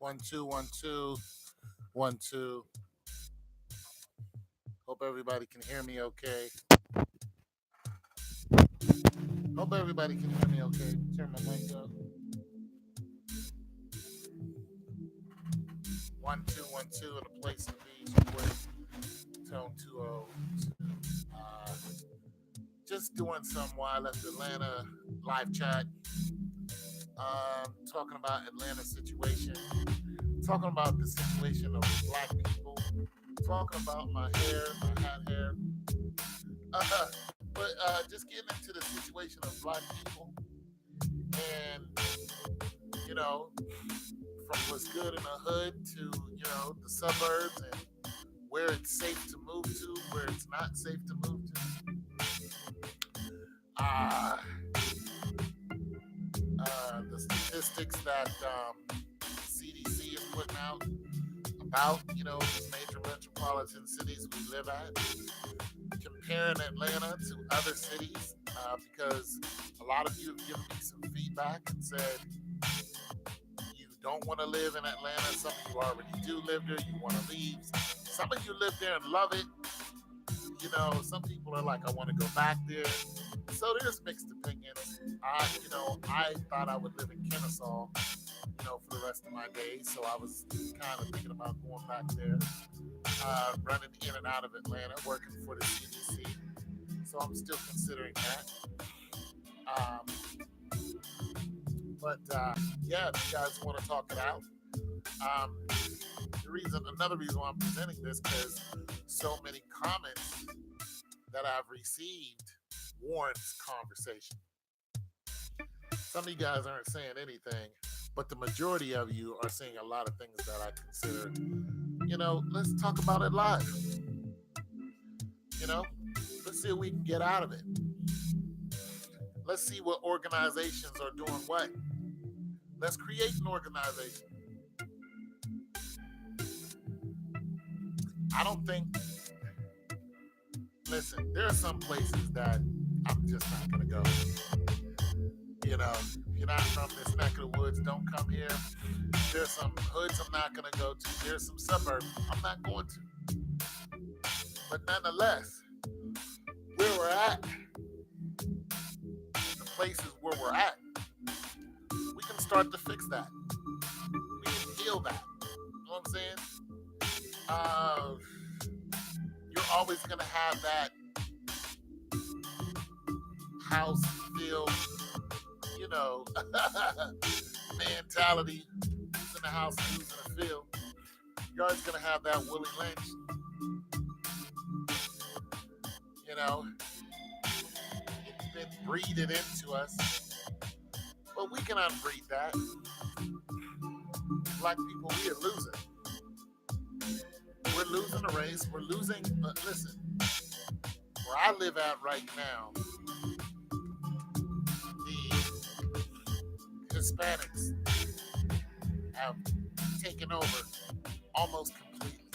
One, two, one, two, one, two. Hope everybody can hear me okay. Hope everybody can hear me okay. Turn my mic up. One, two, in a place to be. Tone 202. Uh, just doing some while I left Atlanta live chat. Talking about Atlanta situation. Talking about the situation of black people. Talking about my hair, my hat hair. Uh, but just getting into the situation of black people and you know from what's good in the hood to the suburbs and where it's safe to move to, where it's not safe to move to. Uh, the statistics that CDC is putting out about these major metropolitan cities we live at, comparing Atlanta to other cities, because a lot of you have given me some feedback and said you don't want to live in Atlanta. Some of you already do live there. You want to leave. Some of you live there and love it. Some people are like, I want to go back there. So there's mixed opinions. I thought I would live in Kennesaw, for the rest of my days. So I was kind of thinking about going back there, running in and out of Atlanta, working for the CDC. So I'm still considering that. Yeah, if you guys want to talk it out. Um, Another reason why I'm presenting this, because so many comments that I've received warrants conversation. Some of you guys aren't saying anything, but the majority of you are saying a lot of things that I consider, let's talk about it live. Let's see what we can get out of it. Let's see what organizations are doing what. Let's create an organization. I don't think, listen, there are some places that I'm just not going to go. If you're not from this neck of the woods, don't come here. There's some hoods I'm not going to go to. There's some suburbs I'm not going to. But nonetheless, where we're at, the places where we're at, we can start to fix that. We can heal that. You know what I'm saying? You're always going to have that house feel, mentality, who's in the house and who's in the field. You're always going to have that Willie Lynch. It's been breeded into us. But we can unbreed that. Black people, we are losing. We're losing the race. We're losing. But listen, where I live at right now, the Hispanics have taken over almost completely.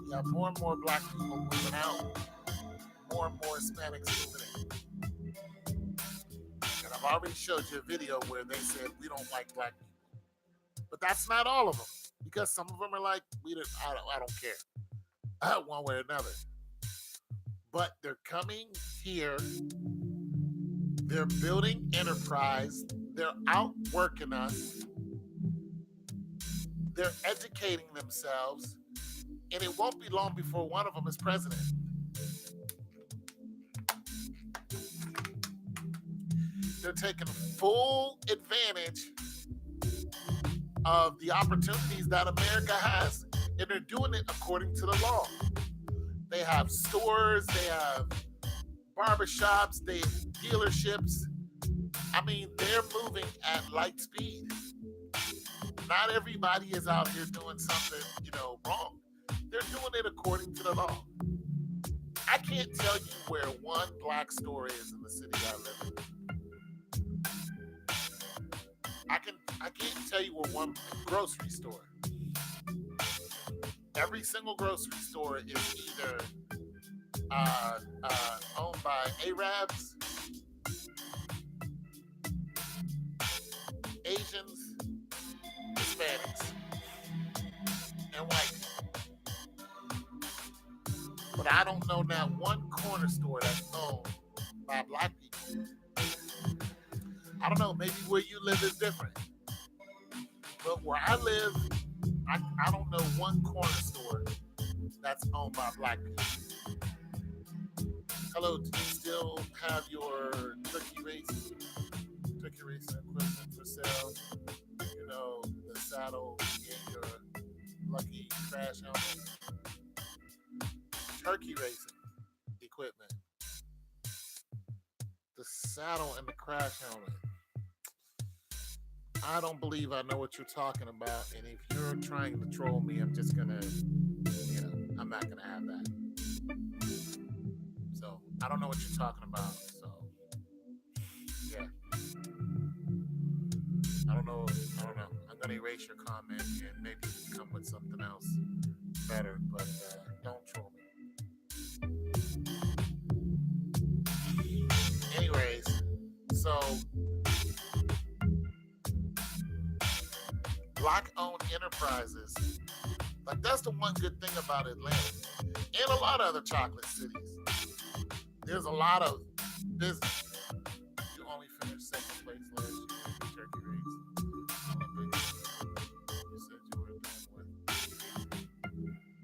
You have more and more black people moving out, more and more Hispanics moving in. And I've already showed you a video where they said we don't like black people. But that's not all of them, because some of them are like, I don't care, one way or another. But they're coming here. They're building enterprise. They're outworking us. They're educating themselves. And it won't be long before one of them is president. They're taking full advantage of the opportunities that America has, and they're doing it according to the law. They have stores, they have barbershops, they have dealerships. I mean, they're moving at light speed. Not everybody is out here doing something, wrong. They're doing it according to the law. I can't tell you where one black store is in the city I live in. I can't tell you where one grocery store. Every single grocery store is either owned by Arabs, Asians, Hispanics. I don't know now one corner store that's owned by black people. I don't know. Maybe where you live is different. But where I live, I don't know one corner store that's owned by black people. Hello, do you still have your turkey racing equipment for sale? You know, the saddle and your lucky crash helmet. Turkey racing equipment. The saddle and the crash helmet. I don't believe I know what you're talking about. And if you're trying to troll me, I'm just gonna, I'm not gonna have that. So I don't know what you're talking about. So yeah, I don't know. I'm gonna erase your comment and maybe come with something else better. But don't troll me. Anyways, so black-owned enterprises, like that's the one good thing about Atlanta and a lot of other chocolate cities. There's a lot of business. You only finished second place last year in turkey race Olympics. You said you were done with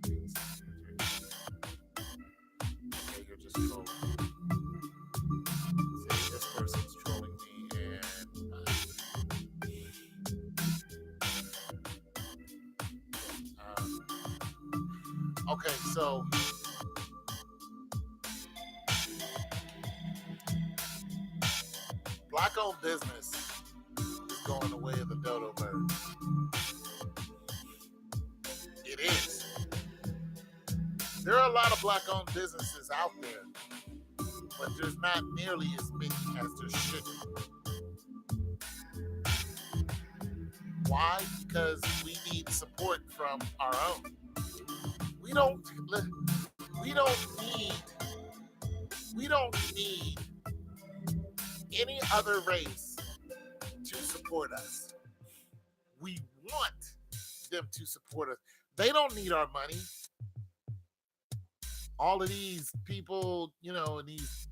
being second in turkey. Okay, you're just trolling. Say this person's trolling me and okay, so black-owned business is going the way of the dodo bird. It is. There are a lot of black-owned businesses out there, but there's not nearly as many as there should be. Why? Because we need support from our own. We don't need any other race to support us. We want them to support us. They don't need our money. All of these people, and these,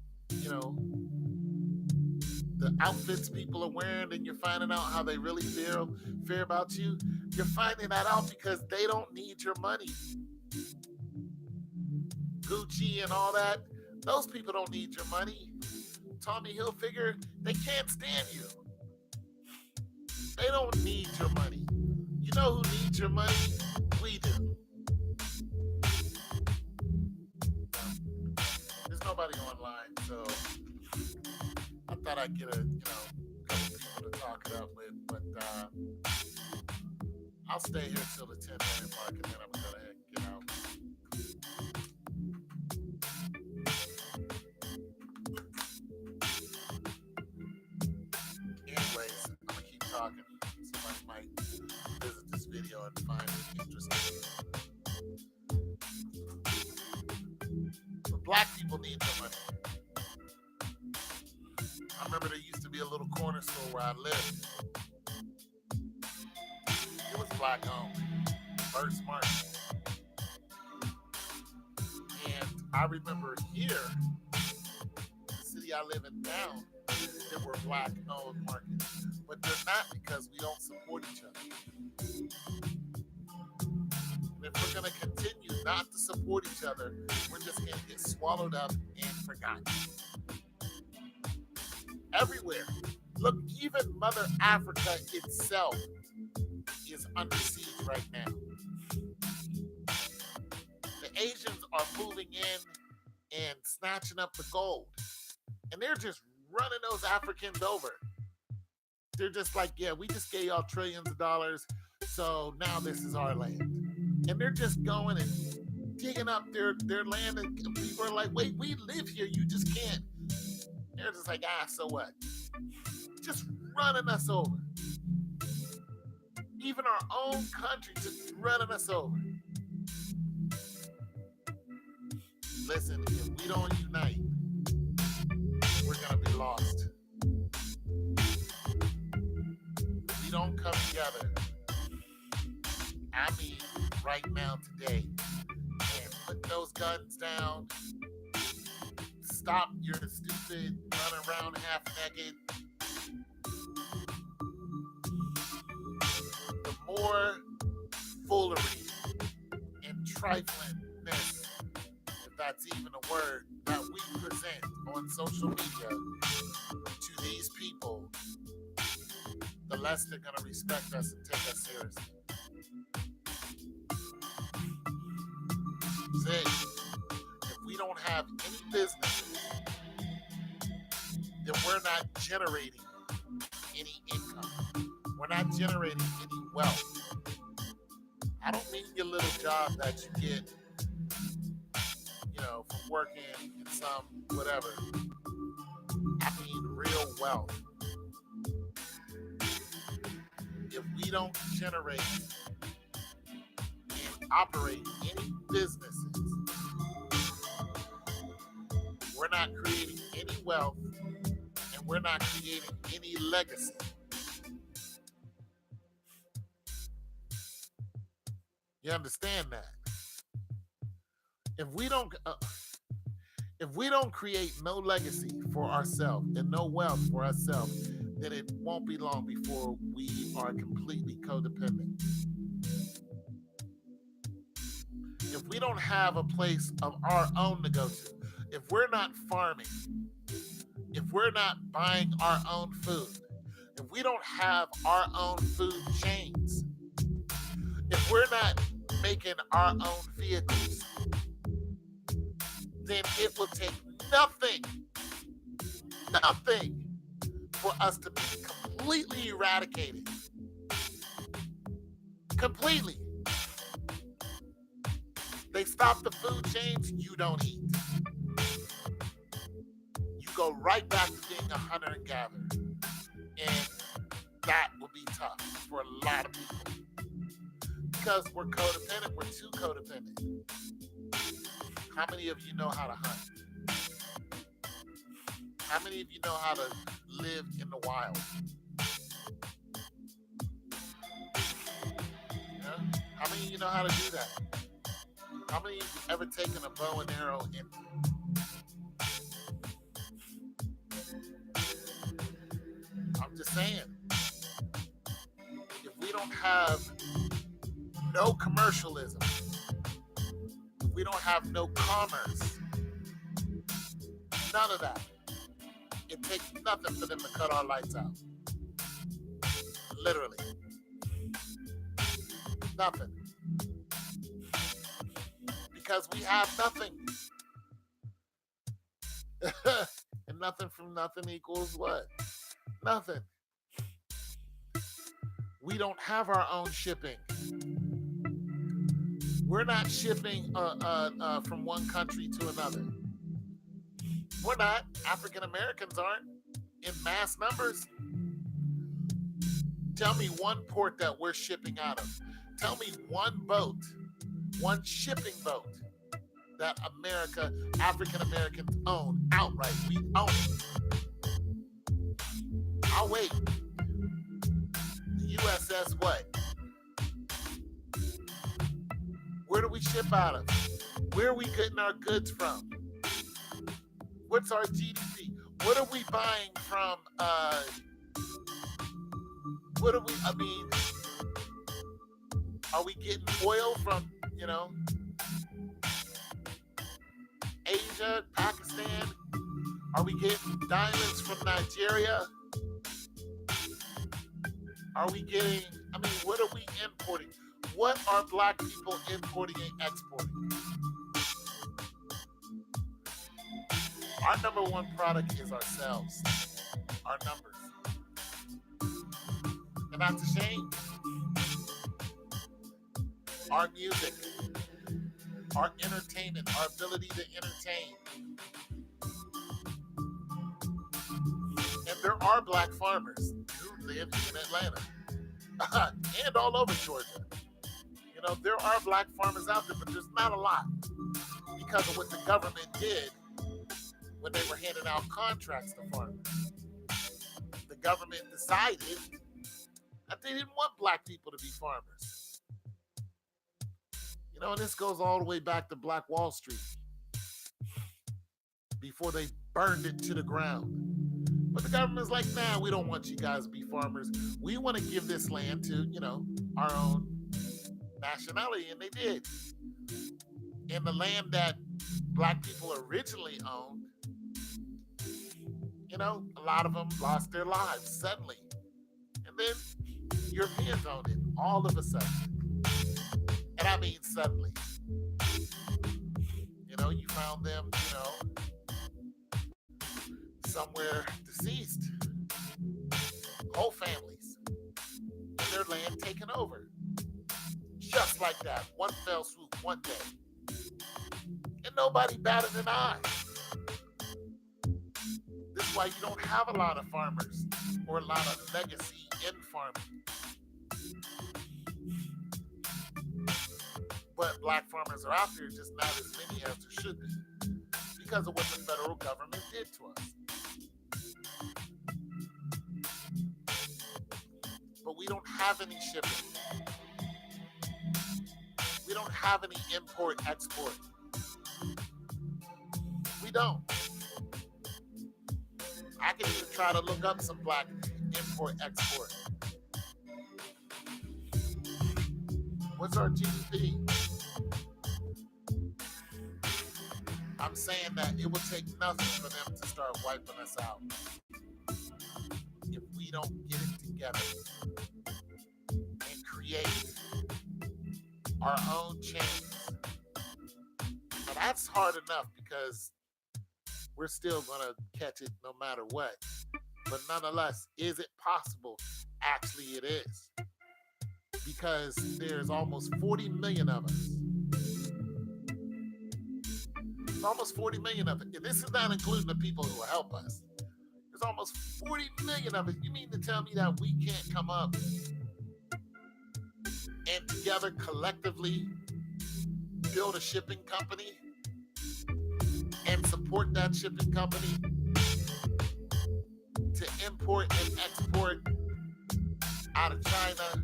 the outfits people are wearing, and you're finding out how they really feel about you. You're finding that out because they don't need your money. Gucci and all that, those people don't need your money. Tommy Hilfiger, they can't stand you. They don't need your money. You know who needs your money? We do. There's nobody online, so I thought I'd get a couple people to talk it up with, but I'll stay here till the 10-minute mark, and then I'm gonna go ahead and get out. Anyways, I'm gonna keep talking. Somebody might visit this video and find it interesting. But black people need the money. I remember there used to be a little corner store where I lived. It was black owned, First Market. And I remember here, the city I live in now, there were black owned markets. But they're not because we don't support each other. And if we're going to continue not to support each other, we're just going to get swallowed up and forgotten. Everywhere. Look, even Mother Africa itself is under siege right now. The Asians are moving in and snatching up the gold. And they're just running those Africans over. They're just like, yeah, we just gave y'all trillions of dollars, so now this is our land. And they're just going and digging up their land, and people are like, wait, we live here, you just can't. They're just like, so what? Just running us over. Even our own country just running us over. Listen, if we don't unite, we're going to be lost. If we don't come together, I mean right now today, and put those guns down. Stop your stupid running around half naked. The more foolery and triflingness, if that's even a word, that we present on social media to these people, the less they're going to respect us and take us seriously. See, if we don't have any businesses, then we're not generating any income. We're not generating any wealth. I don't mean your little job that you get, from working in some whatever. I mean real wealth. If we don't generate and operate any businesses, we're not creating any wealth and we're not creating any legacy. You understand that? If we don't create no legacy for ourselves and no wealth for ourselves, then it won't be long before we are completely codependent. If we don't have a place of our own to go to, if we're not farming, if we're not buying our own food, if we don't have our own food chains, if we're not making our own vehicles, then it will take nothing for us to be completely eradicated. Completely. They stop the food chains, you don't eat. You go right back to being a hunter and gatherer. And that will be tough for a lot of people. Because we're codependent, we're too codependent. How many of you know how to hunt? How many of you know how to live in the wild? Yeah? How many of you know how to do that? How many of you ever taken a bow and arrow and I'm just saying, if we don't have no commercialism, if we don't have no commerce, none of that, it takes nothing for them to cut our lights out. Literally. Nothing. Because we have nothing. And nothing from nothing equals what? Nothing. We don't have our own shipping. We're not shipping from one country to another. We're not. African Americans aren't in mass numbers. Tell me one port that we're shipping out of. Tell me one boat, one shipping boat that African Americans own outright. We own it. I'll wait. The USS what? Where do we ship out of? Where are we getting our goods from? What's our GDP? What are we buying from, are we getting oil from, Asia, Pakistan? Are we getting diamonds from Nigeria? Are we getting, what are we importing? What are black people importing and exporting? Our number one product is ourselves, our numbers. And that's a shame. Our music, our entertainment, our ability to entertain. And there are black farmers who live in Atlanta and all over Georgia. There are black farmers out there, but there's not a lot because of what the government did when they were handing out contracts to farmers. The government decided that they didn't want black people to be farmers. And this goes all the way back to Black Wall Street before they burned it to the ground. But the government's like, nah, we don't want you guys to be farmers. We want to give this land to, our own nationality. And they did. And the land that black people originally owned, a lot of them lost their lives suddenly. And then Europeans owned it all of a sudden. And I mean suddenly. You found them, somewhere deceased. Whole families. And their land taken over. Just like that. One fell swoop, one day. And nobody batted an eye. This is why you don't have a lot of farmers or a lot of legacy in farming. But black farmers are out there, just not as many as there should be because of what the federal government did to us. But we don't have any shipping. We don't have any import-export. We don't. I can even try to look up some black import-export. What's our GDP? I'm saying that it will take nothing for them to start wiping us out if we don't get it together and create our own chains. Now that's hard enough because we're still going to catch it no matter what. But nonetheless, is it possible? Actually, it is. Because there's almost 40 million of us. There's almost 40 million of it. And this is not including the people who will help us. There's almost 40 million of it. You mean to tell me that we can't come up and together collectively build a shipping company and support that shipping company to import and export out of China?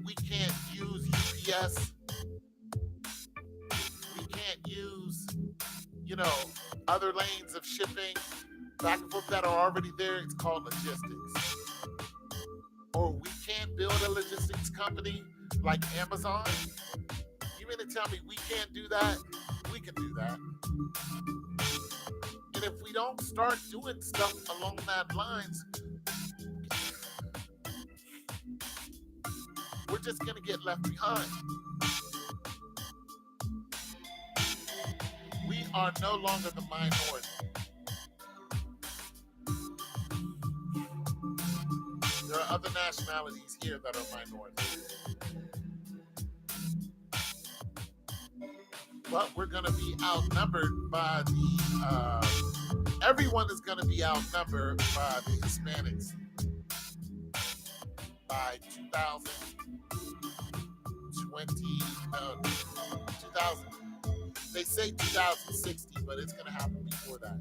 We can't use UPS. We can't use, other lanes of shipping back and forth that are already there. It's called logistics. Or we can't build a logistics company like Amazon. You mean to tell me we can't do that? We can do that. And if we don't start doing stuff along that lines, we're just going to get left behind. We are no longer the minority. There are other nationalities here that are minorities. But we're going to be outnumbered by everyone is going to be outnumbered by the Hispanics by 2000. 2000. They say 2060, but it's going to happen before that.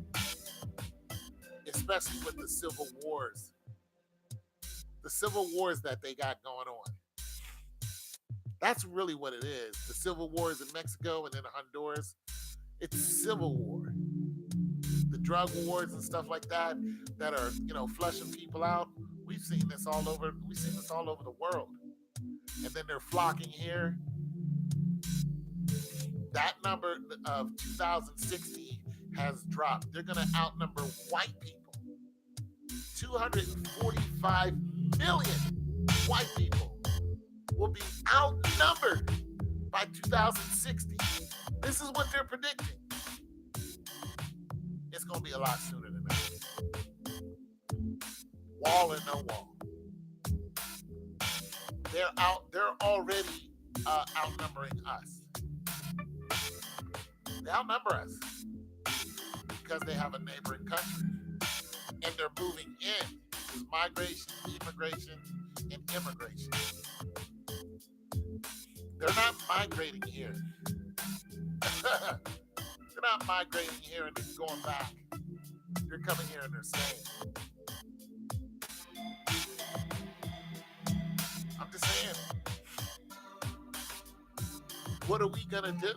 Especially with the civil wars. The civil wars that they got going on. That's really what it is. The civil wars in Mexico and in Honduras. It's civil war. The drug wars and stuff like that are, flushing people out. We've seen this all over. We've seen this all over the world. And then they're flocking here. That number of 2060 has dropped. They're going to outnumber white people. 245 million white people will be outnumbered by 2060. This is what they're predicting. It's going to be a lot sooner than that. Wall or no wall. They're already outnumbering us. They outnumber us because they have a neighboring country. And they're moving in. There's migration, immigration, and immigration. They're not migrating here. They're not migrating here and then going back. They're coming here and they're staying. I'm just saying. What are we gonna do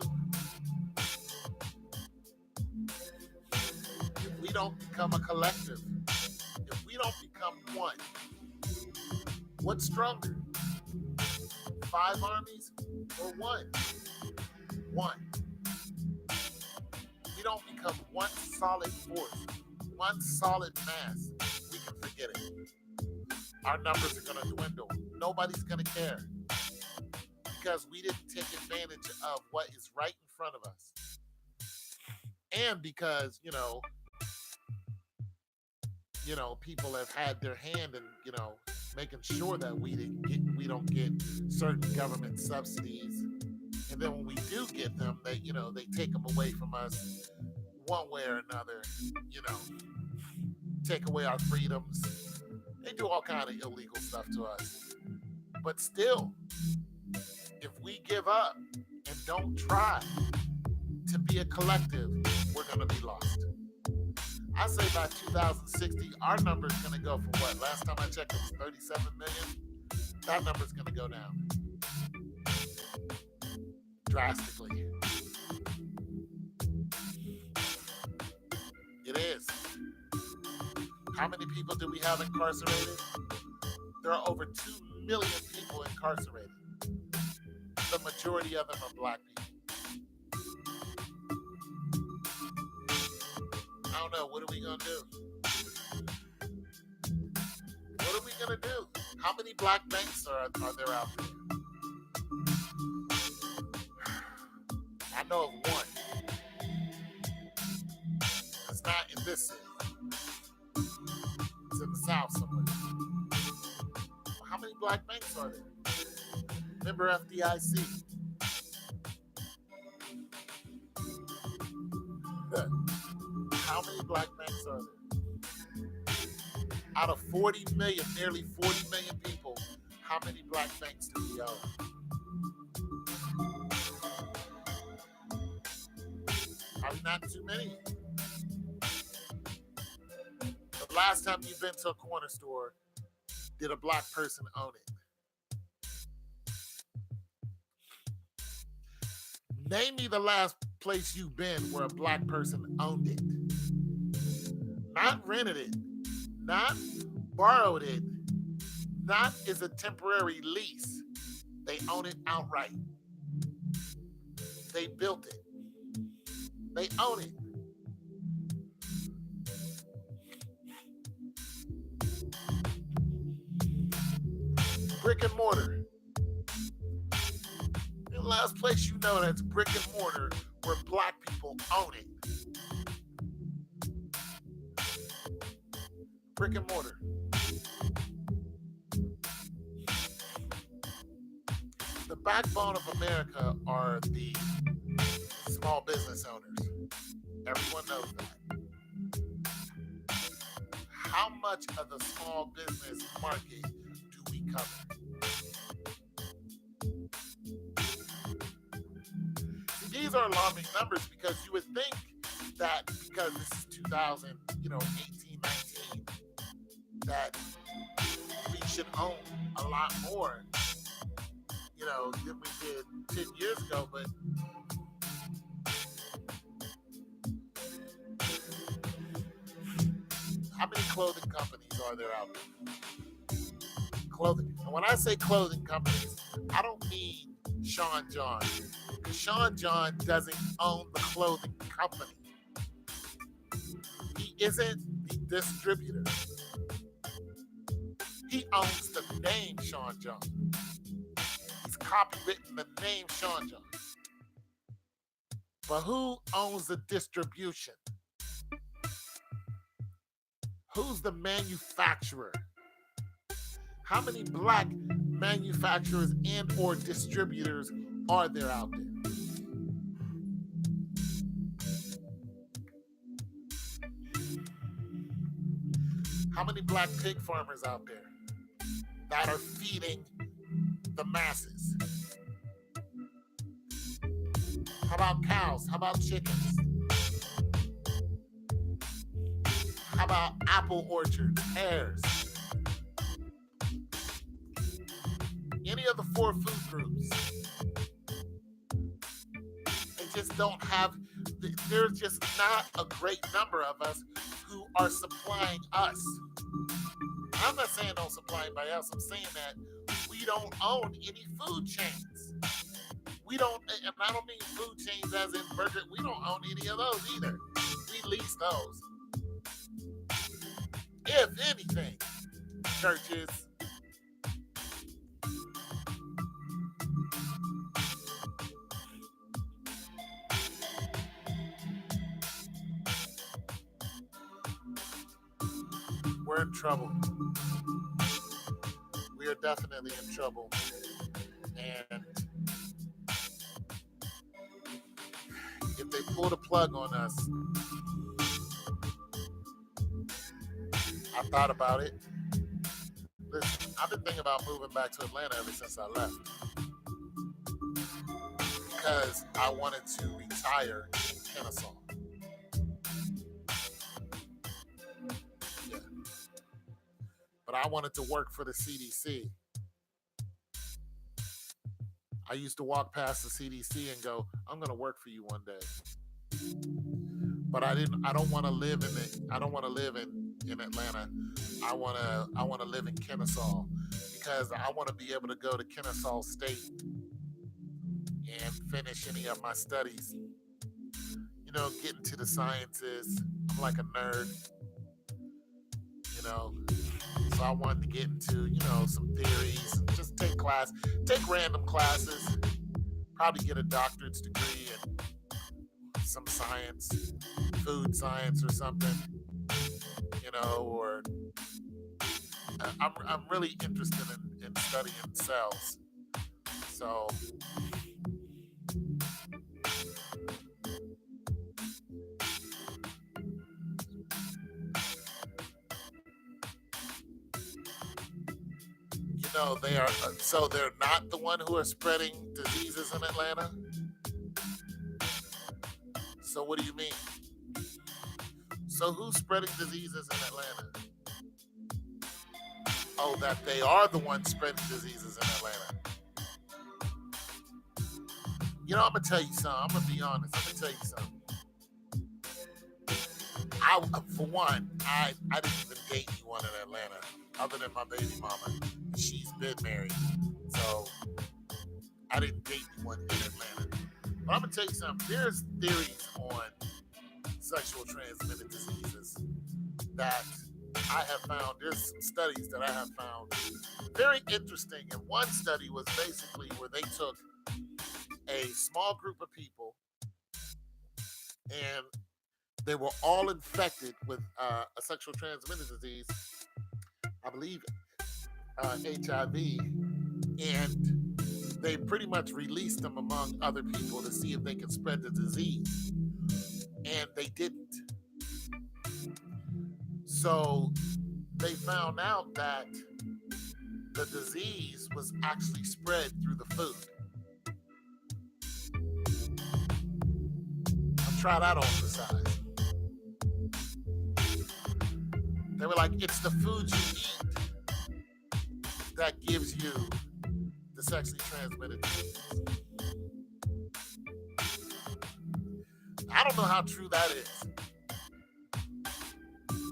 if we don't become a collective? If we don't become one, what's stronger? 5 armies or one? One. We don't become one solid force, one solid mass, we can forget it. Our numbers are going to dwindle. Nobody's going to care because we didn't take advantage of what is right in front of us. And because, people have had their hand in, making sure that we don't get certain government subsidies. And then when we do get them, they take them away from us one way or another, take away our freedoms. They do all kind of illegal stuff to us. But still, if we give up and don't try to be a collective, we're going to be lost. I say by 2060, our number is going to go from what? Last time I checked, it was 37 million. That number is going to go down drastically. It is. How many people do we have incarcerated? There are over 2 million people incarcerated. The majority of them are black people. I don't know. What are we going to do? What are we going to do? How many black banks are there out there? I know of one. It's not in this city. It's in the South somewhere. How many black banks are there? Remember FDIC? How many black banks are there? Out of 40 million, nearly 40 million people, how many black banks do we own? Probably not too many. The last time you've been to a corner store, did a black person own it? Name me the last place you've been where a black person owned it. Not rented it, not borrowed it, not as a temporary lease. They own it outright. They built it. They own it. Brick and mortar. The last place you know that's brick and mortar where black people own it. Brick and mortar. The backbone of America are the small business owners. Everyone knows that. How much of the small business market do we cover? These are alarming numbers because you would think that because this is 2018, 19, that we should own a lot more, than we did 10 years ago. But how many clothing companies are there out there? Clothing. And when I say clothing companies, I don't mean Sean John. Because Sean John doesn't own the clothing company. He isn't the distributor. He owns the name Sean John. He's copywritten the name Sean John. But who owns the distribution? Who's the manufacturer? How many black manufacturers and or distributors are there out there? How many black pig farmers out there that are feeding the masses? How about cows? How about chickens? How about apple orchards, pears? Any of the 4 food groups? don't have, there's just not a great number of us who are supplying us. I'm not saying don't supply anybody else. I'm saying that we don't own any food chains. We don't, and I don't mean food chains as in burger. We don't own any of those either. We lease those. If anything, churches, we're in trouble. We are definitely in trouble. And if they pull the plug on us, I thought about it. Listen, I've been thinking about moving back to Atlanta ever since I left because I wanted to retire in Kennesaw. Yeah. But I wanted to work for the CDC. I used to walk past the CDC and go, "I'm going to work for you one day." But I didn't. I don't want to live in it. I don't want to live in Atlanta. I want to live in Kennesaw because I want to be able to go to Kennesaw State and finish any of my studies. You know, get into the sciences. I'm like a nerd. You know, so I wanted to get into some theories, just take random classes, probably get a doctorate's degree in some science, food science or something. Or I'm really interested in studying cells. So they are. So they're not the one who are spreading diseases in Atlanta. So what do you mean? So who's spreading diseases in Atlanta? Oh, that they are the ones spreading diseases in Atlanta. I'm gonna tell you something. I'm gonna be honest. I'm gonna tell you something. For one, I didn't even date anyone in Atlanta other than my baby mama. She's been married, so I didn't date anyone in Atlanta. But I'm gonna tell you something. There's theories on sexual transmitted diseases that I have found. There's some studies that I have found very interesting. And one study was basically where they took a small group of people and they were all infected with a sexual transmitted disease, I believe HIV, and they pretty much released them among other people to see if they could spread the disease. And they didn't. So they found out that the disease was actually spread through the food. Try that on the side. They were like, it's the food you eat that gives you the sexually transmitted disease. I don't know how true that is.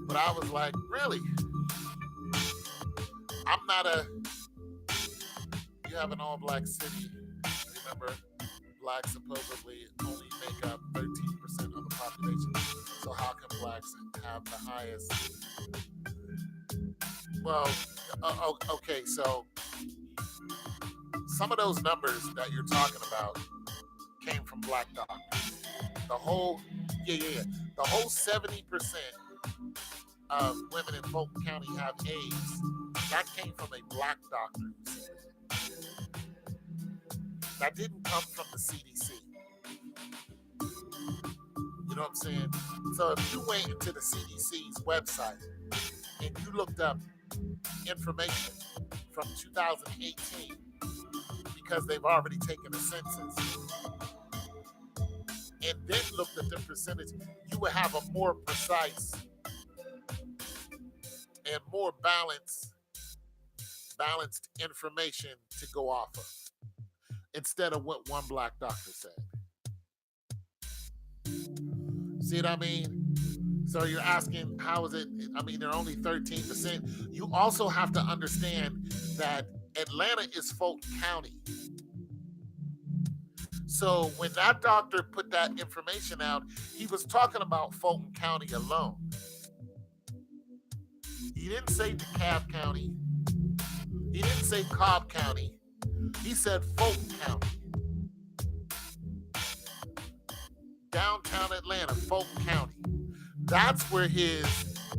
But I was like, really? I'm not you have an all black city. Remember, blacks supposedly only make up 13% of the population. So how can blacks have the highest? Well, okay, so some of those numbers that you're talking about came from black doctors. The whole 70% of women in Fulton County have AIDS. That came from a black doctor. That didn't come from the CDC. You know what I'm saying? So if you went into the CDC's website and you looked up information from 2018, because they've already taken a census, and then looked at the percentage, you would have a more precise and more balanced information to go off of, instead of what one black doctor said. See what I mean? So you're asking, how is it? I mean, they're only 13%. You also have to understand that Atlanta is Fulton County. So when that doctor put that information out, he was talking about Fulton County alone. He didn't say DeKalb County. He didn't say Cobb County. He said Fulton County. Downtown Atlanta, Fulton County. That's where his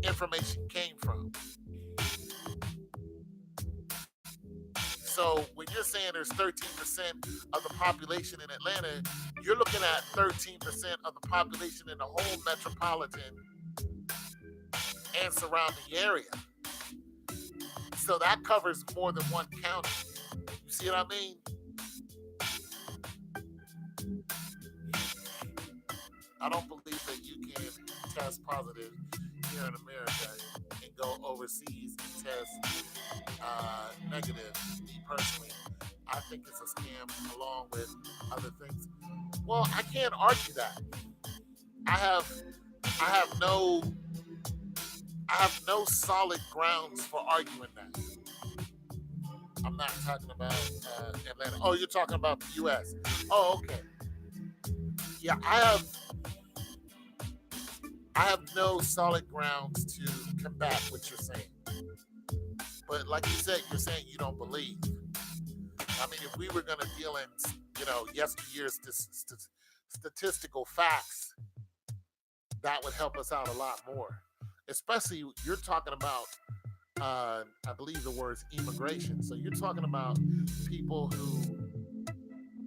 information came from. So when you're saying there's 13% of the population in Atlanta, you're looking at 13% of the population in the whole metropolitan and surrounding area. So that covers more than one county. You see what I mean? I don't believe that you can test positive here in America and go overseas and test negative. Me personally, I think it's a scam along with other things. Well, I can't argue that. I have I have no solid grounds for arguing that. I'm not talking about Atlanta. Oh, you're talking about the U.S. Oh, okay. Yeah, I have no solid grounds to combat what you're saying. But like you said, you're saying you don't believe. I mean, if we were going to deal in, yesteryear's statistical facts, that would help us out a lot more. Especially, you're talking about, I believe the word's immigration. So you're talking about people who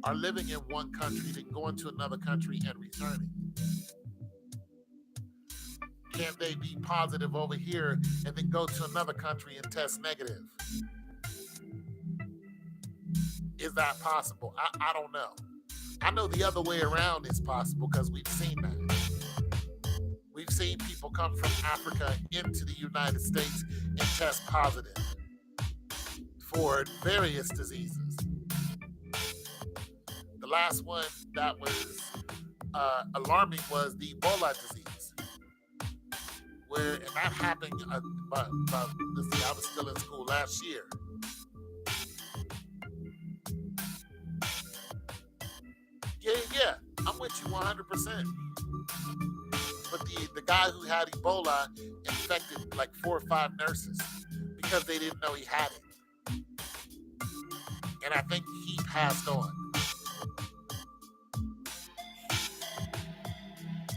are living in one country, then going to another country and returning. Can they be positive over here and then go to another country and test negative? Is that possible? I don't know. I know the other way around is possible because we've seen that. We've seen people come from Africa into the United States and test positive for various diseases. The last one that was alarming was the Ebola disease. And that happened let's see, I was still in school last year. Yeah, I'm with you 100%. But the guy who had Ebola infected like 4 or 5 nurses because they didn't know he had it. And I think he passed on.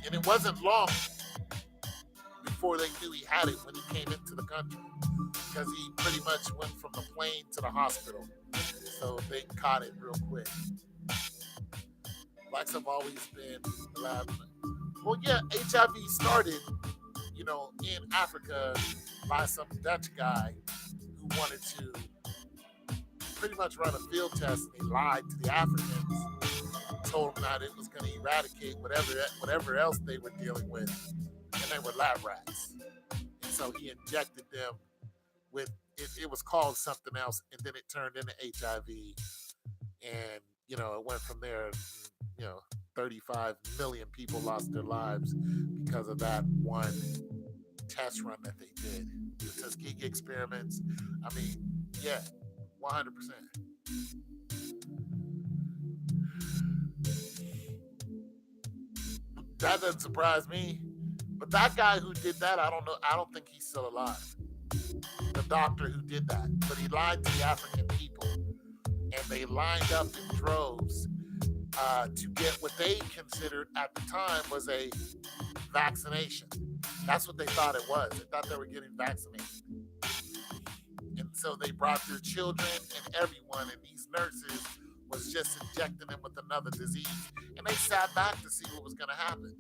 And it wasn't long before they knew he had it when he came into the country because he pretty much went from the plane to the hospital. So they caught it real quick. Blacks have always been allowed. Well, yeah, HIV started, in Africa by some Dutch guy who wanted to pretty much run a field test, and he lied to the Africans, told them that it was going to eradicate whatever else they were dealing with, and they were lab rats. And so he injected them with it was called something else, and then it turned into HIV, and it went from there. 35 million people lost their lives because of that one test run that they did. The Tuskegee experiments. I mean, yeah, 100%. That doesn't surprise me. But that guy who did that, I don't know. I don't think he's still alive. The doctor who did that. But he lied to the African people. And they lined up in droves to get what they considered at the time was a vaccination. That's what they thought it was. They thought they were getting vaccinated. And so they brought their children and everyone, and these nurses was just injecting them with another disease. And they sat back to see what was going to happen.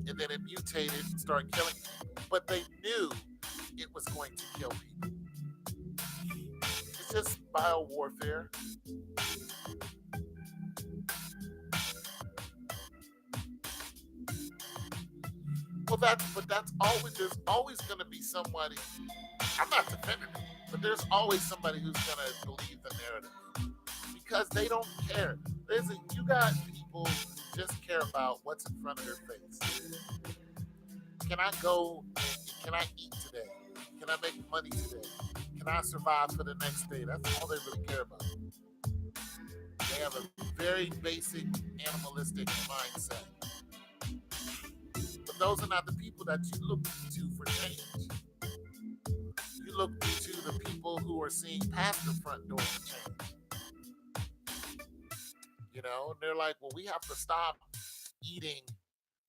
And then it mutated and started killing people. But they knew it was going to kill people. It's just biowarfare. Well, that's there's always going to be somebody. I'm not defending it, but there's always somebody who's going to believe the narrative because they don't care. You got people just care about what's in front of their face. Can I go and can I eat today? Can I make money today? Can I survive for the next day? That's all they really care about. They have a very basic animalistic mindset. But those are not the people that you look to for change. You look to the people who are seeing past the front door for change. You know, and they're like, well, we have to stop eating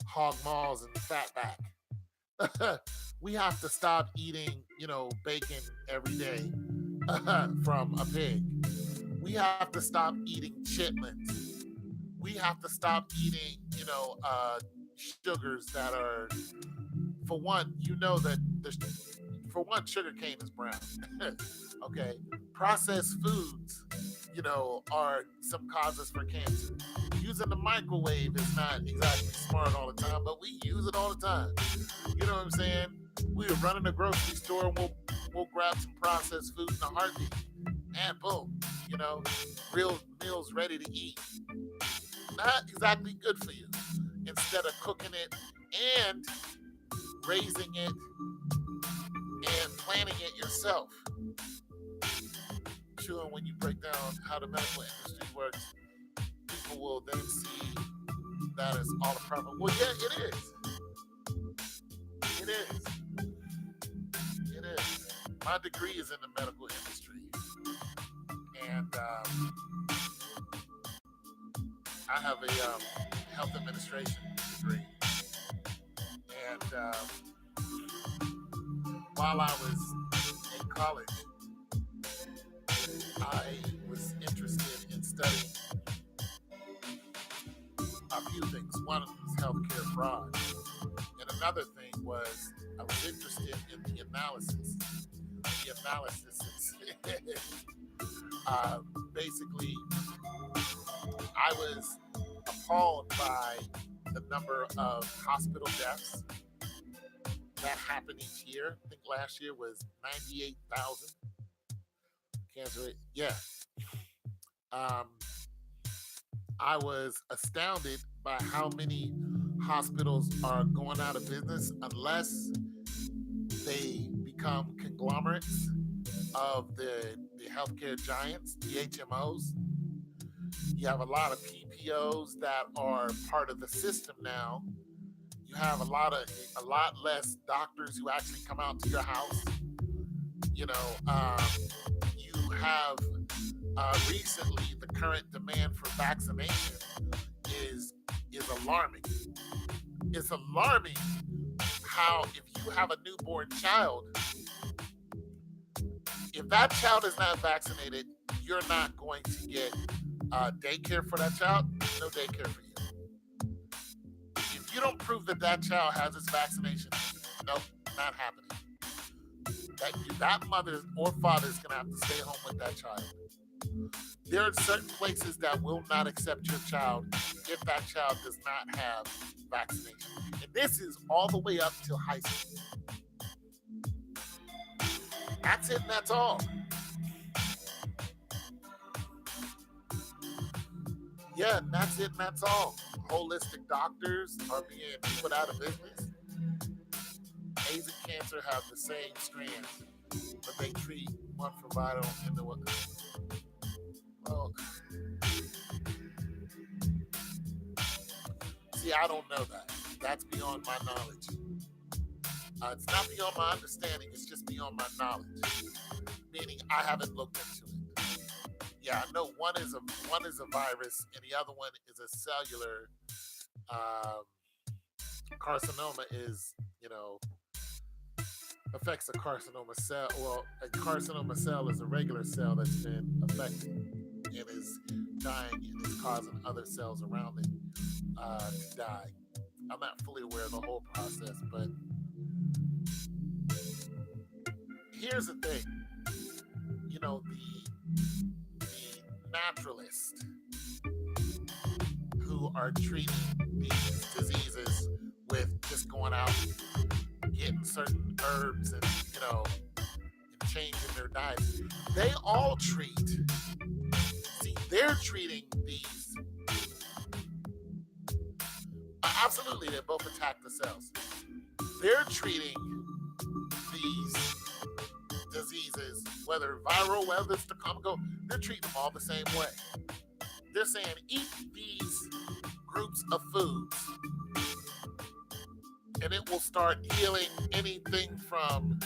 hog maws and fatback. We have to stop eating, bacon every day from a pig. We have to stop eating chitlins. We have to stop eating, sugars that are, for one, that for one, sugar cane is brown. Okay, processed foods, are some causes for cancer. Using the microwave is not exactly smart all the time, but we use it all the time. You know what I'm saying? We are running a grocery store and we'll grab some processed food in a heartbeat, and boom, you know, real meals ready to eat. Not exactly good for you. Instead of cooking it and raising it and planning it yourself. Sure, when you break down how the medical industry works, people will then see that as all a problem. Well, yeah, it is. It is. It is. My degree is in the medical industry, and I have a health administration degree. And while I was in college, I was interested in studying a few things. One was healthcare fraud, and another thing was I was interested in the analysis. The analysis is basically, I was appalled by the number of hospital deaths that happen each year. I think last year was 98,000 cancer rate. Yeah. Um, I was astounded by how many hospitals are going out of business unless they become conglomerates of the healthcare giants, the HMOs. You have a lot of PPOs that are part of the system now. You have a lot less doctors who actually come out to your house. You know, you have recently the current demand for vaccination is is alarming. It's alarming how if you have a newborn child, if that child is not vaccinated, you're not going to get daycare for that child. No daycare for you. If you don't prove that that child has its vaccination, nope, not happening. That mother or father is going to have to stay home with that child. There are certain places that will not accept your child if that child does not have vaccination. And this is all the way up till high school. That's it and that's all. Yeah, and that's it and that's all. Holistic doctors are being put out of business. AIDS and cancer have the same strands, but they treat one for vital and the one. Well, see, I don't know that. That's beyond my knowledge. It's not beyond my understanding. It's just beyond my knowledge. Meaning, I haven't looked into it. Yeah, I know one is a virus, and the other one is a cellular um, carcinoma. Is affects a carcinoma cell. Well, a carcinoma cell is a regular cell that's been affected and is dying and is causing other cells around it to die. I'm not fully aware of the whole process, but here's the thing. The naturalists who are treating these diseases with just going out, getting certain herbs and and changing their diet, they all treat. See, they're treating these Absolutely, they both attack the cells. They're treating these diseases, whether viral, whether it's the common cold, they're treating them all the same way. They're saying eat these groups of foods and it will start healing anything from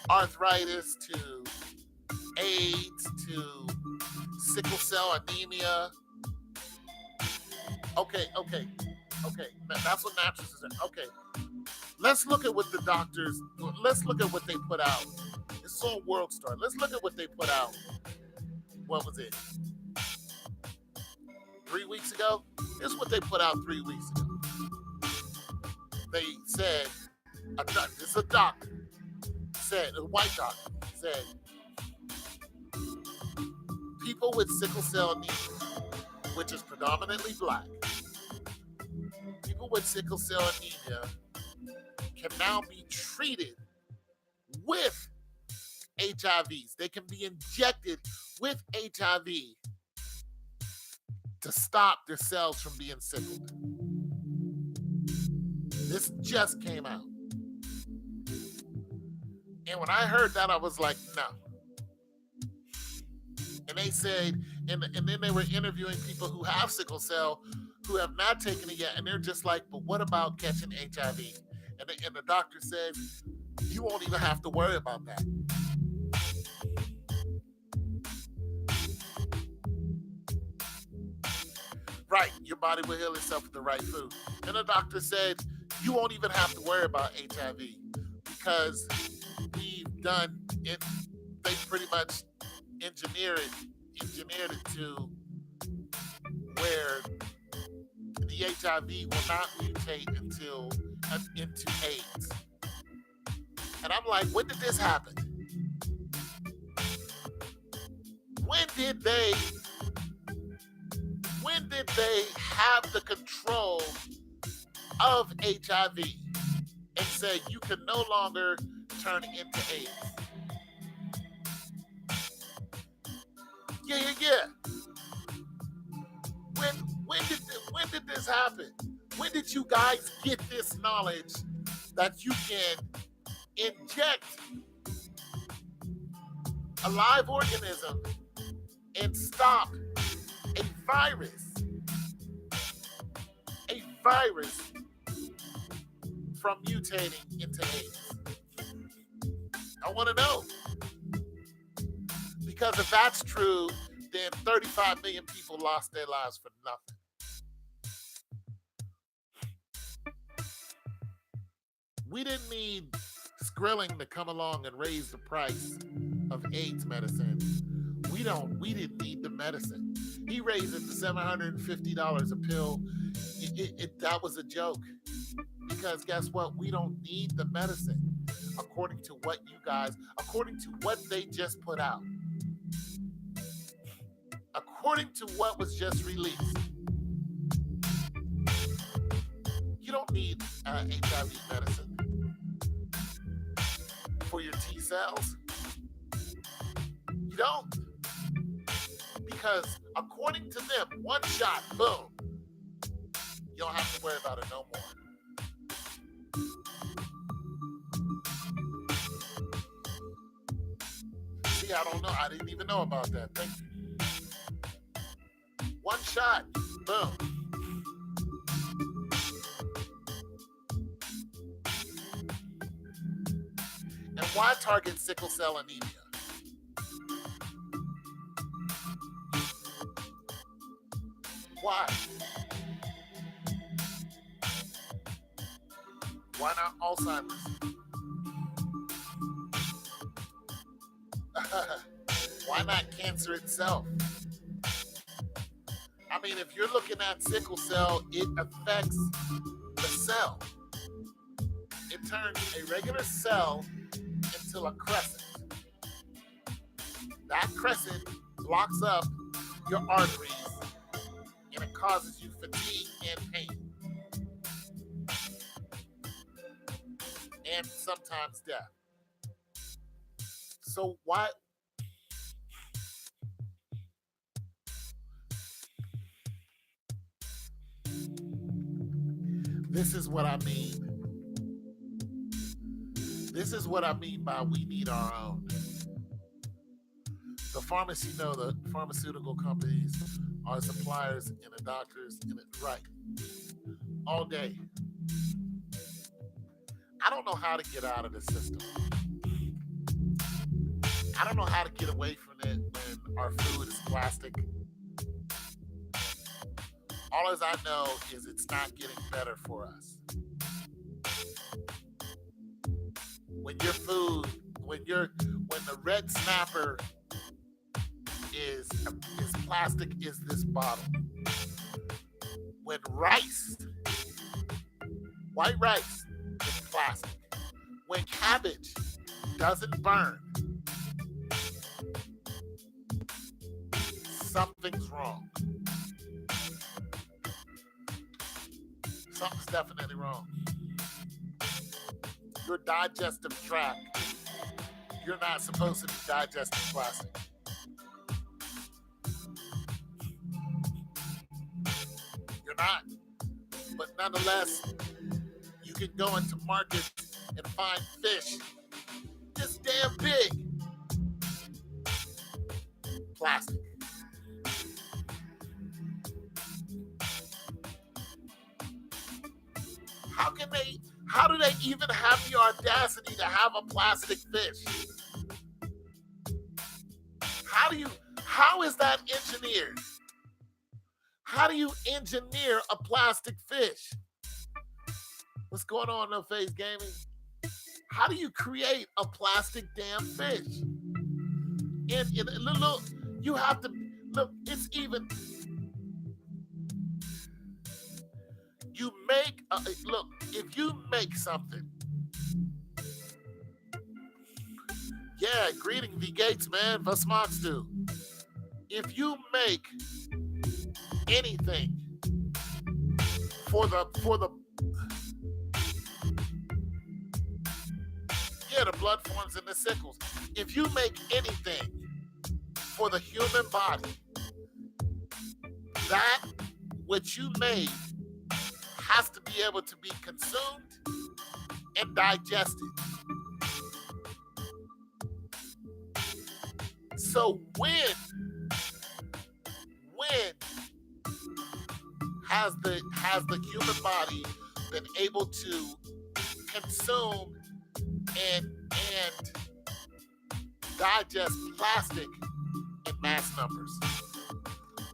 arthritis to AIDS to sickle cell anemia. Okay. That's what mattresses are. Okay. Let's look at what the doctors, let's look at what they put out. It's on World Star. Let's look at what they put out. What was it? 3 weeks ago? This is what they put out 3 weeks ago. They said, this is a doctor, said, a white doctor, said, people with sickle cell anemia, which is predominantly black, people with sickle cell anemia can now be treated with HIVs. They can be injected with HIV to stop their cells from being sickled. This just came out. And when I heard that, I was like, no. And they said, and then they were interviewing people who have sickle cell who have not taken it yet. And they're just like, but what about catching HIV? And the doctor says, you won't even have to worry about that. Right, your body will heal itself with the right food. And the doctor said, you won't even have to worry about HIV because we've done it. They pretty much engineered it to where the HIV will not mutate into AIDS. And I'm like, when did this happen? When did they have the control of HIV and say you can no longer turn into AIDS? Yeah. When did this happen? When did you guys get this knowledge that you can inject a live organism and stop a virus from mutating into AIDS? I want to know. Because if that's true, then 35 million people lost their lives for nothing. We didn't need Skrilling to come along and raise the price of AIDS medicine. We didn't need the medicine. He raised it to $750 a pill. That was a joke. Because guess what? We don't need the medicine. According to what they just put out. According to what was just released. You don't need HIV medicine for your T cells. You don't. Because according to them, one shot, boom, you don't have to worry about it no more. See, I don't know. I didn't even know about that. Thank you. One shot, boom. And why target sickle cell anemia? Why? Why not Alzheimer's? Why not cancer itself? I mean, if you're looking at sickle cell, it affects the cell. It turns a regular cell into a crescent. That crescent blocks up your arteries and it causes you fatigue and pain. And sometimes death. So why? This is what I mean. This is what I mean by we need our own. The pharmacy, no, the pharmaceutical companies are suppliers and the doctors, and right, all day. I don't know how to get out of the system. I don't know how to get away from it when our food is plastic. All as I know is it's not getting better for us. When your food, when the red snapper is plastic is this bottle. When rice, white rice is plastic. When cabbage doesn't burn, something's wrong. Something's definitely wrong. Your digestive tract, you're not supposed to be digesting plastic. You're not. But nonetheless, you can go into markets and find fish this damn big. Plastic. How do they even have the audacity to have a plastic fish? How is that engineered? How do you engineer a plastic fish? What's going on, No Face Gaming? How do you create a plastic damn fish? And look, you have to, look, it's even, you make, look, if you make something, yeah, greeting V Gates, man, was magst du? If you make anything for the blood forms and the sickles, if you make anything for the human body, that which you made has to be able to be consumed and digested. So when has the human body been able to consume and digest plastic in mass numbers?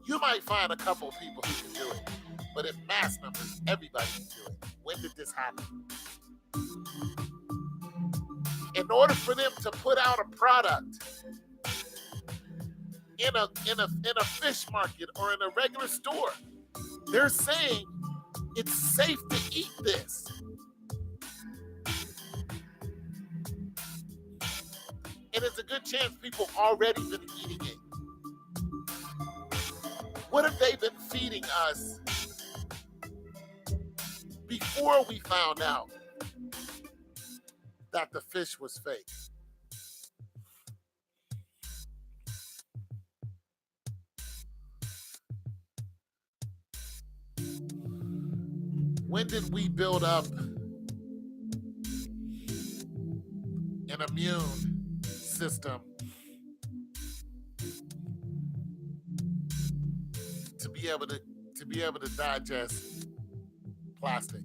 You might find a couple of people who can do it, but in mass numbers, everybody can do it. When did this happen? In order for them to put out a product in a fish market or in a regular store, they're saying it's safe to eat this. And it's a good chance people already been eating it. What have they been feeding us before we found out that the fish was fake? When did we build up an immune system to be able to digest plastic?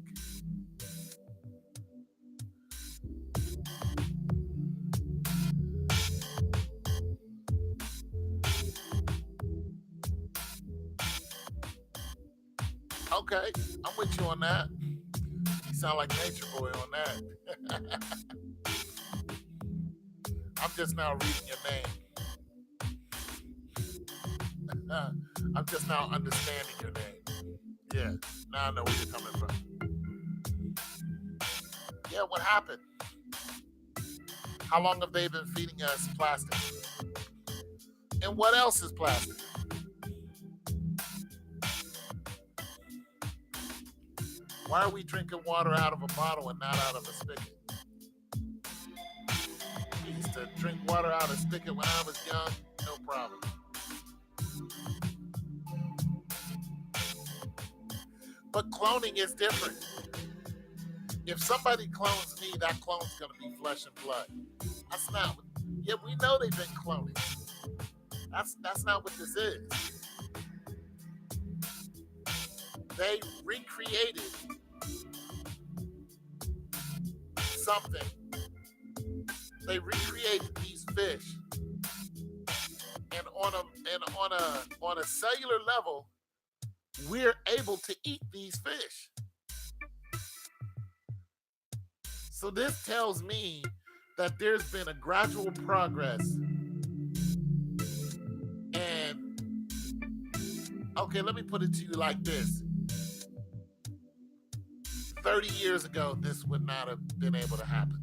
Okay, I'm with you on that. You sound like Nature Boy on that. I'm just now reading your name. I'm just now understanding your name. Yeah, now I know where you're coming from. Yeah, what happened? How long have they been feeding us plastic? And what else is plastic? Why are we drinking water out of a bottle and not out of a spigot? We used to drink water out of a spigot when I was young, no problem. But cloning is different. If somebody clones me, that clone's gonna be flesh and blood. That's not. Yeah, we know they've been cloning. That's not what this is. They recreated something. They recreated these fish, and on a cellular level, we're able to eat these fish. So this tells me that there's been a gradual progress. And okay, let me put it to you like this. 30 years ago, this would not have been able to happen.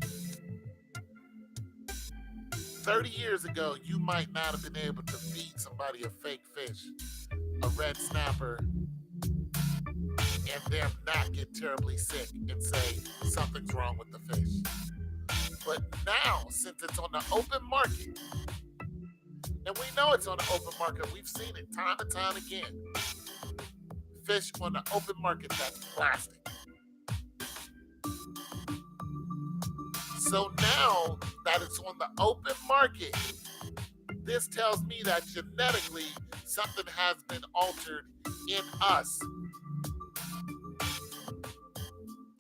30 years ago, you might not have been able to feed somebody a fake fish, a red snapper, and them not get terribly sick and say something's wrong with the fish. But now, since it's on the open market, and we know it's on the open market, we've seen it time and time again. Fish on the open market that's plastic. So now that it's on the open market, this tells me that genetically something has been altered in us.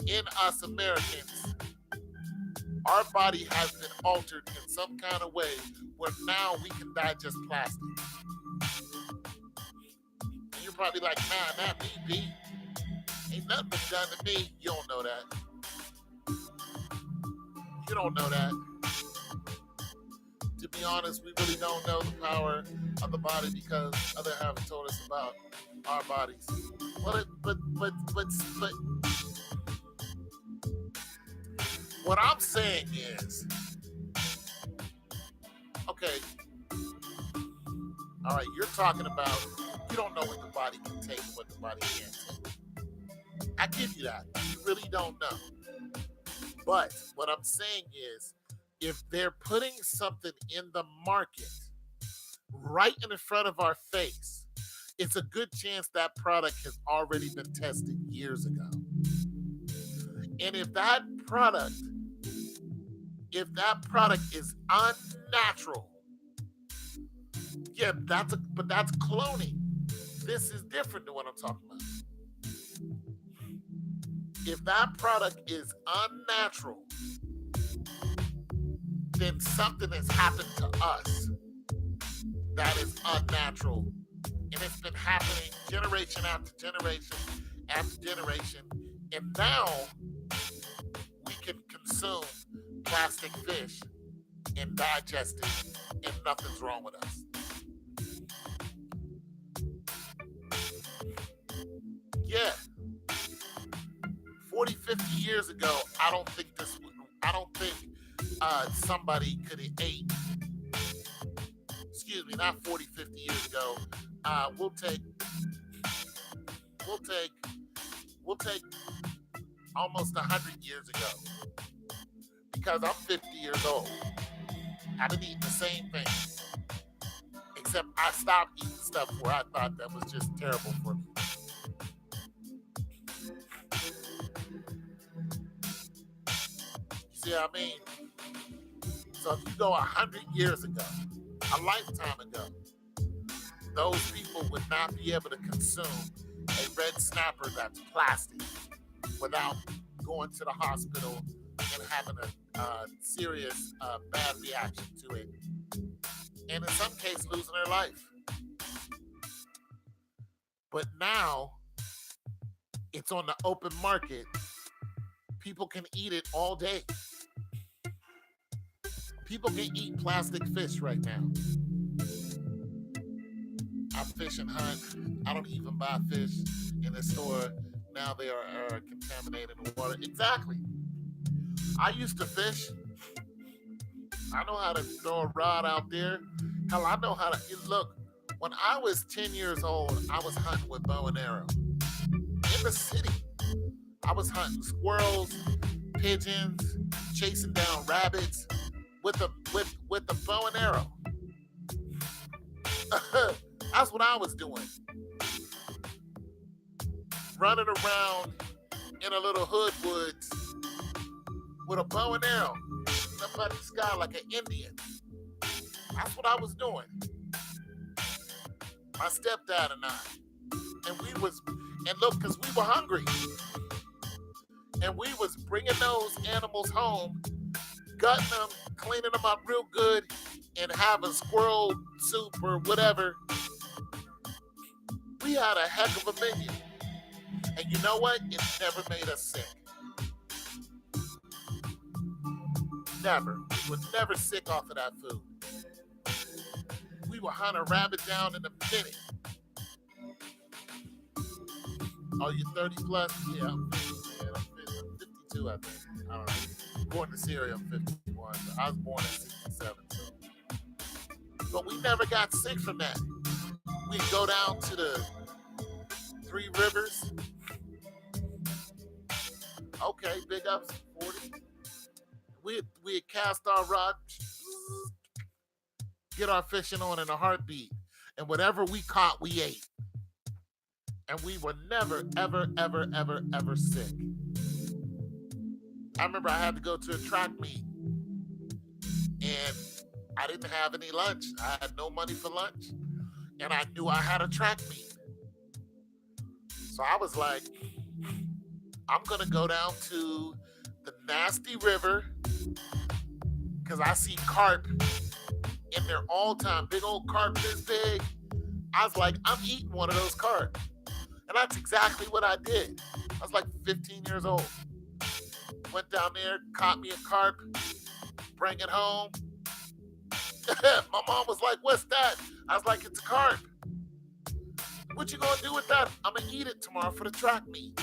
In us Americans, our body has been altered in some kind of way where now we can digest plastic. And you're probably like, nah, not me, B. Ain't nothing been done to me. You don't know that. You don't know that. To be honest, we really don't know the power of the body because others haven't told us about our bodies. But what I'm saying is, okay, all right, you're talking about you don't know what the body can take and what the body can't take. I give you that. You really don't know. But what I'm saying is, if they're putting something in the market right in front of our face, it's a good chance that product has already been tested years ago. And if that product is unnatural, yeah, that's cloning. This is different than what I'm talking about. If that product is unnatural, then something has happened to us that is unnatural. And it's been happening generation after generation after generation. And now we can consume plastic fish and digest it, and nothing's wrong with us. Yeah. 40, 50 years ago, I don't think somebody could have ate, excuse me, not 40, 50 years ago. We'll take almost 100 years ago, because I'm 50 years old. I've been eating the same thing, except I stopped eating stuff where I thought that was just terrible for me. You see what I mean? So if you go 100 years ago, a lifetime ago, those people would not be able to consume a red snapper that's plastic without going to the hospital and having a serious bad reaction to it, and in some cases losing their life. But now it's on the open market. People can eat it all day. People can eat plastic fish right now. I fish and hunt. I don't even buy fish in the store. Now they are contaminated in water. Exactly. I used to fish. I know how to throw a rod out there. Hell, I know how to look. When I was 10 years old, I was hunting with bow and arrow. In the city, I was hunting squirrels, pigeons, chasing down rabbits with a bow and arrow. That's what I was doing. Running around in a little hood woods with a bow and arrow, up at the sky like an Indian. That's what I was doing. My stepdad and I, and we was, and look, cause we were hungry, and we was bringing those animals home, gutting them, cleaning them up real good, and having squirrel soup or whatever. We had a heck of a menu, and you know what? It never made us sick. Never. We were never sick off of that food. We were hunting a rabbit down in a minute. Oh, you 30 plus? Yeah, I'm 50, man. I'm 52, I think. I don't know. According to Siri, I'm 51. But I was born in 67, so. But we never got sick from that. We'd go down to the Three Rivers. Okay, big ups, 40. We'd cast our rod, get our fishing on in a heartbeat. And whatever we caught, we ate. And we were never, ever, ever, ever, ever sick. I remember I had to go to a track meet, and I didn't have any lunch. I had no money for lunch, and I knew I had a track meet. So I was like, I'm going to go down to the Nasty River because I see carp in there all the time. Big old carp this big. I was like, I'm eating one of those carp. And that's exactly what I did. I was like 15 years old. Went down there, caught me a carp, bring it home. My mom was like, what's that? I was like, it's a carp. What you gonna do with that? I'm gonna eat it tomorrow for the track meet.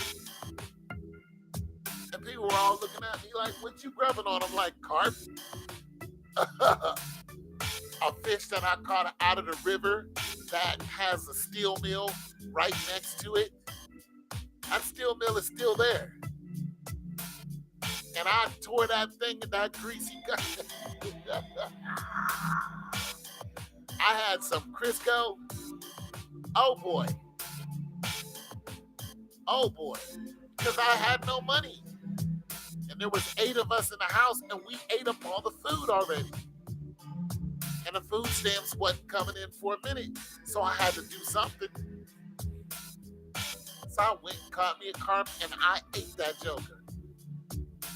And people were all looking at me like, what you grabbing on? I'm like, carp? A fish that I caught out of the river that has a steel mill right next to it. That steel mill is still there. And I tore that thing in that greasy gut. I had some Crisco. Oh boy. Oh boy. Because I had no money. And there was 8 of us in the house, and we ate up all the food already. And the food stamps wasn't coming in for a minute. So I had to do something. So I went and caught me a carp, and I ate that joker.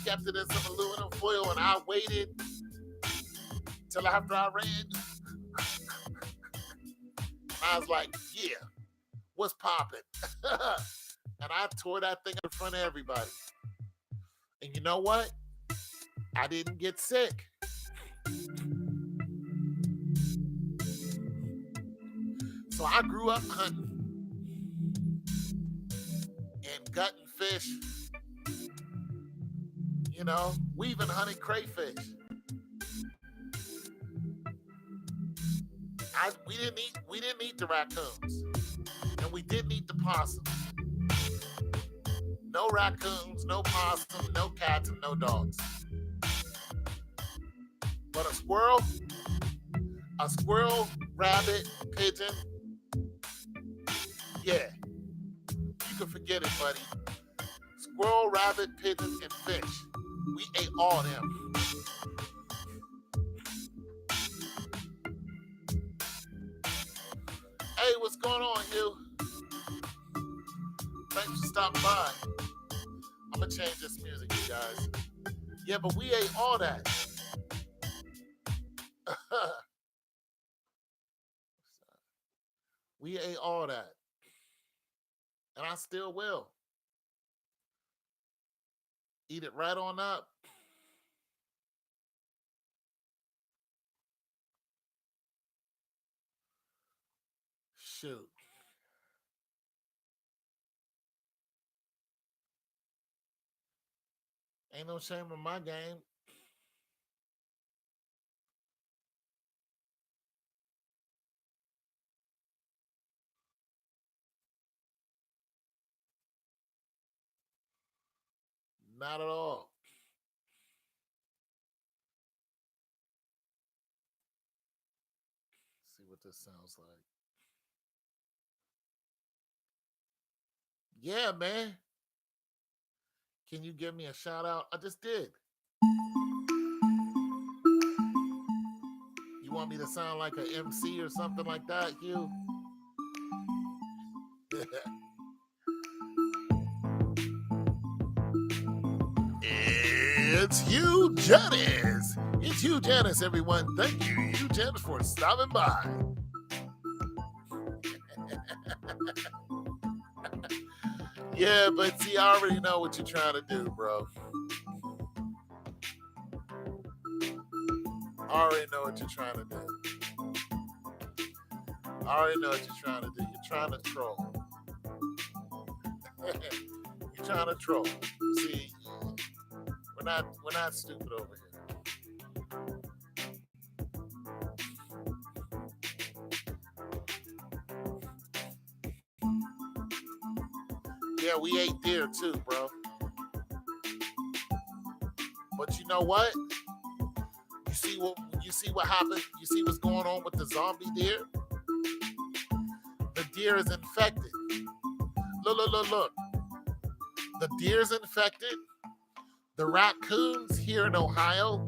Kept it in some aluminum foil, and I waited till after I ran. And I was like, yeah, what's popping? And I tore that thing in front of everybody. And you know what? I didn't get sick. So I grew up hunting and gutting fish. You know, we even hunted crayfish. We didn't eat the raccoons, and we didn't eat the possum. No raccoons, no possum, no cats, and no dogs. But a squirrel, rabbit, pigeon, yeah, you can forget it, buddy. Squirrel, rabbit, pigeon, and fish. We ate all of them. Hey, what's going on, Hugh? Thanks for stopping by. I'm gonna change this music, you guys. Yeah, but we ate all that. We ate all that. And I still will. Eat it right on up. Shoot. Ain't no shame in my game. Not at all. Let's see what this sounds like. Yeah, man. Can you give me a shout out? I just did. want me to sound like an MC or something like that, Hugh? It's Hugh Janice. It's Hugh Janice, everyone. Thank you, Hugh Janice, for stopping by. Yeah, but see, I already know what you're trying to do, bro. I already know what you're trying to do. I already know what you're trying to do. You're trying to troll. You're trying to troll. See, we're not stupid over here. Yeah, we ate deer too, bro. But you know what? You see what happened? You see what's going on with the zombie deer? The deer is infected. Look. The deer's infected. The raccoons here in Ohio,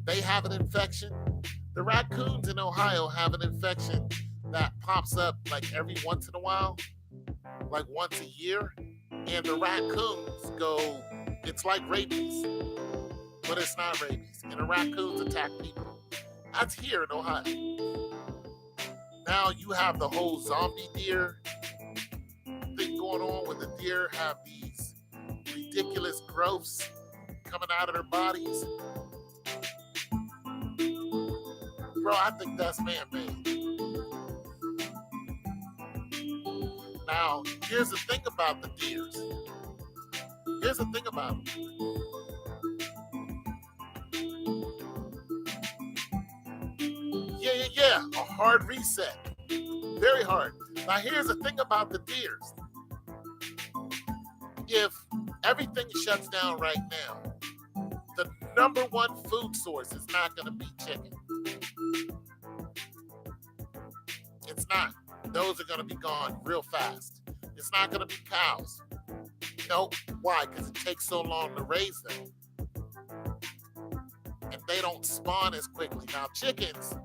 they have an infection. The raccoons in Ohio have an infection that pops up like every once in a while, like once a year. And the raccoons go, it's like rabies, but it's not rabies. And the raccoons attack people. That's here in Ohio. Now you have the whole zombie deer thing going on where the deer have these ridiculous growths coming out of their bodies. Bro, I think that's man-made. Now, here's the thing about the deers. Here's the thing about them. Yeah. A hard reset. Very hard. Now, here's the thing about the deers. If everything shuts down right now, the number one food source is not going to be chicken. It's not. Those are going to be gone real fast. It's not going to be cows. Nope. Why? Because it takes so long to raise them. And they don't spawn as quickly. Now, chickens,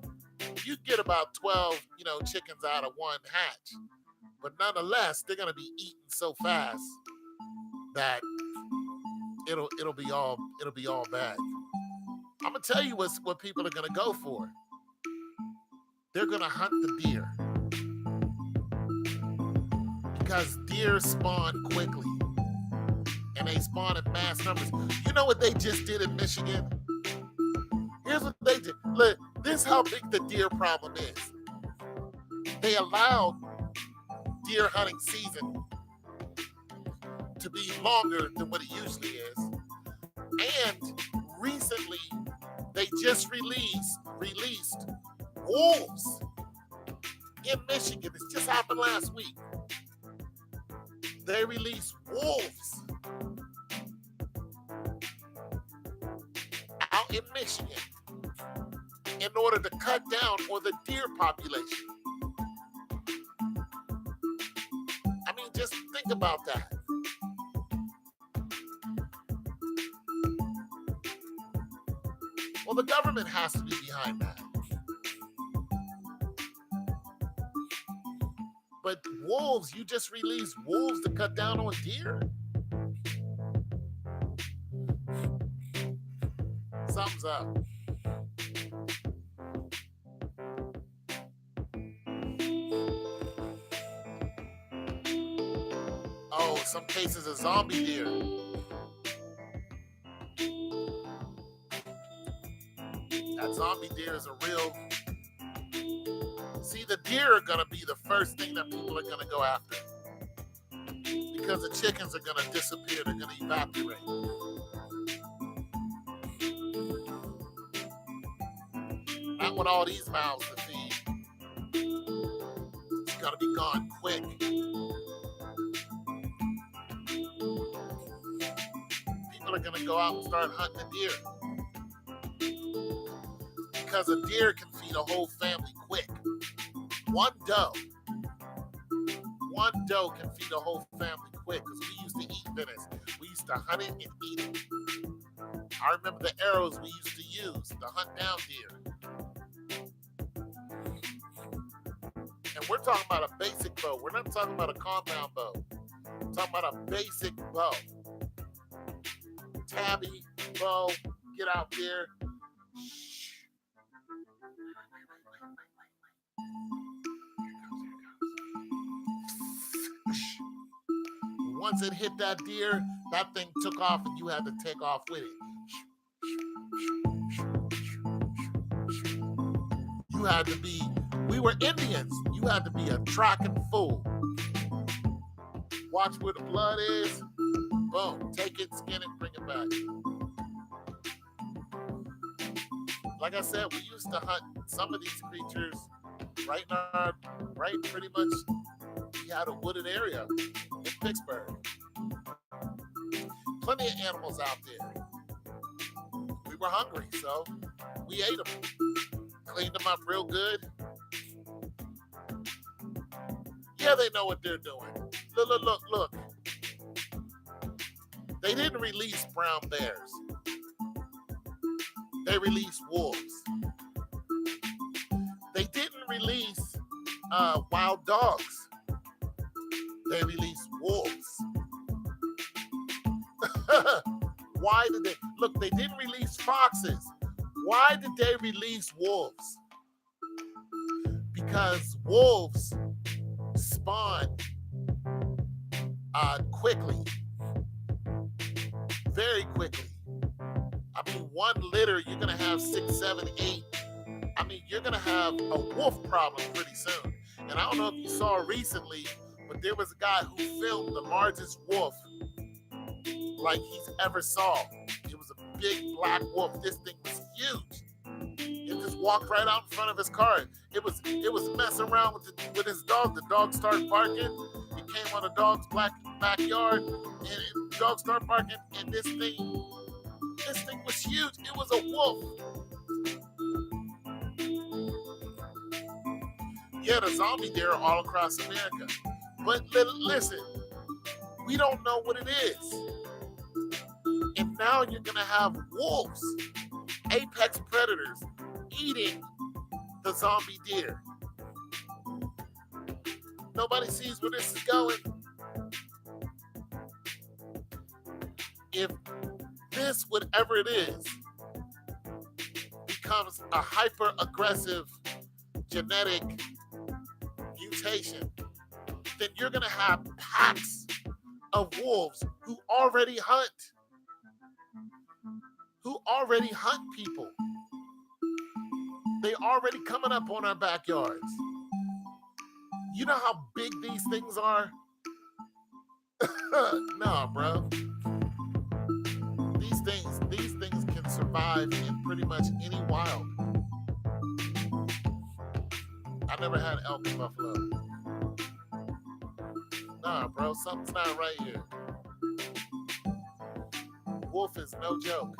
you get about 12, chickens out of one hatch. But nonetheless, they're going to be eaten so fast that it'll be all bad. I'm gonna tell you what people are gonna go for. They're gonna hunt the deer because deer spawn quickly and they spawn in mass numbers. You know what they just did in Michigan? Here's what they did. Look, this is how big the deer problem is. They allowed deer hunting season to be longer than what it usually is. And recently, they just released wolves in Michigan. This just happened last week. They released wolves out in Michigan in order to cut down on the deer population. I mean, just think about that. Well, the government has to be behind that. But wolves, you just released wolves to cut down on deer? Something's up. Oh, some cases of zombie deer. That zombie deer is a real... See, the deer are going to be the first thing that people are going to go after. Because the chickens are going to disappear. They're going to evaporate. Not with all these mouths to feed. It's going to be gone quick. People are going to go out and start hunting the deer. Because a deer can feed a whole family quick. One doe can feed a whole family quick because we used to eat Venice. We used to hunt it and eat it. I remember the arrows we used to use to hunt down deer. And we're talking about a basic bow. We're not talking about a compound bow. We're talking about a basic bow. Tabby, bow, get out there. Once it hit that deer, that thing took off and you had to take off with it. You had to be, we were Indians. You had to be a tracking fool. Watch where the blood is. Boom. Take it, skin it, bring it back. Like I said, we used to hunt some of these creatures right pretty much. We had a wooded area in Pittsburgh. Plenty of animals out there. We were hungry, so we ate them. Cleaned them up real good. Yeah, they know what they're doing. Look. They didn't release brown bears. They released wolves. They didn't release wild dogs. They released wolves. Why did they? Look, they didn't release foxes. Why did they release wolves? Because wolves spawn quickly. Very quickly. I mean, one litter, you're going to have 6, 7, 8. I mean, you're going to have a wolf problem pretty soon. And I don't know if you saw recently, but there was a guy who filmed the largest wolf like he's ever saw. It was a big black wolf. This thing was huge. It just walked right out in front of his car. It was messing around with his dog. The dog started barking. It came on the dog's backyard, and the dog started barking. And this thing was huge. It was a wolf. Yeah, the zombie deer are all across America. But listen, we don't know what it is. And now you're going to have wolves, apex predators, eating the zombie deer. Nobody sees where this is going. If this, whatever it is, becomes a hyper-aggressive genetic mutation, then you're going to have packs of wolves who already hunt people. They already coming up on our backyards. You know how big these things are? Nah, bro. These things can survive in pretty much any wild. I never had elk and buffalo. Nah, bro, something's not right here. Wolf is no joke.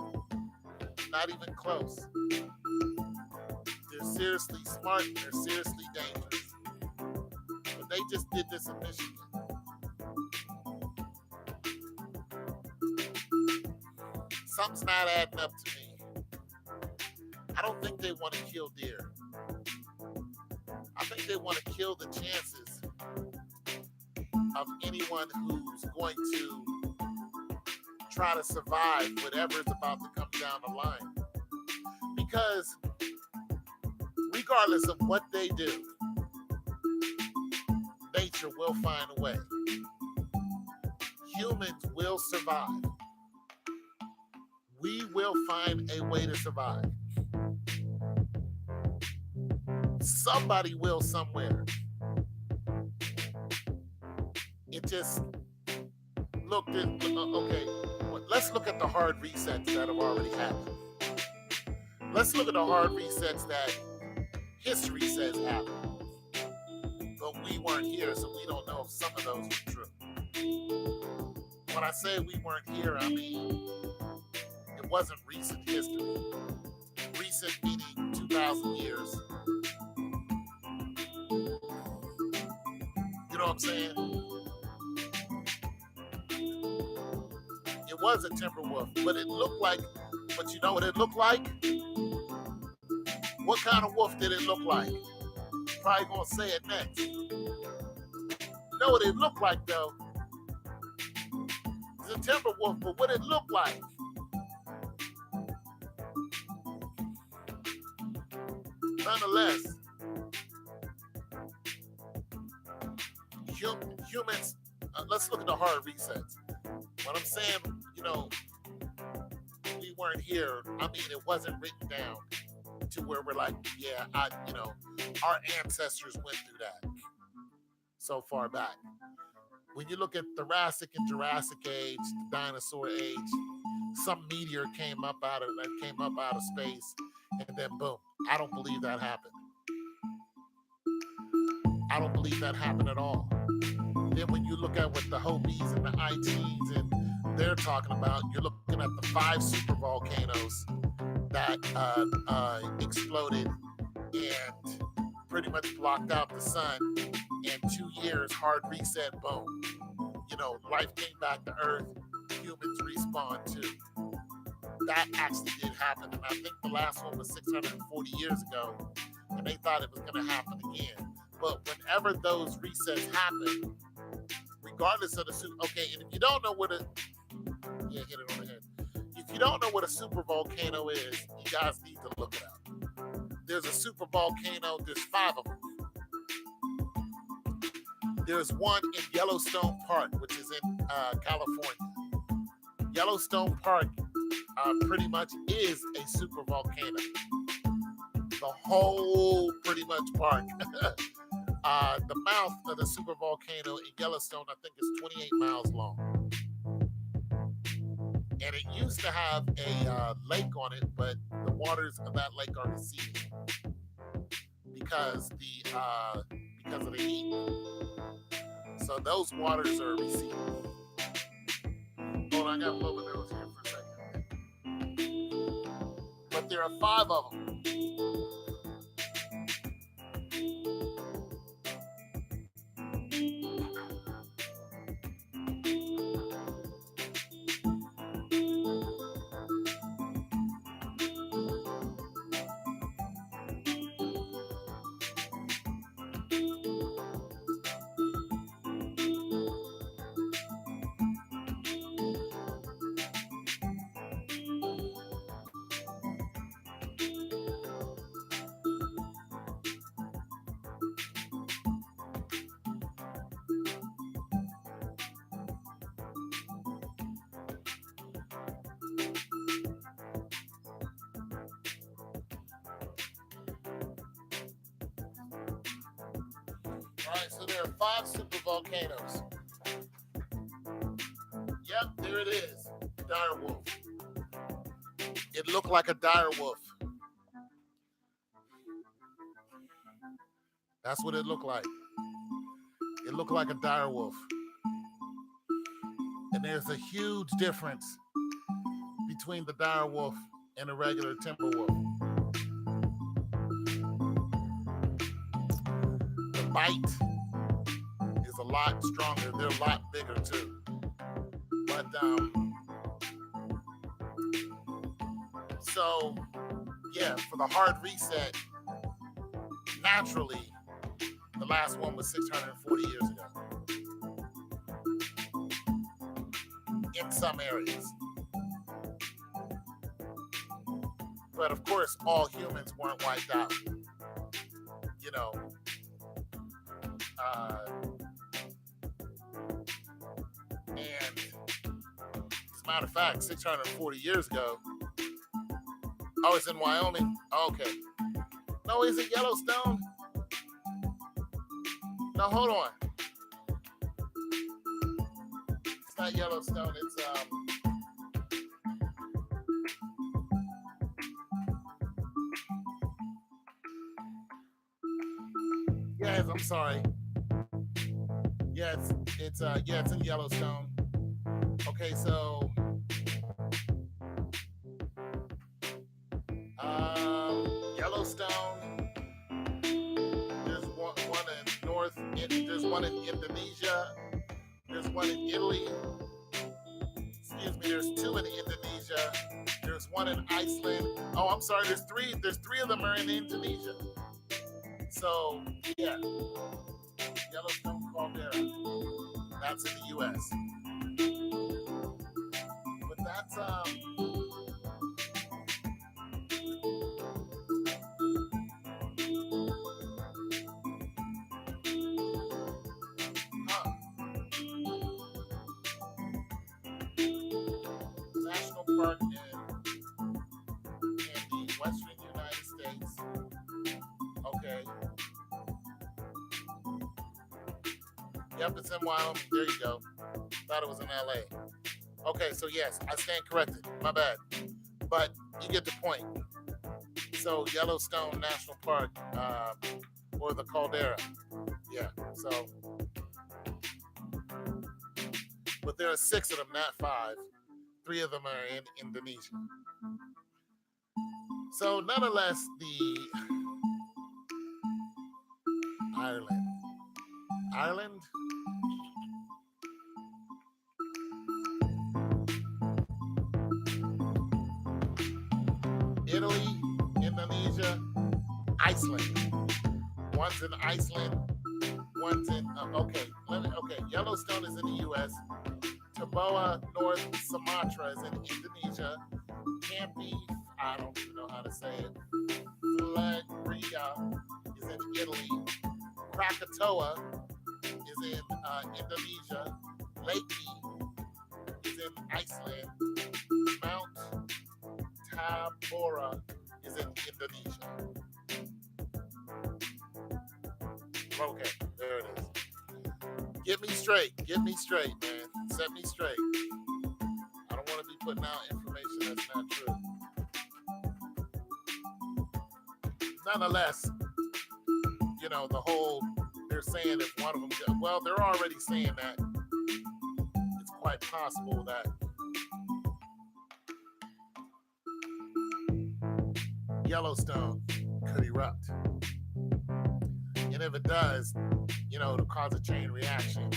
Not even close. They're seriously smart. They're seriously dangerous. But they just did this in Michigan. Something's not adding up to me. I don't think they want to kill deer. I think they want to kill the chances of anyone who's going to try to survive whatever is about to come down the line. Because regardless of what they do, nature will find a way. Humans will survive. We will find a way to survive. Somebody will somewhere. It just looked at, okay, let's look at the hard resets that have already happened. Let's look at the hard resets that history says happened. But we weren't here, so we don't know if some of those were true. When I say we weren't here, I mean, it wasn't recent history. Recent meaning 2,000 years. You know what I'm saying? It was a timber wolf, but it looked like, but you know what it looked like? What kind of wolf did it look like? probably gonna say it next. You know what it looked like though? It's a timber wolf, but what it looked like? Nonetheless, humans. Let's look at the hard resets. When I'm saying, we weren't here, I mean it wasn't written down to where we're like, yeah, our ancestors went through that so far back. When you look at Jurassic and Jurassic age, the dinosaur age, some meteor came up out of space, and then boom. I don't believe that happened. I don't believe that happened at all. Then when you look at what the Hopis and the ITs and they're talking about, you're looking at the 5 super volcanoes that exploded and pretty much blocked out the sun. In 2 years, hard reset, boom. Life came back to Earth. Humans respawned too. That actually did happen. And I think the last one was 640 years ago. And they thought it was going to happen again. But whenever those resets happen, regardless of the okay, and if you don't know what hit it on the head. If you don't know what a super volcano is, you guys need to look it up. There's a super volcano. There's 5 of them. There's one in Yellowstone Park, which is in California. Yellowstone Park pretty much is a super volcano. The whole pretty much park. The mouth of the super volcano in Yellowstone, I think, is 28 miles long. And it used to have a lake on it, but the waters of that lake are receding because of the heat. So those waters are receding. Hold on, I got to blow my nose here for a second. But there are 5 of them. So there are 5 super volcanoes. Yep, there it is. Dire wolf. It looked like a dire wolf. That's what it looked like. It looked like a dire wolf. And there's a huge difference between the dire wolf and a regular timber wolf. The bite is a lot stronger. They're a lot bigger too. But so yeah, for the hard reset, naturally, the last one was 640 years ago. In some areas. But of course, all humans weren't wiped out. You know, and as a matter of fact, 640 years ago, oh, it's in Wyoming? Oh, okay. No, is it Yellowstone? No, hold on. It's not Yellowstone, it's yes, I'm sorry. Yeah, it's in Yellowstone. Okay, so Yellowstone. There's one in North. There's one in Indonesia. There's one in Italy. Excuse me. There's 2 in Indonesia. There's one in Iceland. Oh, I'm sorry. There's three. There's 3 of them are in Indonesia. So yeah, Yellowstone caldera. That's in the U.S. But that's huh, national park in the western United States. Okay. Yep, it's in Wyoming. There you go. Thought it was in LA. Okay, so yes, I stand corrected. My bad. But you get the point. So Yellowstone National Park, or the caldera. Yeah. So, but there are 6 of them, not 5. 3 of them are in Indonesia. So nonetheless, the Ireland. Ireland? Italy, Indonesia, Iceland. One's in Iceland, one's in okay. Yellowstone is in the U.S. Taboa, North Sumatra is in Indonesia. Campi, I don't even know how to say it. Flagria is in Italy. Krakatoa is in Indonesia. Lakey is in Iceland. Mount Tabora is in Indonesia. Okay, there it is. Get me straight, man. Set me straight. I don't want to be putting out information that's not true. Nonetheless, the whole, they're saying if one of them, well, they're already saying that it's quite possible that Yellowstone could erupt. And if it does, it'll cause a chain reaction.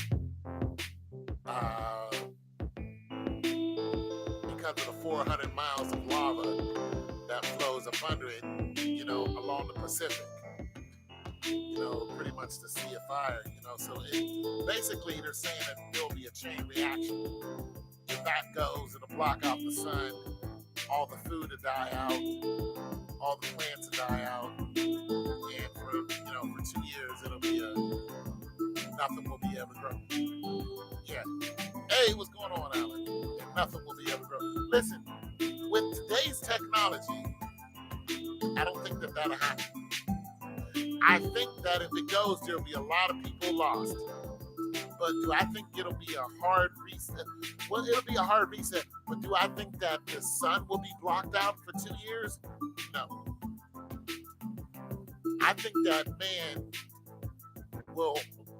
Because of the 400 miles of lava that flows up under it, along the Pacific. Pretty much the Sea of Fire, So basically, they're saying that there'll be a chain reaction. If that goes, it'll block out the sun, all the food to die out, all the plants to die out, and for 2 years it'll be nothing will be ever grown. Yeah. Hey, what's going on, Alan? And nothing will be ever grown. Listen, with today's technology, I don't think that'll happen. I think that if it goes, there'll be a lot of people lost. But do I think it'll be a hard reset? Well, it'll be a hard reset. But do I think that the sun will be blocked out for 2 years? No. I think that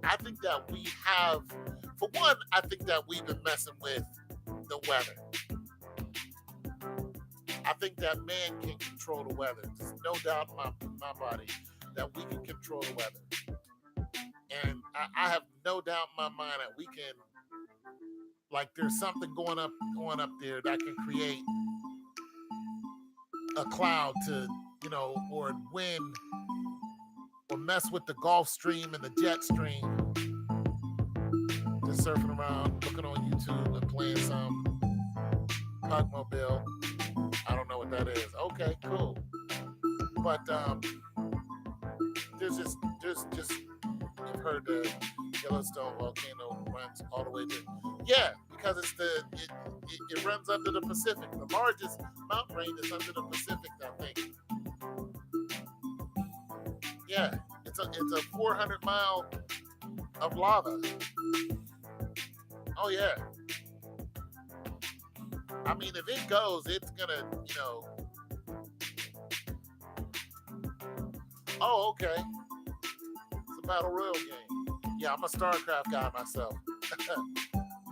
I think that we have, for one, I think that we've been messing with the weather. I think that man can control the weather. There's no doubt in my body that we can control the weather. And I have no doubt in my mind that we can, like, there's something going up there that can create a cloud to, or wind, or mess with the Gulf Stream and the jet stream. Just surfing around, looking on YouTube and playing some Pugmobile. I don't know what that is. Okay, cool. But there's just you've heard the Yellowstone volcano runs all the way to, yeah, because it runs under the Pacific. The largest mountain range is under the Pacific, I think. Yeah, it's a 400 mile of lava. Oh yeah. I mean, if it goes, it's gonna, Oh, okay. It's a battle royale game. Yeah, I'm a StarCraft guy myself.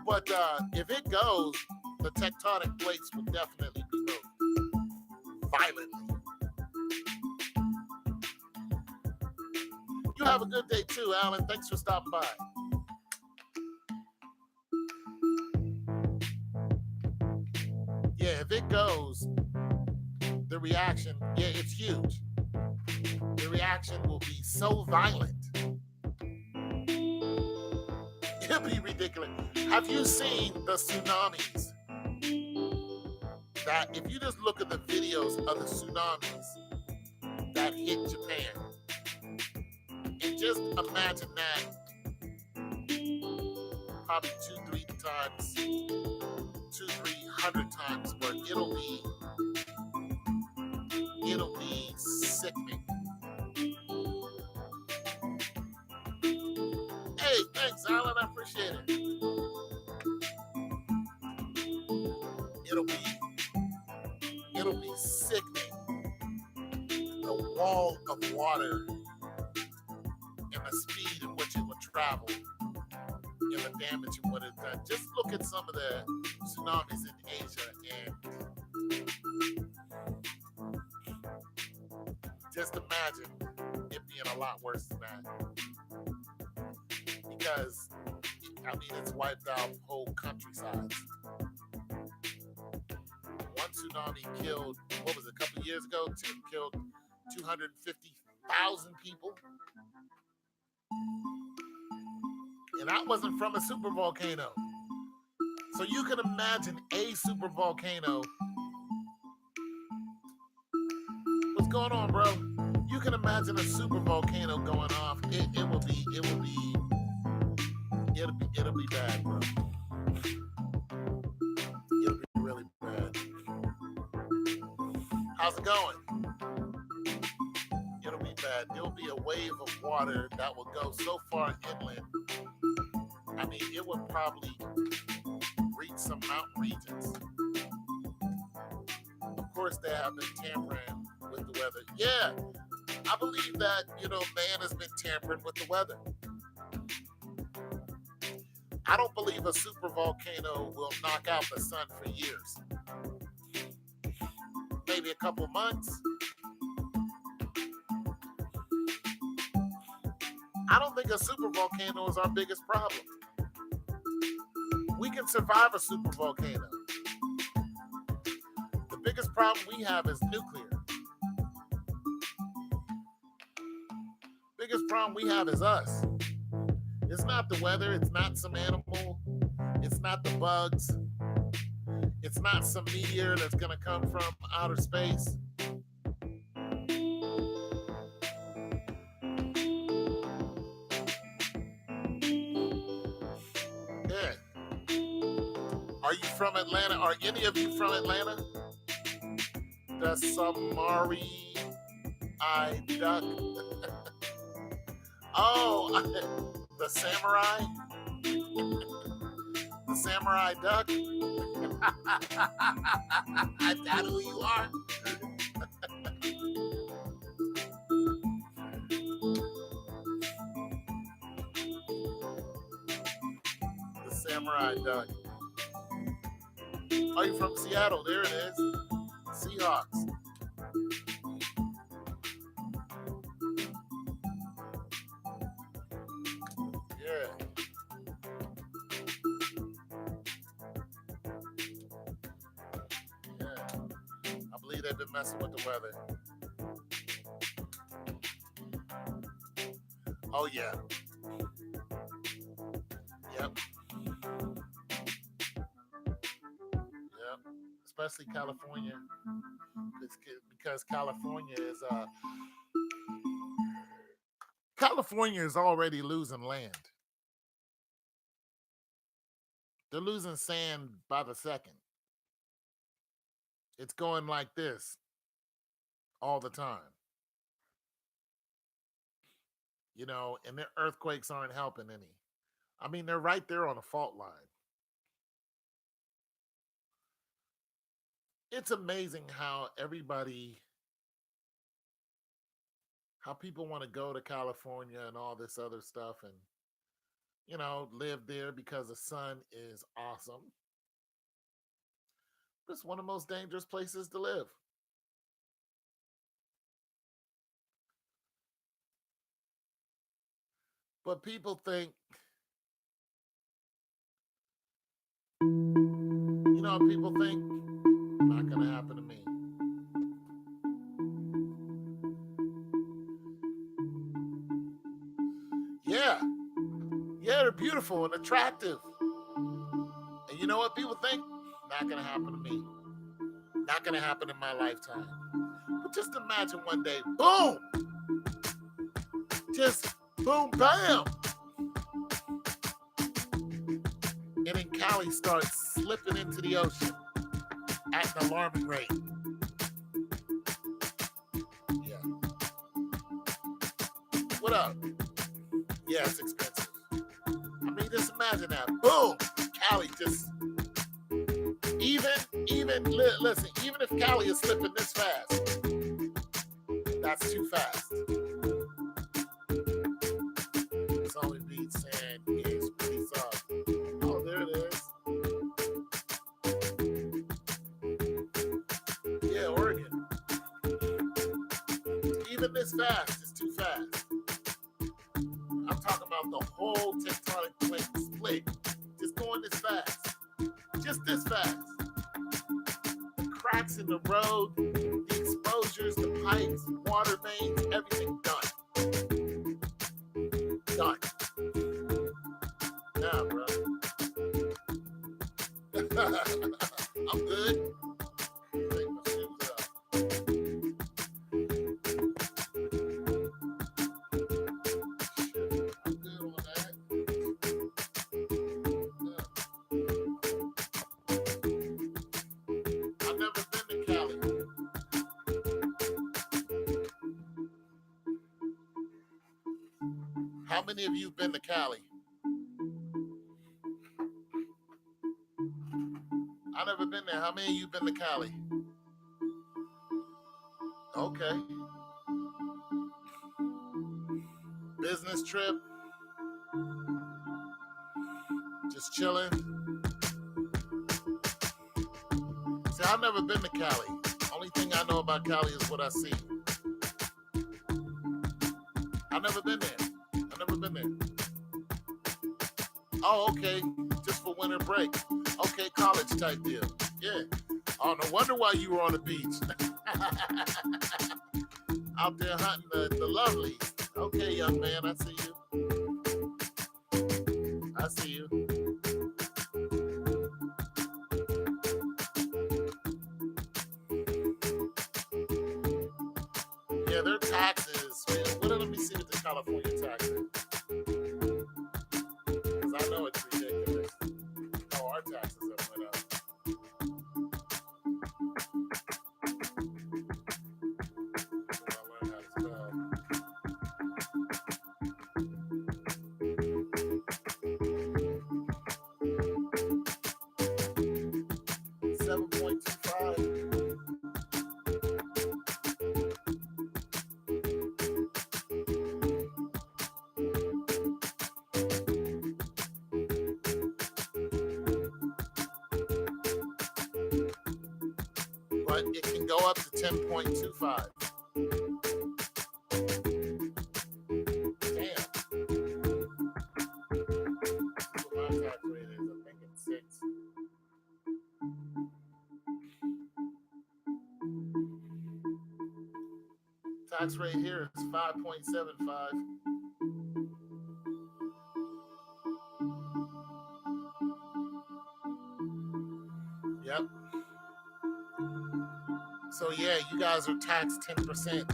But if it goes, the tectonic plates will definitely be moved violently. You have a good day too, Alan. Thanks for stopping by. Yeah, if it goes, the reaction, yeah, it's huge. The reaction will be so violent. It'll be ridiculous. Have you seen the tsunamis? That if you just look at the videos of the tsunamis that hit Japan, and just imagine that probably 300 times, where it'll be sickening. Hey, thanks, Alan. I appreciate it. It'll be sickening. The wall of water and the speed in which it would travel and the damage and what it done. Just look at some of the tsunamis in Asia and just imagine it being a lot worse than that. Because, I mean, it's wiped out whole countrysides. One tsunami killed, what was it, a couple of years ago? Killed 250,000 people. And that wasn't from a super volcano. So you can imagine a super volcano. What's going on, bro? You can imagine a super volcano going off. It'll be bad, bro. It'll be really bad. How's it going? It'll be bad. There'll be a wave of water that will go so far inland. I mean, it would probably reach some mountain regions. Of course, they have been tampering with the weather. Yeah, I believe that, man has been tampering with the weather. I don't believe a super volcano will knock out the sun for years. Maybe a couple months. I don't think a super volcano is our biggest problem. We can survive a super volcano. The biggest problem we have is nuclear. Biggest problem we have is us. It's not the weather. It's not some animal. It's not the bugs. It's not some meteor that's going to come from outer space. Yeah. Are you from Atlanta? Are any of you from Atlanta? The Samari duck. Oh, the samurai? The samurai duck? Is that who you are? The samurai duck. Are you from Seattle? There it is. Seahawks. They've been messing with the weather. Oh yeah. Yep. Especially California, because California is already losing land. They're losing sand by the second. It's going like this all the time. And their earthquakes aren't helping any. I mean, they're right there on a fault line. It's amazing how people want to go to California and all this other stuff and, live there because the sun is awesome. It's one of the most dangerous places to live. But people think, people think, not going to happen to me. Yeah, yeah, they're beautiful and attractive. And you know what people think? Not gonna happen to me. Not gonna happen in my lifetime. But just imagine one day, boom, just boom, bam, and then Cali starts slipping into the ocean at an alarming rate. Yeah. What up? Yeah, it's expensive. I mean, just imagine that. Boom, Cali just listen. Even if Cali is slipping this fast, that's too fast. It's only beat saying it's pretty soft. Oh, there it is. Yeah, Oregon. Even this fast is too fast. I'm talking about the whole tectonic plate split. Just going this fast. Just this fast. The cracks in the road, the exposures, the pipes, water mains, everything done. Done. Nah, bro. I'm good. Take my shoes off. I'm good on that. I've never been to Cali. How many of you have been to Cali? I've never been there. How many of you been to Cali? Okay. Business trip? Just chilling? See, I've never been to Cali. Only thing I know about Cali is what I see. I've never been there. I've never been there. Oh, okay. Just for winter break. Okay, college type deal. Yeah. Oh, no wonder why you were on the beach. Out there hunting the lovelies. Okay, young man, I see you. I see you. Yeah, their taxes. Well, let me see what the California tax is. Because I know it's ridiculous. Oh, our taxes have went up. So I learned how to spell. 7.25. But it can go up to 10.25. Damn. What my tax rate is, I think it's 6. Tax rate here is 5.75. Yep. So yeah, you guys are taxed 10%.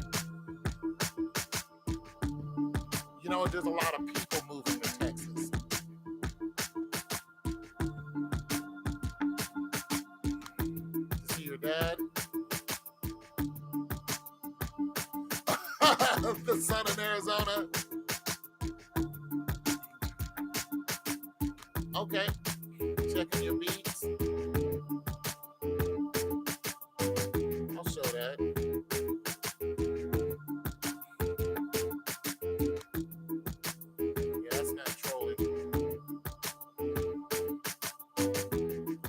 You know, there's a lot of people moving to Texas. See your dad? The son in Arizona. Okay. Checking your beats. I'll show that. Yeah, that's not trolling.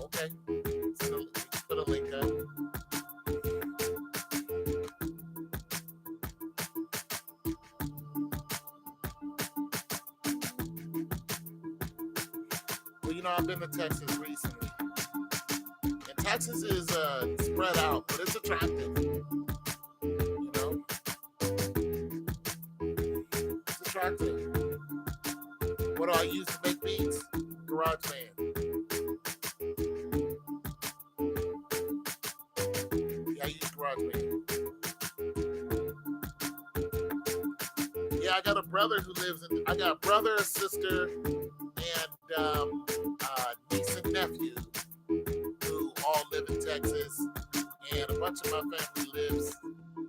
Okay. So put a link up. Well, you know, I've been to Texas recently. And Texas is spread out, but it's attractive. You know? It's attractive. What do I use to make beats? GarageBand. Yeah, I use GarageBand. Yeah, I got a brother who lives in. I got a brother, a sister, and niece and nephew who all live in Texas, and a bunch of my family lives.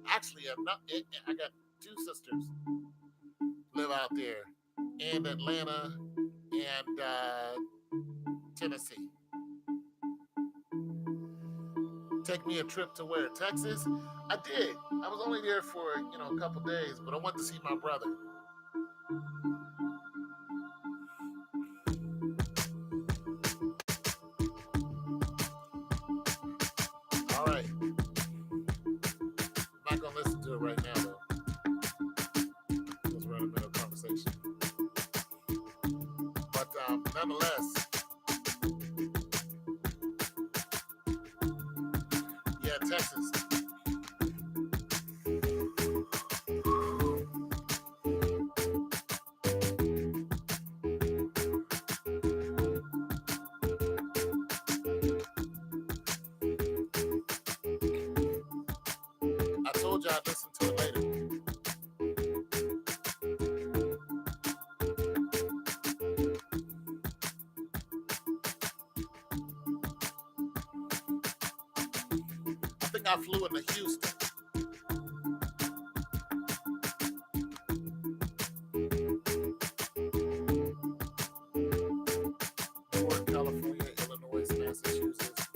Actually, I got two sisters live out there, and Atlanta, and Tennessee. Take me a trip to where? Texas? I did. I was only there for, a couple days, but I went to see my brother. All right. I'm not going to listen to it right now, though. Because we're in the middle of conversation. But nonetheless, yeah, Texas. I told you I'd listen to it later. I think I flew into Houston. New York, California, Illinois, Massachusetts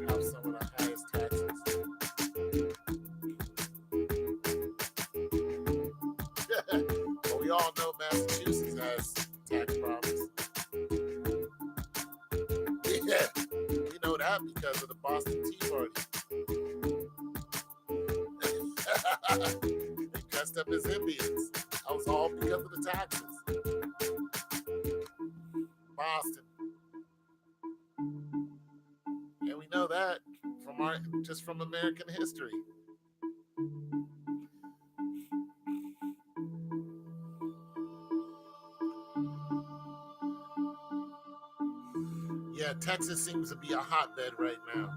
have some of the highest taxes. But we all know Massachusetts has tax problems. Yeah, we know that because of the Boston Tea Party. They dressed up as Indians. That was all because of the taxes. Boston. And we know that from American history. Yeah, Texas seems to be a hotbed right now.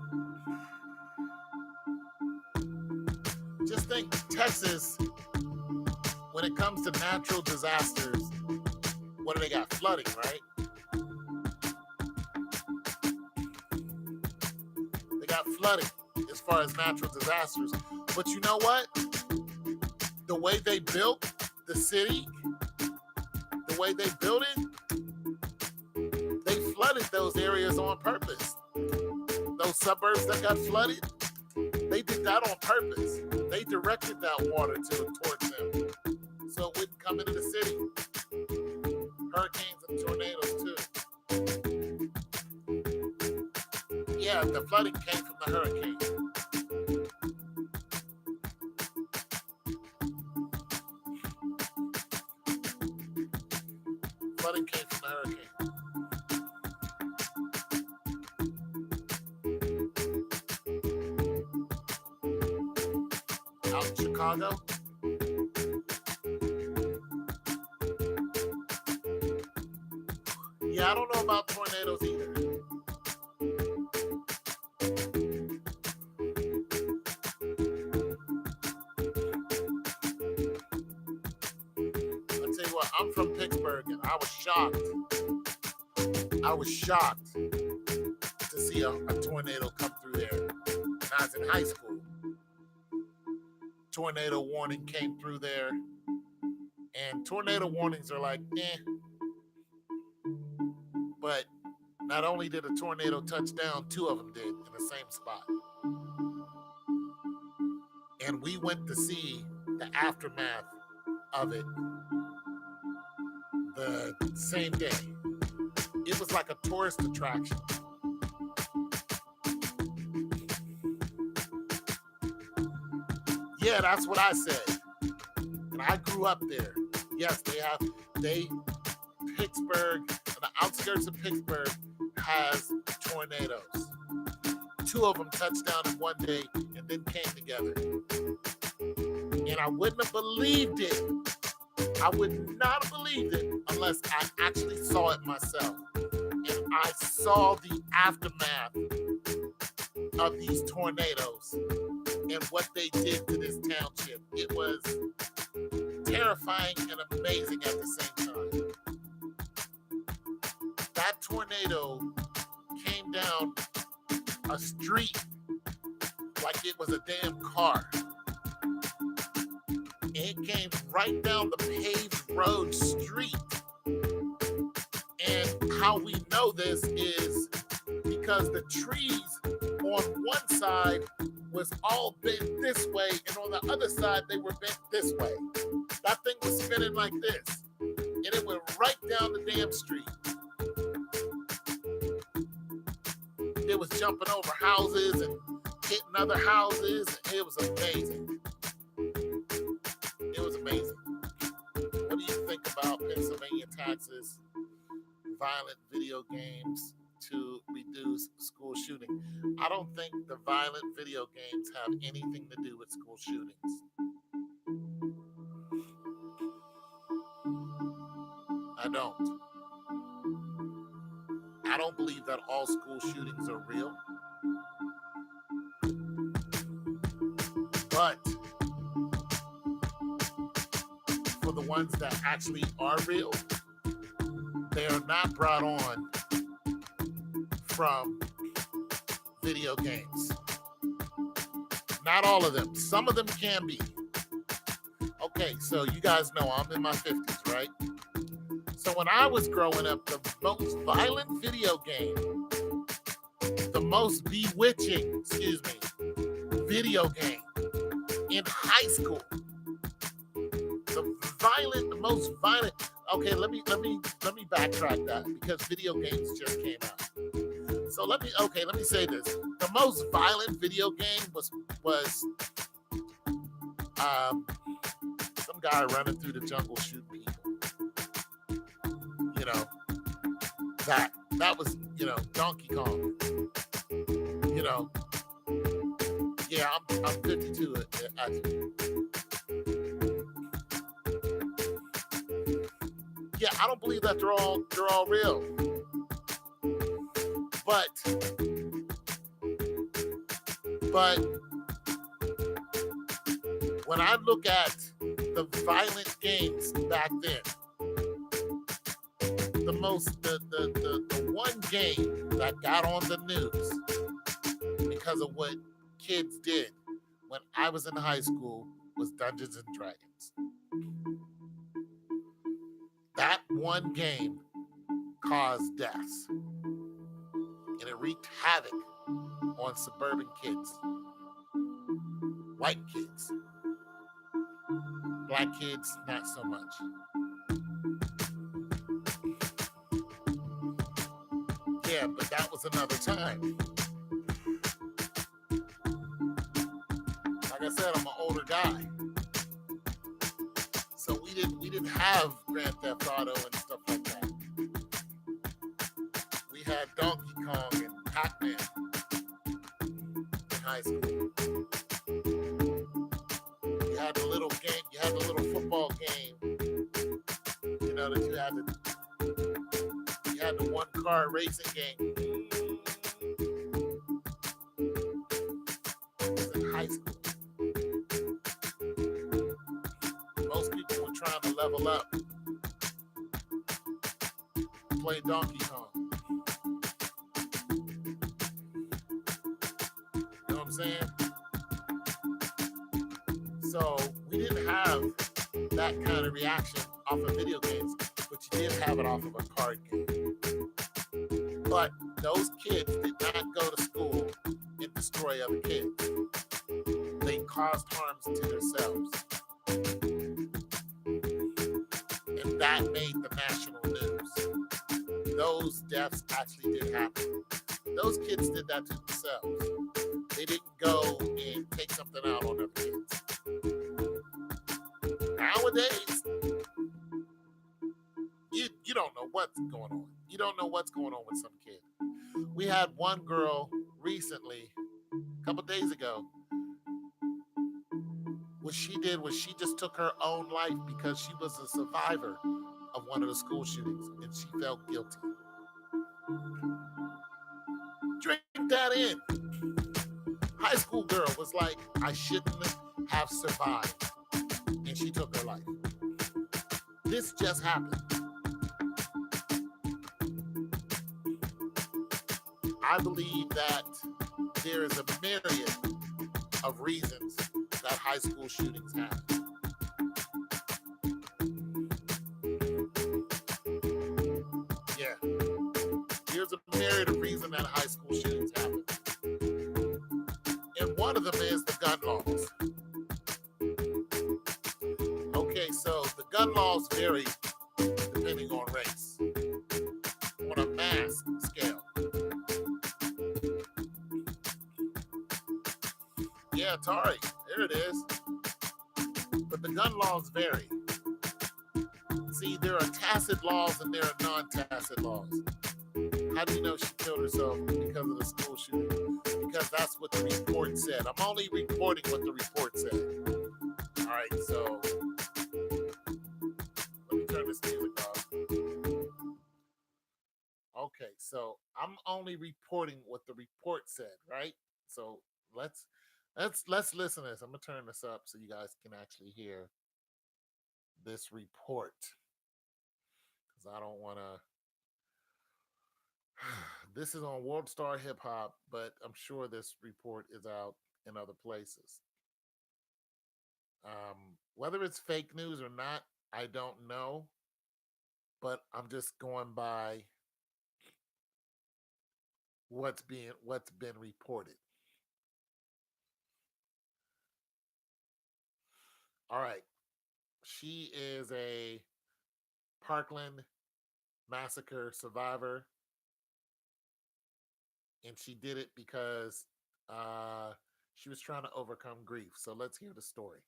Just think, Texas, when it comes to natural disasters, what do they got? Flooding, right? They got flooding as far as natural disasters. But you know what? The way they built the city, the way they built it, they flooded those areas on purpose. Those suburbs that got flooded, they did that on purpose. They directed that water towards them so it wouldn't come into the city. Hurricanes and tornadoes too. Yeah, the flooding came from the hurricane. Flooding came from the hurricane. Out in Chicago. Yeah, I don't know about tornadoes either. I'll tell you what, I'm from Pittsburgh and I was shocked. I was shocked to see a tornado come through there when I was in high school. Tornado warning came through there, and tornado warnings are like, but not only did a tornado touch down, two of them did in the same spot. And we went to see the aftermath of it the same day. It was like a tourist attraction. Yeah, that's what I said. And I grew up there. Yes, Pittsburgh, the outskirts of Pittsburgh has tornadoes. Two of them touched down in one day and then came together. And I wouldn't have believed it. I would not have believed it unless unless I actually saw it myself. And I saw the aftermath of these tornadoes and what they did to this township. It was terrifying and amazing at the same time. That tornado came down a street like it was a damn car. It came right down the paved road street. And how we know this is because the trees on one side was all bent this way, and on the other side they were bent this way. That thing was spinning like this, and it went right down the damn street. It was jumping over houses and hitting other houses. It was amazing. It was amazing. What do you think about Pennsylvania taxes, violent video games to reduce school shooting? I don't think the violent video games have anything to do with school shootings. I don't. I don't believe that all school shootings are real. But for the ones that actually are real, they are not brought on from video games. Not all of them. Some of them can be. Okay, so you guys know I'm in my 50s, right? So when I was growing up, the most violent video game, the most bewitching, video game in high school, the most violent. Okay, let me backtrack that because video games just came out. So let me say this. The most violent video game was some guy running through the jungle shooting people. You know, that was, Donkey Kong. You know, yeah, I'm 52 actually. Yeah, I don't believe that they're all real. But when I look at the violent games back then, the one game that got on the news because of what kids did when I was in high school was Dungeons and Dragons. That one game caused deaths, and it wreaked havoc on suburban kids, white kids, black kids, not so much. Yeah, but that was another time. Like I said, I'm an older guy. So we didn't have Grand Theft Auto and stuff like that. We had Donkey Kong and Pac-Man in high school. You had the little game, you had the little football game, that you had the one car racing game. It was in high school. Most people were trying to level up, play Donkey Kong. You know what I'm saying? So we didn't have that kind of reaction off of video games, but you did have it off of a card game. But those kids did not go to school and destroy other kids. They caused harms to themselves. And that made the national news. Those deaths actually did happen. Those kids did that to themselves. They didn't go and take something out on other kids. Nowadays, you don't know what's going on. You don't know what's going on with some kid. We had one girl recently, a couple days ago. What she did was she just took her own life because she was a survivor of one of the school shootings, and she felt guilty. Drink that in. High school girl was like, I shouldn't have survived, and she took her life. This just happened. I believe that there is a myriad of reasons that high school shootings happen. Yeah. There's a myriad of reasons that high school shootings happen. And one of them is the gun laws. Okay, so the gun laws vary depending on race on a mass scale. Yeah, Tari, there it is. But the gun laws vary. See, there are tacit laws and there are non-tacit laws. How do you know she killed herself because of the school shooting? Because that's what the report said. I'm only reporting what the report said. All right, so let me turn this music off. Okay, so I'm only reporting what the report said, right? So let's listen to this. I'm gonna turn this up so you guys can actually hear this report because I don't want to. This is on World Star Hip Hop, but I'm sure this report is out in other places. Whether it's fake news or not, I don't know, but I'm just going by what's been reported. All right, she is a Parkland massacre survivor, and she did it because she was trying to overcome grief. So let's hear the story.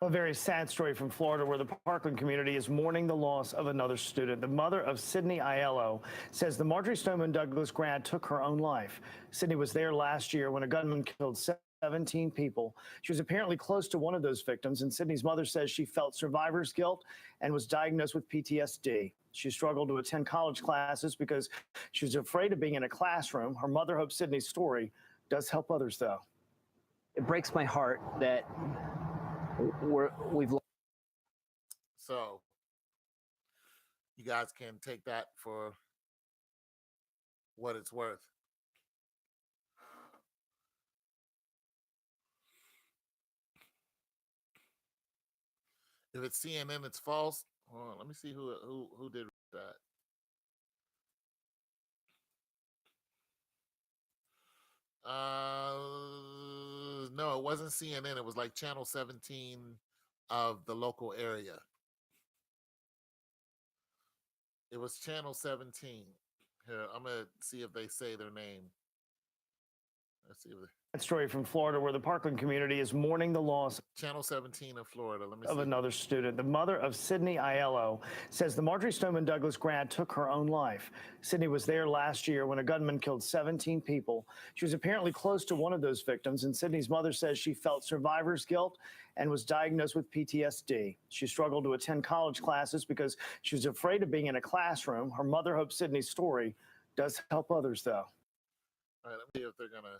A very sad story from Florida where the Parkland community is mourning the loss of another student. The mother of Sydney Aiello says the Marjory Stoneman Douglas grad took her own life. Sydney was there last year when a gunman killed 17 people. She was apparently close to one of those victims, and Sydney's mother says she felt survivor's guilt and was diagnosed with PTSD. She struggled to attend college classes because she was afraid of being in a classroom. Her mother hopes Sydney's story does help others, though. It breaks my heart that we've. So you guys can take that for what it's worth. If it's CNN, it's false. Hold on, let me see who did that. No, it wasn't CNN. It was like Channel 17 of the local area. It was Channel 17. Here, I'm gonna see if they say their name. Let's see if they. That story from Florida where the Parkland community is mourning the loss Channel 17 of Florida. Let me of see. another student. The mother of Sydney Aiello says the Marjory Stoneman Douglas grad took her own life. Sydney was there last year when a gunman killed 17 people. She was apparently close to one of those victims, and Sydney's mother says she felt survivor's guilt and was diagnosed with PTSD. She struggled to attend college classes because she was afraid of being in a classroom. Her mother hopes Sydney's story does help others, though. All right, let me see if they're gonna.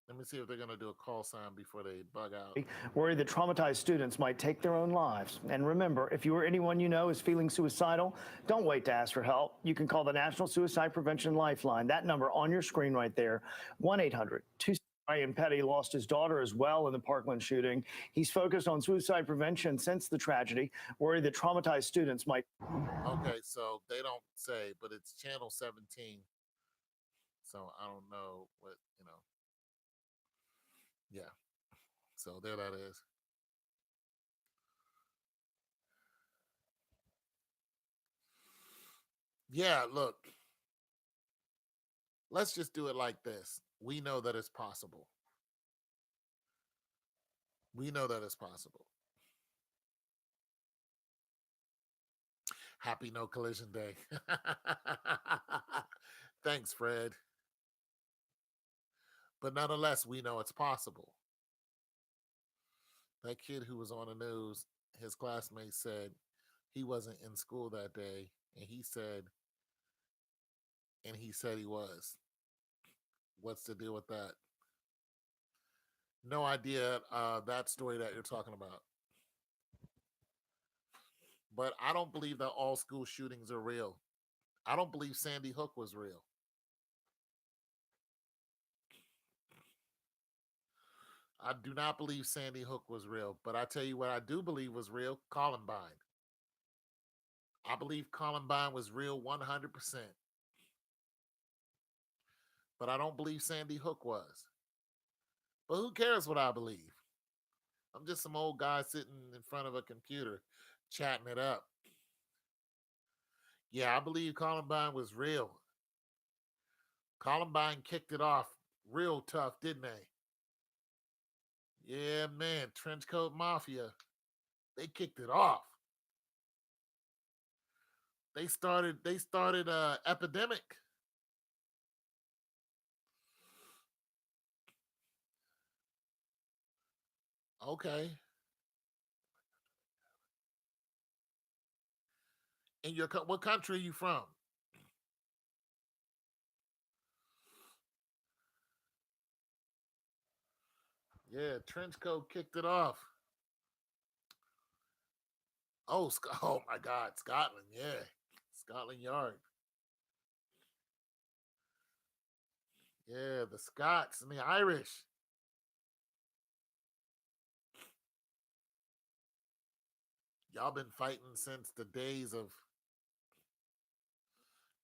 Let me see if they're going to do a call sign before they bug out. Worry that traumatized students might take their own lives. And remember, if you or anyone you know is feeling suicidal, don't wait to ask for help. You can call the National Suicide Prevention Lifeline. That number on your screen right there, 1-800-2. Ryan Petty lost his daughter as well in the Parkland shooting. He's focused on suicide prevention since the tragedy, worried that traumatized students might. Okay, so they don't say, but it's Channel 17. So I don't know what, you know. Yeah. So there that is. Yeah, look. Let's just do it like this. We know that it's possible. We know that it's possible. Happy no collision day. Thanks, Fred. But nonetheless, we know it's possible. That kid who was on the news, his classmate said he wasn't in school that day, and he said he was. What's the deal with that? No idea that story that you're talking about. But I don't believe that all school shootings are real. I don't believe Sandy Hook was real. I do not believe Sandy Hook was real. But I tell you what I do believe was real, Columbine. I believe Columbine was real 100%. But I don't believe Sandy Hook was. But who cares what I believe? I'm just some old guy sitting in front of a computer chatting it up. Yeah, I believe Columbine was real. Columbine kicked it off real tough, didn't they? Yeah, man, Trenchcoat Mafia. They kicked it off. They started epidemic. Okay. And what country are you from? Yeah, Trenchcoat kicked it off. Oh, oh my God, Scotland. Yeah, Scotland Yard. Yeah, the Scots and the Irish. Y'all been fighting since the days of.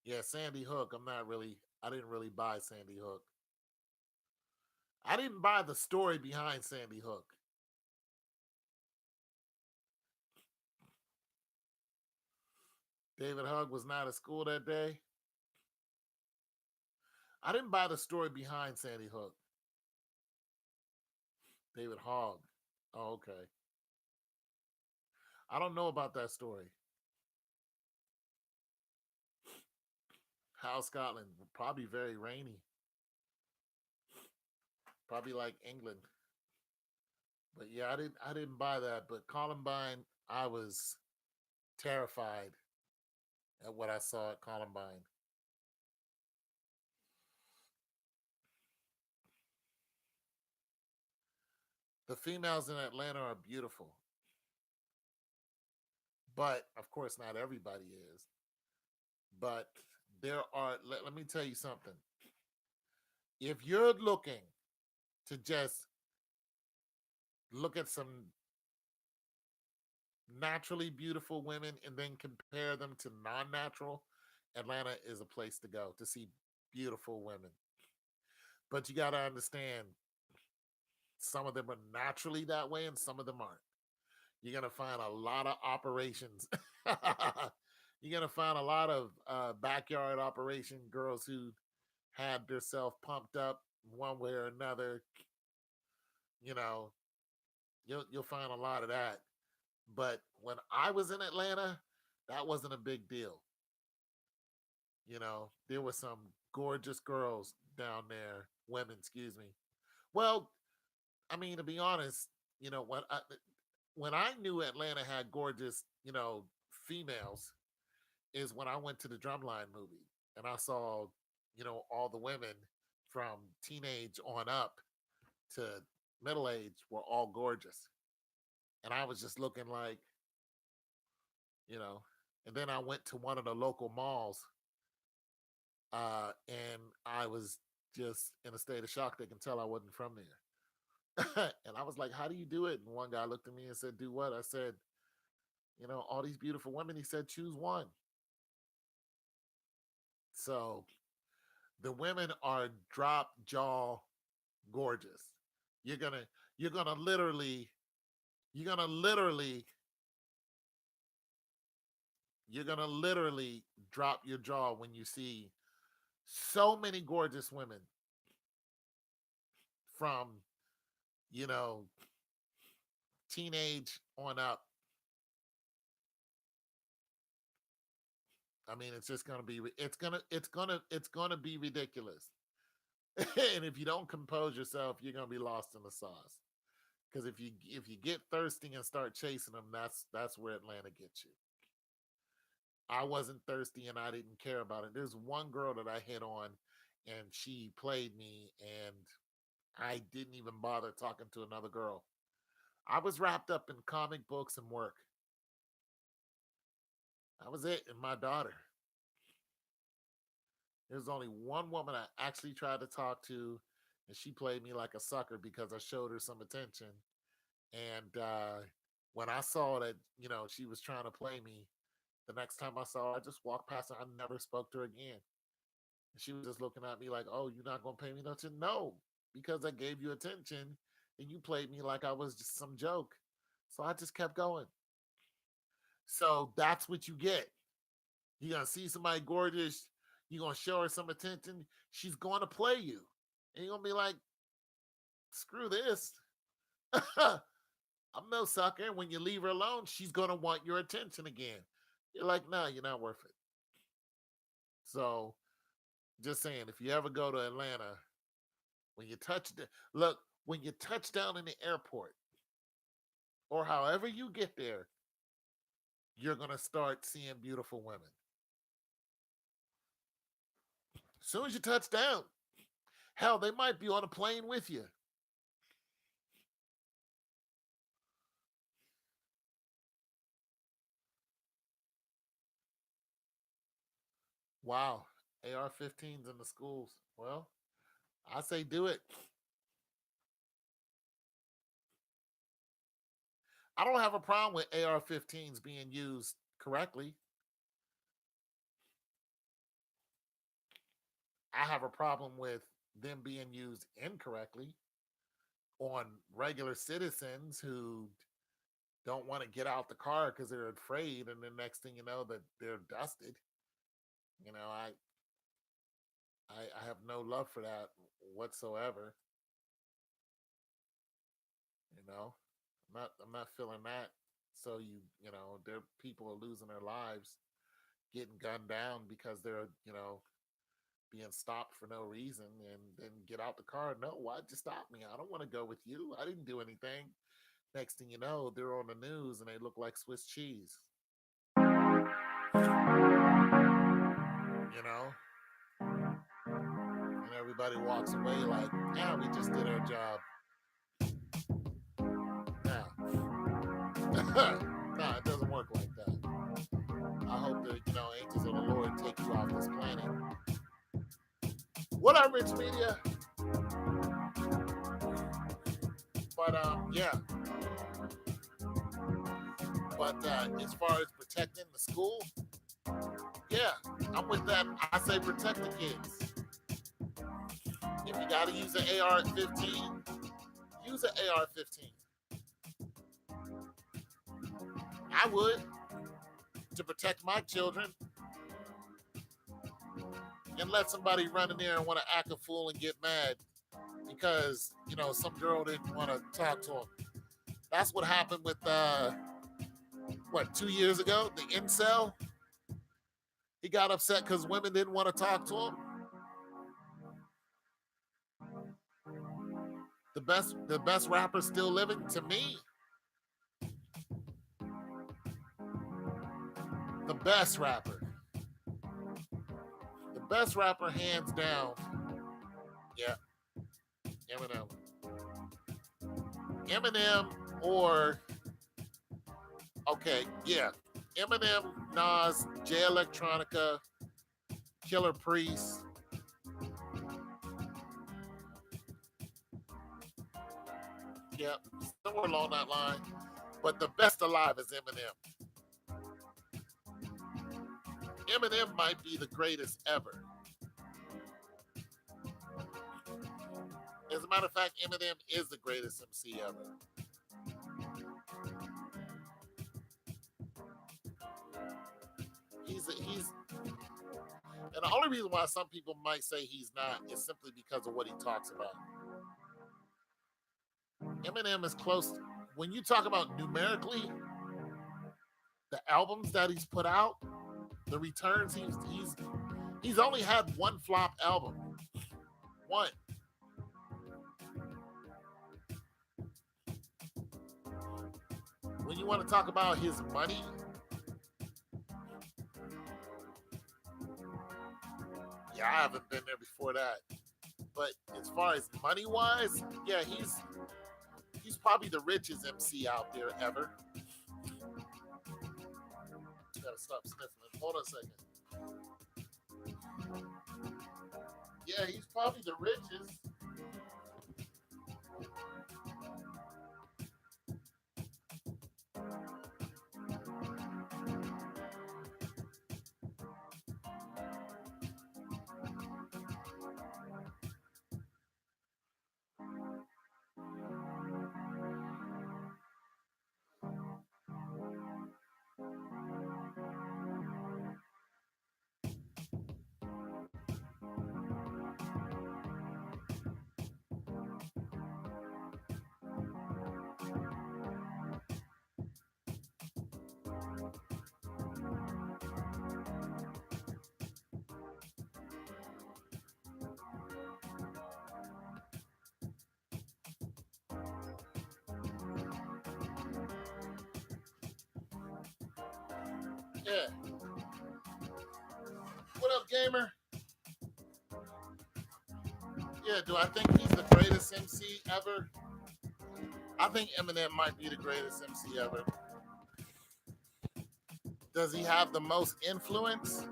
Yeah, Sandy Hook. I didn't really buy Sandy Hook. I didn't buy the story behind Sandy Hook. David Hogg was not at school that day. I didn't buy the story behind Sandy Hook. David Hogg. Oh, okay. I don't know about that story. How Scotland? Probably very rainy. Probably like England. But yeah, I didn't buy that. But Columbine, I was terrified at what I saw at Columbine. The females in Atlanta are beautiful. But of course not everybody is. But there are let me tell you something. If you're looking to just look at some naturally beautiful women and then compare them to non-natural, Atlanta is a place to go to see beautiful women. But you got to understand, some of them are naturally that way and some of them aren't. You're going to find a lot of operations. You're going to find a lot of backyard operation girls who had themselves pumped up one way or another. You know, you'll find a lot of that. But when I was in Atlanta, that wasn't a big deal. There were some gorgeous girls down there, women, excuse me. Well, I mean, to be honest, when I knew Atlanta had gorgeous, females, is when I went to the Drumline movie and I saw, all the women from teenage on up to middle age were all gorgeous. And I was just looking like, you know, and then I went to one of the local malls, and I was just in a state of shock. They can tell I wasn't from there. And I was like, how do you do it? And one guy looked at me and said, do what? I said, all these beautiful women. He said, choose one. So the women are drop jaw gorgeous. You're gonna you're gonna literally you're gonna literally you're gonna literally drop your jaw when you see so many gorgeous women from you know teenage on up I mean, it's just gonna be it's gonna be ridiculous. And if you don't compose yourself, you're gonna be lost in the sauce. Because if you get thirsty and start chasing them, that's where Atlanta gets you. I wasn't thirsty and I didn't care about it. There's one girl that I hit on, and she played me, and I didn't even bother talking to another girl. I was wrapped up in comic books and work. That was it, and my daughter. There's only one woman I actually tried to talk to, and she played me like a sucker because I showed her some attention. And when I saw that, she was trying to play me, the next time I saw her, I just walked past her. I never spoke to her again. And she was just looking at me like, "Oh, you're not gonna pay me nothing?" No, because I gave you attention, and you played me like I was just some joke. So I just kept going. So that's what you get. You're gonna see somebody gorgeous, you're gonna show her some attention, she's gonna play you. And you're gonna be like, screw this. I'm no sucker. And when you leave her alone, she's gonna want your attention again. You're like, no, you're not worth it. So just saying, if you ever go to Atlanta, when you look, when you touch down in the airport, or however you get there, you're gonna start seeing beautiful women. As soon as you touch down, hell, they might be on a plane with you. Wow. AR-15s in the schools. Well, I say do it. I don't have a problem with AR-15s being used correctly. I have a problem with them being used incorrectly on regular citizens who don't want to get out the car because they're afraid, and the next thing you know, that they're dusted. I have no love for that whatsoever. I'm not feeling that. So there people are losing their lives, getting gunned down because they're being stopped for no reason, and then get out the car. No, why'd you stop me? I don't want to go with you. I didn't do anything. Next thing you know, they're on the news and they look like Swiss cheese. You know, and everybody walks away like, yeah, we just did our job. Now, nah, it doesn't work like that. I hope that angels of the Lord take you off this planet. What up, Rich Media? But yeah. But as far as protecting the school, yeah, I'm with that. I say protect the kids. If you got to use an AR-15, use an AR-15. I would, to protect my children, and let somebody run in there and want to act a fool and get mad because some girl didn't want to talk to him. That's what happened with 2 years ago, the incel. He got upset because women didn't want to talk to him. The best rapper still living to me. The best rapper. The best rapper hands down. Yeah. Eminem. Eminem or okay, yeah. Eminem, Nas, Jay Electronica, Killer Priest. Yeah, somewhere along that line. But the best alive is Eminem. Eminem might be the greatest ever. As a matter of fact, Eminem is the greatest MC ever. He's and the only reason why some people might say he's not is simply because of what he talks about. Eminem is close. When you talk about numerically, the albums that he's put out, The returns, he's only had one flop album. One. When you want to talk about his money, yeah, I haven't been there before that. But as far as money wise, yeah, he's probably the richest MC out there ever. Gotta stop sniffling. Hold on a second. Yeah, he's probably the richest. Yeah. What up, gamer? Yeah, do I think he's the greatest MC ever? I think Eminem might be the greatest MC ever. Does he have the most influence?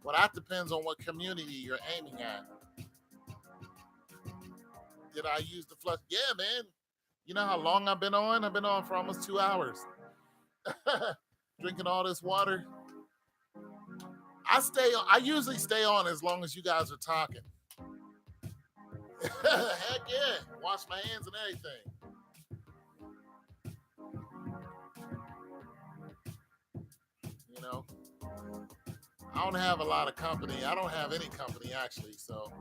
Well, that depends on what community you're aiming at. Did I use the flush? Yeah, man. You know how long I've been on? I've been on for almost 2 hours. Drinking all this water. I usually stay on as long as you guys are talking. Heck yeah. Wash my hands and everything. You know, I don't have a lot of company. I don't have any company actually. So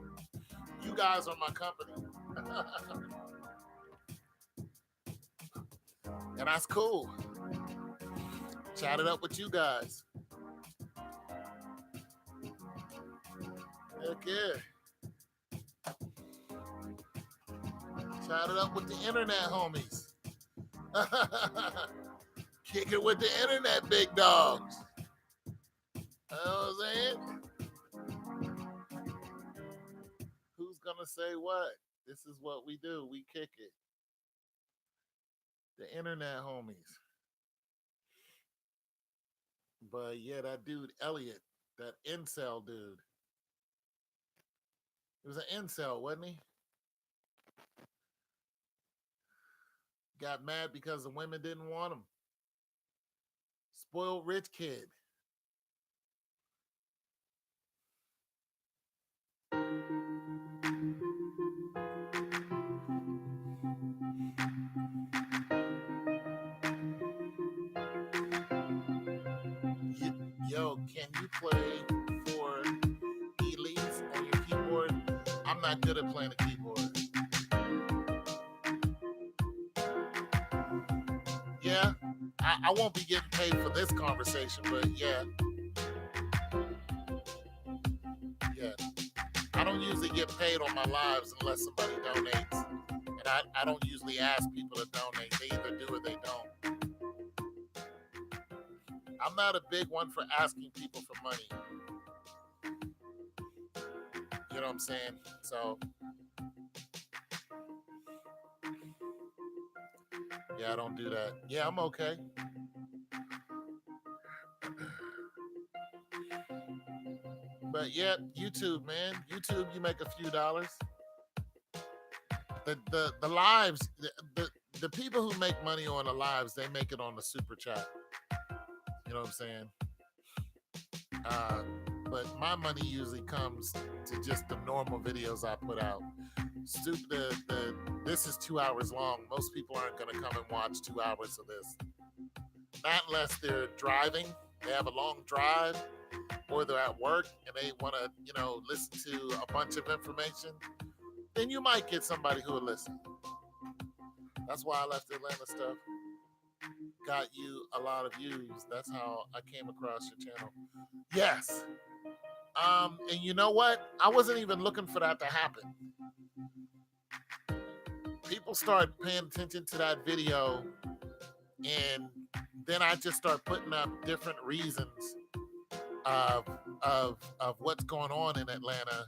you guys are my company. And that's cool. Chat it up with you guys. Heck yeah. Chat it up with the internet homies. Kick it with the internet big dogs. You know what I'm saying? Who's gonna say what? This is what we do. We kick it. The internet homies. But yeah, that dude Elliot, that incel dude. He was an incel, wasn't he? Got mad because the women didn't want him. Spoiled rich kid. Yo, can you play for Elise on your keyboard? I'm not good at playing the keyboard. Yeah, I won't be getting paid for this conversation, but yeah. Yeah. I don't usually get paid on my lives unless somebody donates. And I don't usually ask people to donate. They either do or they don't. I'm not a big one for asking people for money. You know what I'm saying? So, yeah, I don't do that. Yeah, I'm okay. But yeah, YouTube, man. YouTube, you make a few dollars. The lives, the people who make money on the lives, they make it on the super chat. You know what I'm saying? But my money usually comes to just the normal videos I put out. This is 2 hours long. Most people aren't going to come and watch 2 hours of this. Not unless they're driving, they have a long drive, or they're at work and they want to, listen to a bunch of information. Then you might get somebody who will listen. That's why I left Atlanta stuff. got you a lot of views. That's how I came across your channel. Yes. And you know what? I wasn't even looking for that to happen. People start paying attention to that video, and then I just start putting up different reasons of what's going on in Atlanta.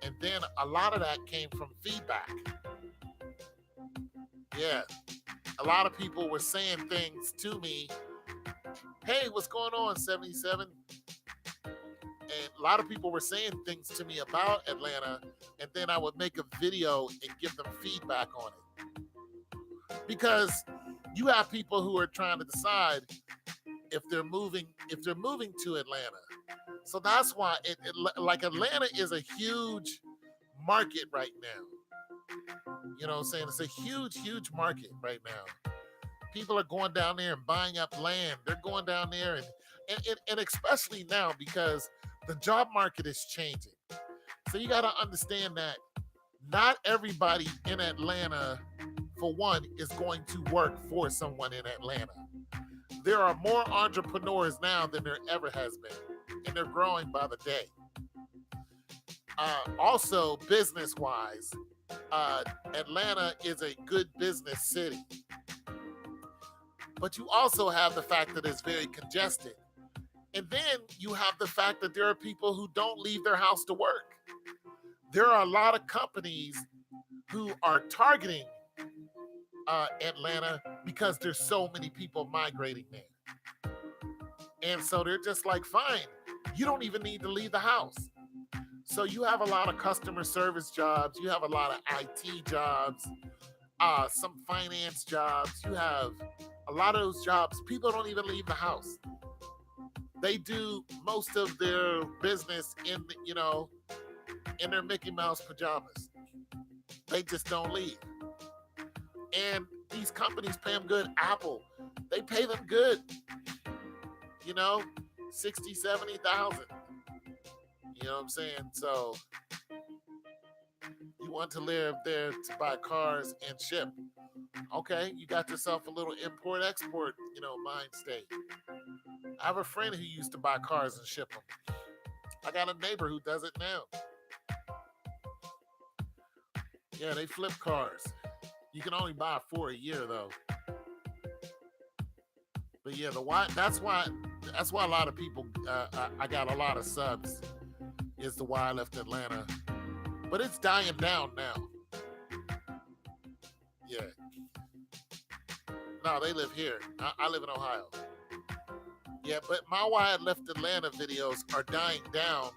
And then a lot of that came from feedback. Yeah. A lot of people were saying things to me. Hey, what's going on, 77? And a lot of people were saying things to me about Atlanta, and then I would make a video and give them feedback on it. Because you have people who are trying to decide if they're moving to Atlanta. So that's why like Atlanta is a huge market right now. You know what I'm saying? It's a huge market right now. People are going down there and buying up land. They're going down there and especially now because the job market is changing. So you got to understand that not everybody in Atlanta, for one, is going to work for someone in Atlanta. There are more entrepreneurs now than there ever has been, and they're growing by the day. Also, business-wise, Atlanta is a good business city. But you also have the fact that it's very congested. And then you have the fact that there are people who don't leave their house to work. There are a lot of companies who are targeting Atlanta because there's so many people migrating there. And so they're just like, fine, you don't even need to leave the house. So you have a lot of customer service jobs. You have a lot of IT jobs, some finance jobs. You have a lot of those jobs. People don't even leave the house. They do most of their business in their Mickey Mouse pajamas. They just don't leave. And these companies pay them good. Apple, they pay them good. 60, 70,000. You know what I'm saying? So you want to live there to buy cars and ship. Okay, you got yourself a little import-export, mind state. I have a friend who used to buy cars and ship them. I got a neighbor who does it now. Yeah, they flip cars. You can only buy 4 a year though. But yeah, that's why a lot of people. I got a lot of subs. Is the why I left Atlanta, but it's dying down now. Yeah. No, they live here. I live in Ohio. Yeah, but my why I left Atlanta videos are dying down.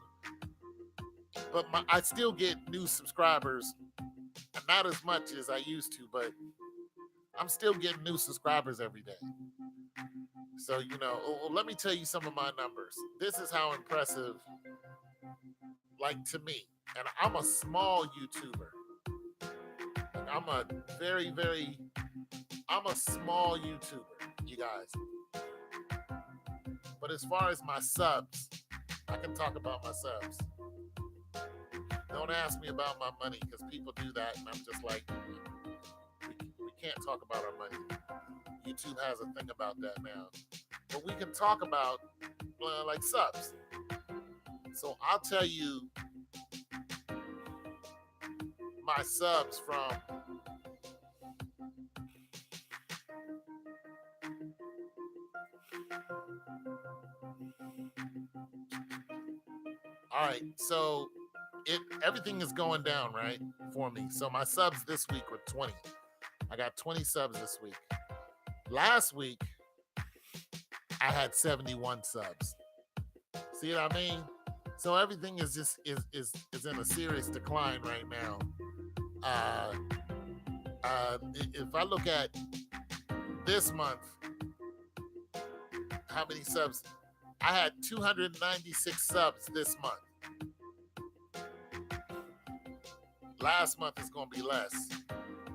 But I still get new subscribers. Not as much as I used to, but I'm still getting new subscribers every day. So, let me tell you some of my numbers. This is how impressive, to me. And I'm a small YouTuber. I'm a I'm a small YouTuber, you guys. But as far as my subs, I can talk about my subs. Don't ask me about my money because people do that, and I'm just like, we can't talk about our money. YouTube has a thing about that now. But we can talk about subs. So I'll tell you my subs from all right, so everything is going down, right, for me. So my subs this week were 20. I got 20 subs this week. Last week, I had 71 subs. See what I mean? So everything is just is in a serious decline right now. If I look at this month, how many subs? I had 296 subs this month. Last month is going to be less.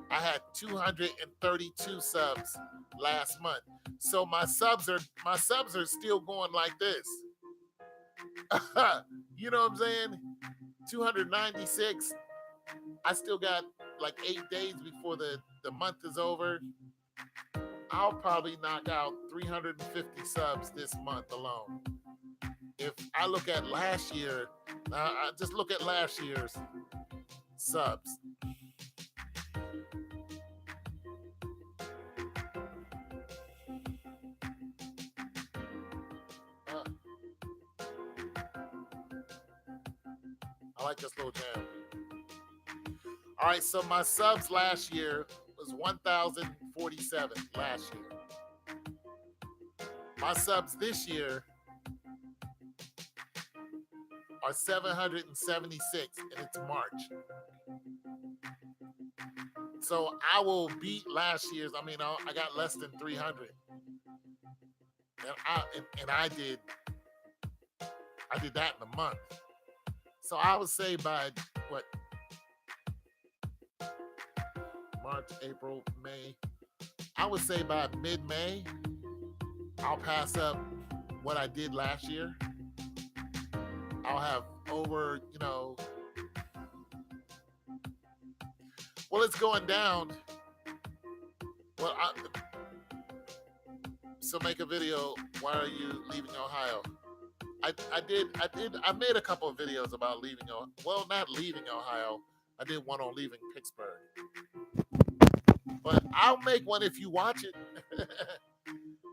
I had 232 subs last month. So my subs are still going like this. You know what I'm saying? 296. I still got like 8 days before the month is over. I'll probably knock out 350 subs this month alone. If I look at last year, I just look at last year's subs. I like this little jam. All right, so my subs last year was 1,047 last year. My subs this year are 776, and it's March. So I will beat last year's. I mean, I got less than 300, and I did that in a month. So I would say by what? March, April, May. I would say by mid-May, I'll pass up what I did last year. I'll have over, well, it's going down. Well, so make a video. Why are you leaving Ohio? I made a couple of videos about leaving, well, not leaving Ohio. I did one on leaving Pittsburgh. But I'll make one if you watch it.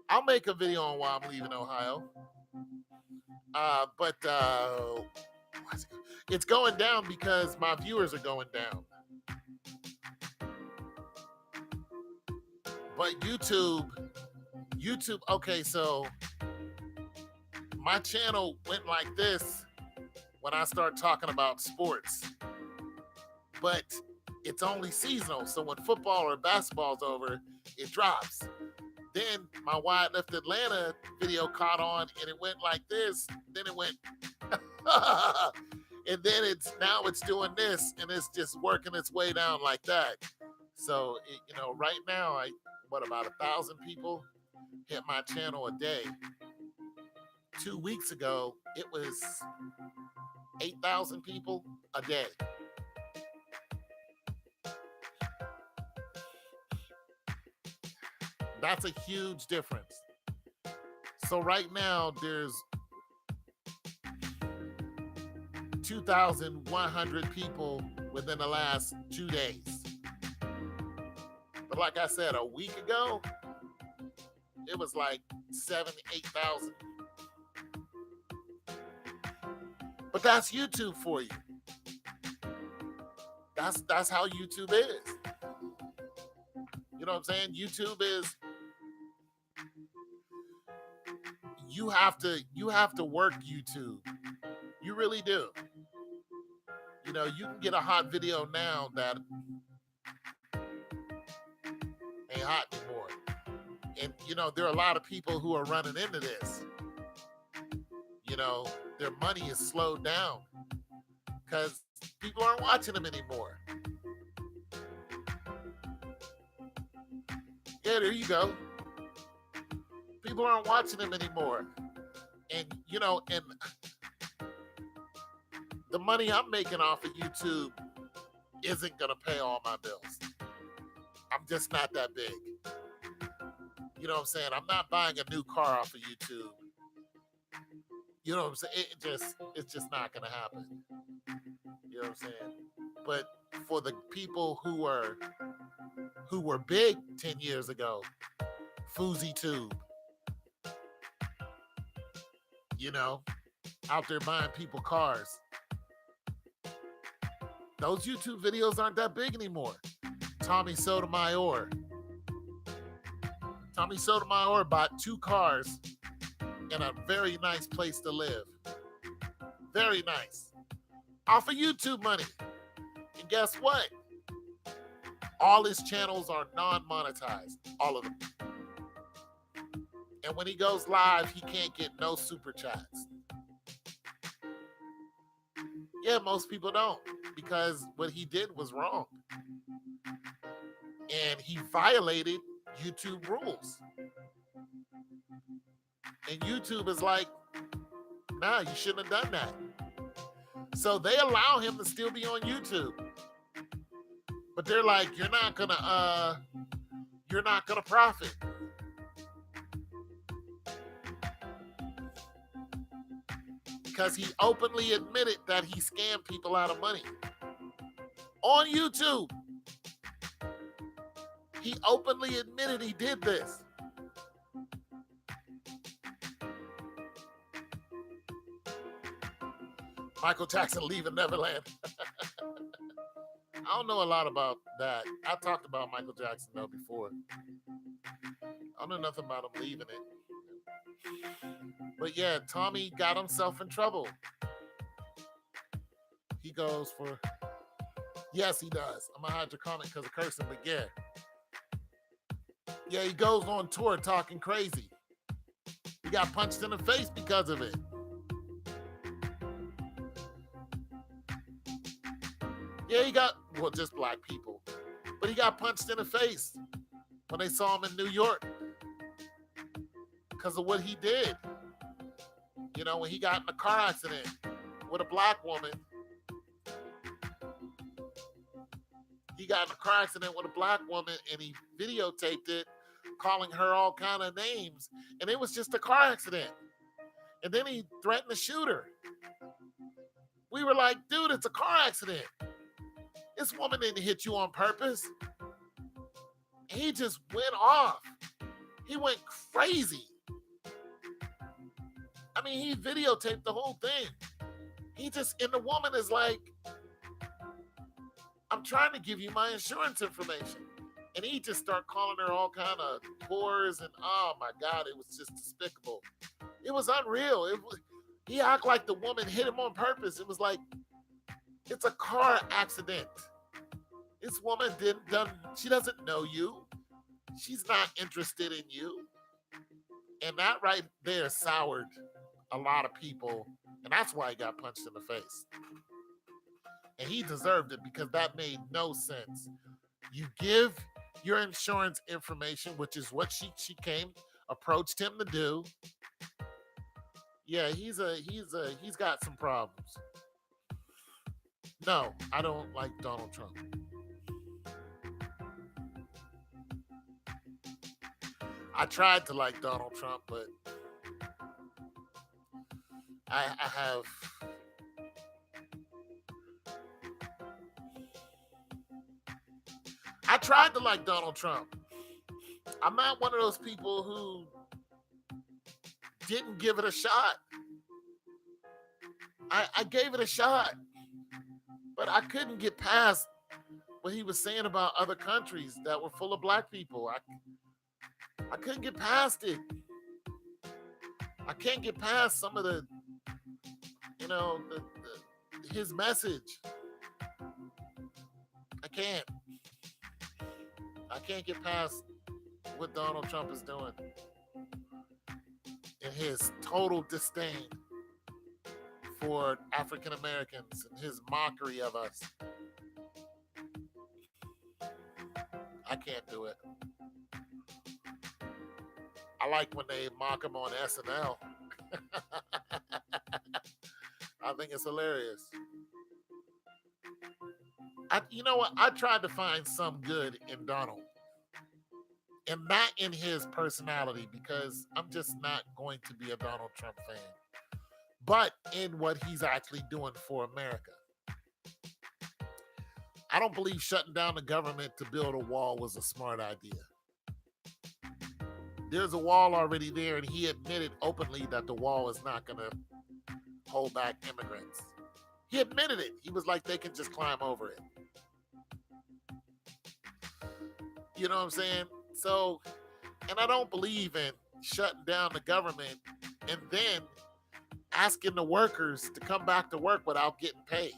I'll make a video on why I'm leaving Ohio. But it's going down because my viewers are going down. But YouTube, okay, so my channel went like this when I start talking about sports. But it's only seasonal. So when football or basketball's over, it drops. Then my Wide Left Atlanta video caught on and it went like this. Then it went, and then now it's doing this and it's just working its way down like that. So, right now, about 1,000 people hit my channel a day. 2 weeks ago, it was 8,000 people a day. That's a huge difference. So right now there's 2,100 people within the last 2 days. But like I said, a week ago, it was like 7,000, 8,000. But that's YouTube for you. That's how YouTube is. You know what I'm saying? YouTube is, you have to work YouTube. You really do. You can get a hot video now that ain't hot anymore. And there are a lot of people who are running into this. Their money is slowed down because people aren't watching them anymore. Yeah, there you go. People aren't watching them anymore. And, and the money I'm making off of YouTube isn't going to pay all my bills. I'm just not that big. You know what I'm saying? I'm not buying a new car off of YouTube. You know what I'm saying? It's just not going to happen. You know what I'm saying? But for the people who were big 10 years ago, FouseyTube, out there buying people cars. Those YouTube videos aren't that big anymore. Tommy Sotomayor. Tommy Sotomayor bought 2 cars in a very nice place to live. Very nice. Off of YouTube money. And guess what? All his channels are non-monetized. All of them. And when he goes live, he can't get no super chats. Yeah, most people don't, because what he did was wrong. And he violated YouTube rules. And YouTube is like, nah, you shouldn't have done that. So they allow him to still be on YouTube. But they're like, you're not gonna profit. because he openly admitted that he scammed people out of money. On YouTube, he openly admitted he did this. Michael Jackson leaving Neverland. I don't know a lot about that. I talked about Michael Jackson though before. I don't know nothing about him leaving it. But yeah, Tommy got himself in trouble. He goes for, yes, he does. I'm a hydroponic because of cursing, but yeah. Yeah, he goes on tour talking crazy. He got punched in the face because of it. Yeah, he got, well, just black people. But he got punched in the face when they saw him in New York because of what he did. You know, when he got in a car accident with a black woman. He got in a car accident with a black woman and he videotaped it, calling her all kind of names. And it was just a car accident. And then he threatened to shoot her. We were like, dude, it's a car accident. This woman didn't hit you on purpose. And he just went off. He went crazy. I mean, he videotaped the whole thing. He just, and the woman is like, I'm trying to give you my insurance information. And he just started calling her all kind of whores and oh my God, it was just despicable. It was unreal. He acted like the woman hit him on purpose. It was like, it's a car accident. This woman she doesn't know you. She's not interested in you. And that right there soured a lot of people. And that's why he got punched in the face. And he deserved it because that made no sense. You give your insurance information, which is what she approached him to do. Yeah, he's got some problems. No, I don't like Donald Trump. I tried to like Donald Trump, but I tried to like Donald Trump. I'm not one of those people who didn't give it a shot. I gave it a shot, but I couldn't get past what he was saying about other countries that were full of black people. I couldn't get past it. I can't get past some of the, his message. I can't get past what Donald Trump is doing and his total disdain for African Americans and his mockery of us. I can't do it. I like when they mock him on SNL. I think it's hilarious. You know what? I tried to find some good in Donald. And not in his personality, because I'm just not going to be a Donald Trump fan. But in what he's actually doing for America. I don't believe shutting down the government to build a wall was a smart idea. There's a wall already there, and he admitted openly that the wall is not going to hold back immigrants. He admitted it. He was like, they can just climb over it. You know what I'm saying? So, and I don't believe in shutting down the government and then asking the workers to come back to work without getting paid.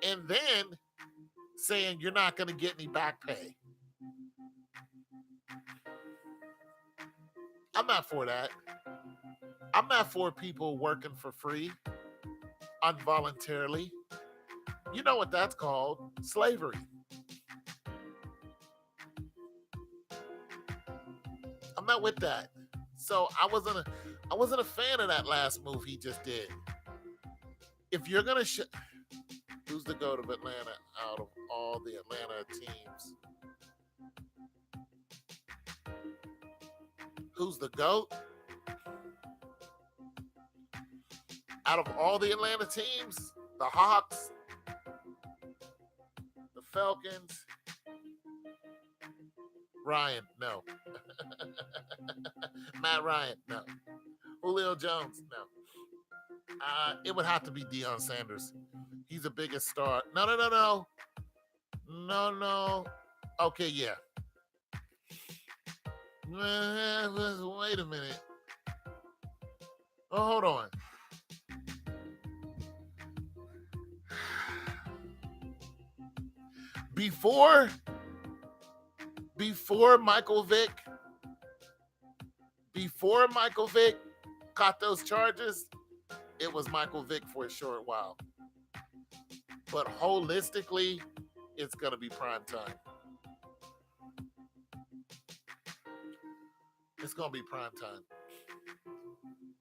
And then saying you're not going to get any back pay. I'm not for that. I'm not for people working for free, involuntarily. You know what that's called? Slavery. I'm not with that. So I wasn't a fan of that last move he just did. If you're gonna who's the GOAT of Atlanta out of all the Atlanta teams? Who's the GOAT? out of all the Atlanta teams, the Hawks, the Falcons, Ryan, no. Matt Ryan, no. Julio Jones, no. It would have to be Deion Sanders. He's the biggest star. No. Okay, yeah. Wait a minute. Oh, hold on. Before Michael Vick caught those charges, it was Michael Vick for a short while. But holistically, it's going to be prime time. It's going to be prime time.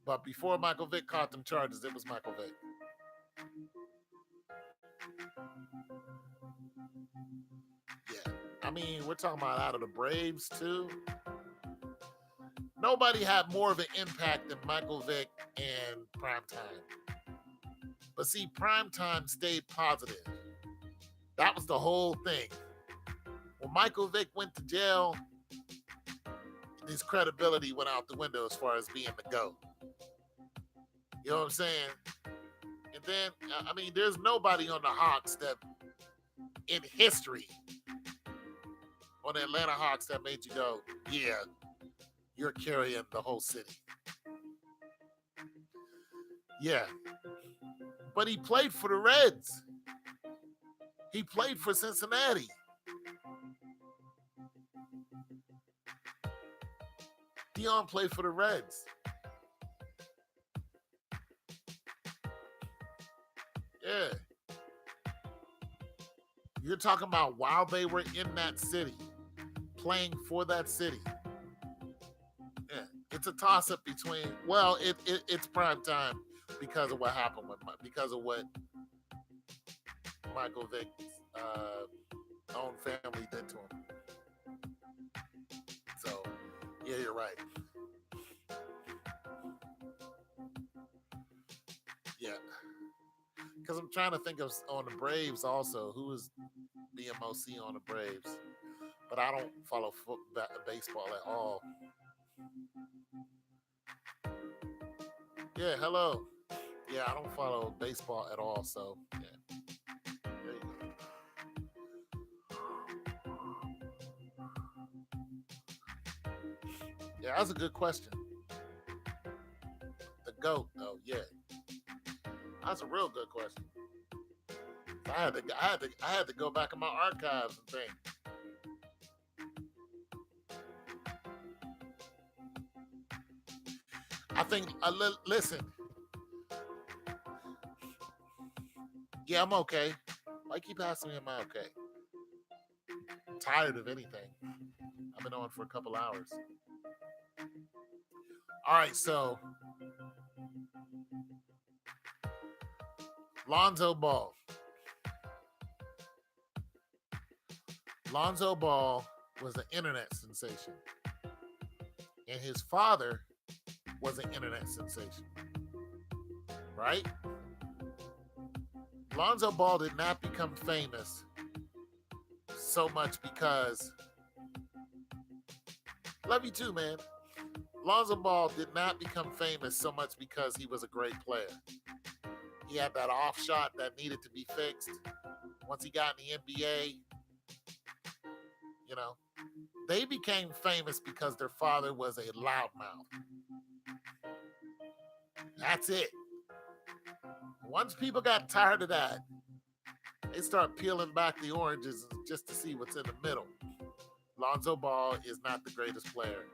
But before Michael Vick caught them charges, it was Michael Vick. Yeah. I mean, we're talking about out of the Braves, too. Nobody had more of an impact than Michael Vick and Primetime. But see, Primetime stayed positive. That was the whole thing. When Michael Vick went to jail, his credibility went out the window as far as being the GOAT. You know what I'm saying? And then, I mean, there's nobody on the Hawks that, in history, on the Atlanta Hawks that made you go, yeah, you're carrying the whole city. Yeah. But he played for the Reds. He played for Cincinnati. Deion played for the Reds. Yeah. You're talking about while they were in that city, playing for that city. Yeah. It's a toss-up between, well, it's prime time because of what happened because of what Michael Vick's own family did to him. So, yeah, you're right. Yeah. Because I'm trying to think of on the Braves also, who is BMOC on the Braves. But I don't follow baseball at all. Yeah, hello. Yeah, I don't follow baseball at all, so yeah. There you go. Yeah, that's a good question. The GOAT, though, yeah. That's a real good question. I had to go back in my archives and think. I think, listen. Yeah, I'm okay. Why you keep asking me, am I okay? I'm tired of anything. I've been on for a couple hours. All right, so Lonzo Ball. Lonzo Ball was an internet sensation. And his father was an internet sensation. Right? Lonzo Ball did not become famous so much because, love you too, man. Lonzo Ball did not become famous so much because he was a great player. He had that off shot that needed to be fixed. Once he got in the NBA, you know, they became famous because their father was a loudmouth. That's it. Once people got tired of that, they start peeling back the oranges just to see what's in the middle. Lonzo Ball is not the greatest player.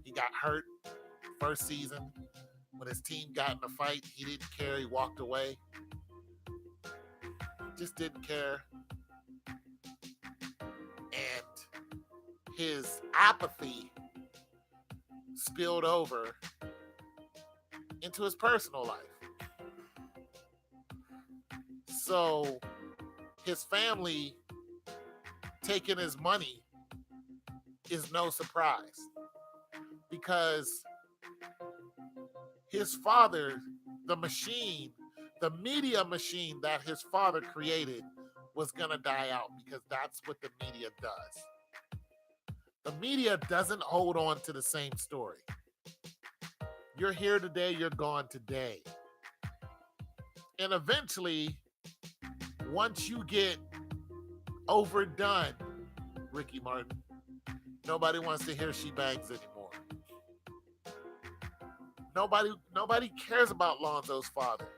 He got hurt first season. When his team got in a fight, he didn't care. He walked away. Just didn't care. And his apathy spilled over into his personal life. So his family taking his money is no surprise because his father the machine, the media machine that his father created was going to die out, because that's what the media does. The media doesn't hold on to the same story. You're here today, you're gone today. And eventually, once you get overdone, Ricky Martin, nobody wants to hear She Bangs anymore. Nobody cares about Lonzo's father.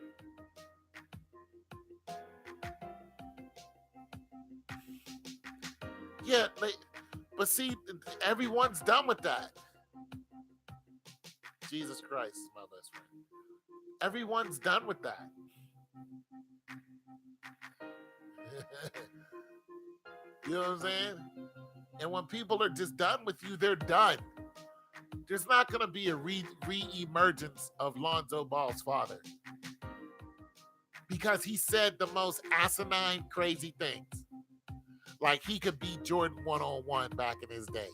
Yeah, but see, everyone's done with that. Jesus Christ, my best friend. Everyone's done with that. You know what I'm saying? And when people are just done with you, they're done. There's not going to be a re-emergence of Lonzo Ball's father, because he said the most asinine, crazy things. Like he could beat Jordan one-on-one back in his day.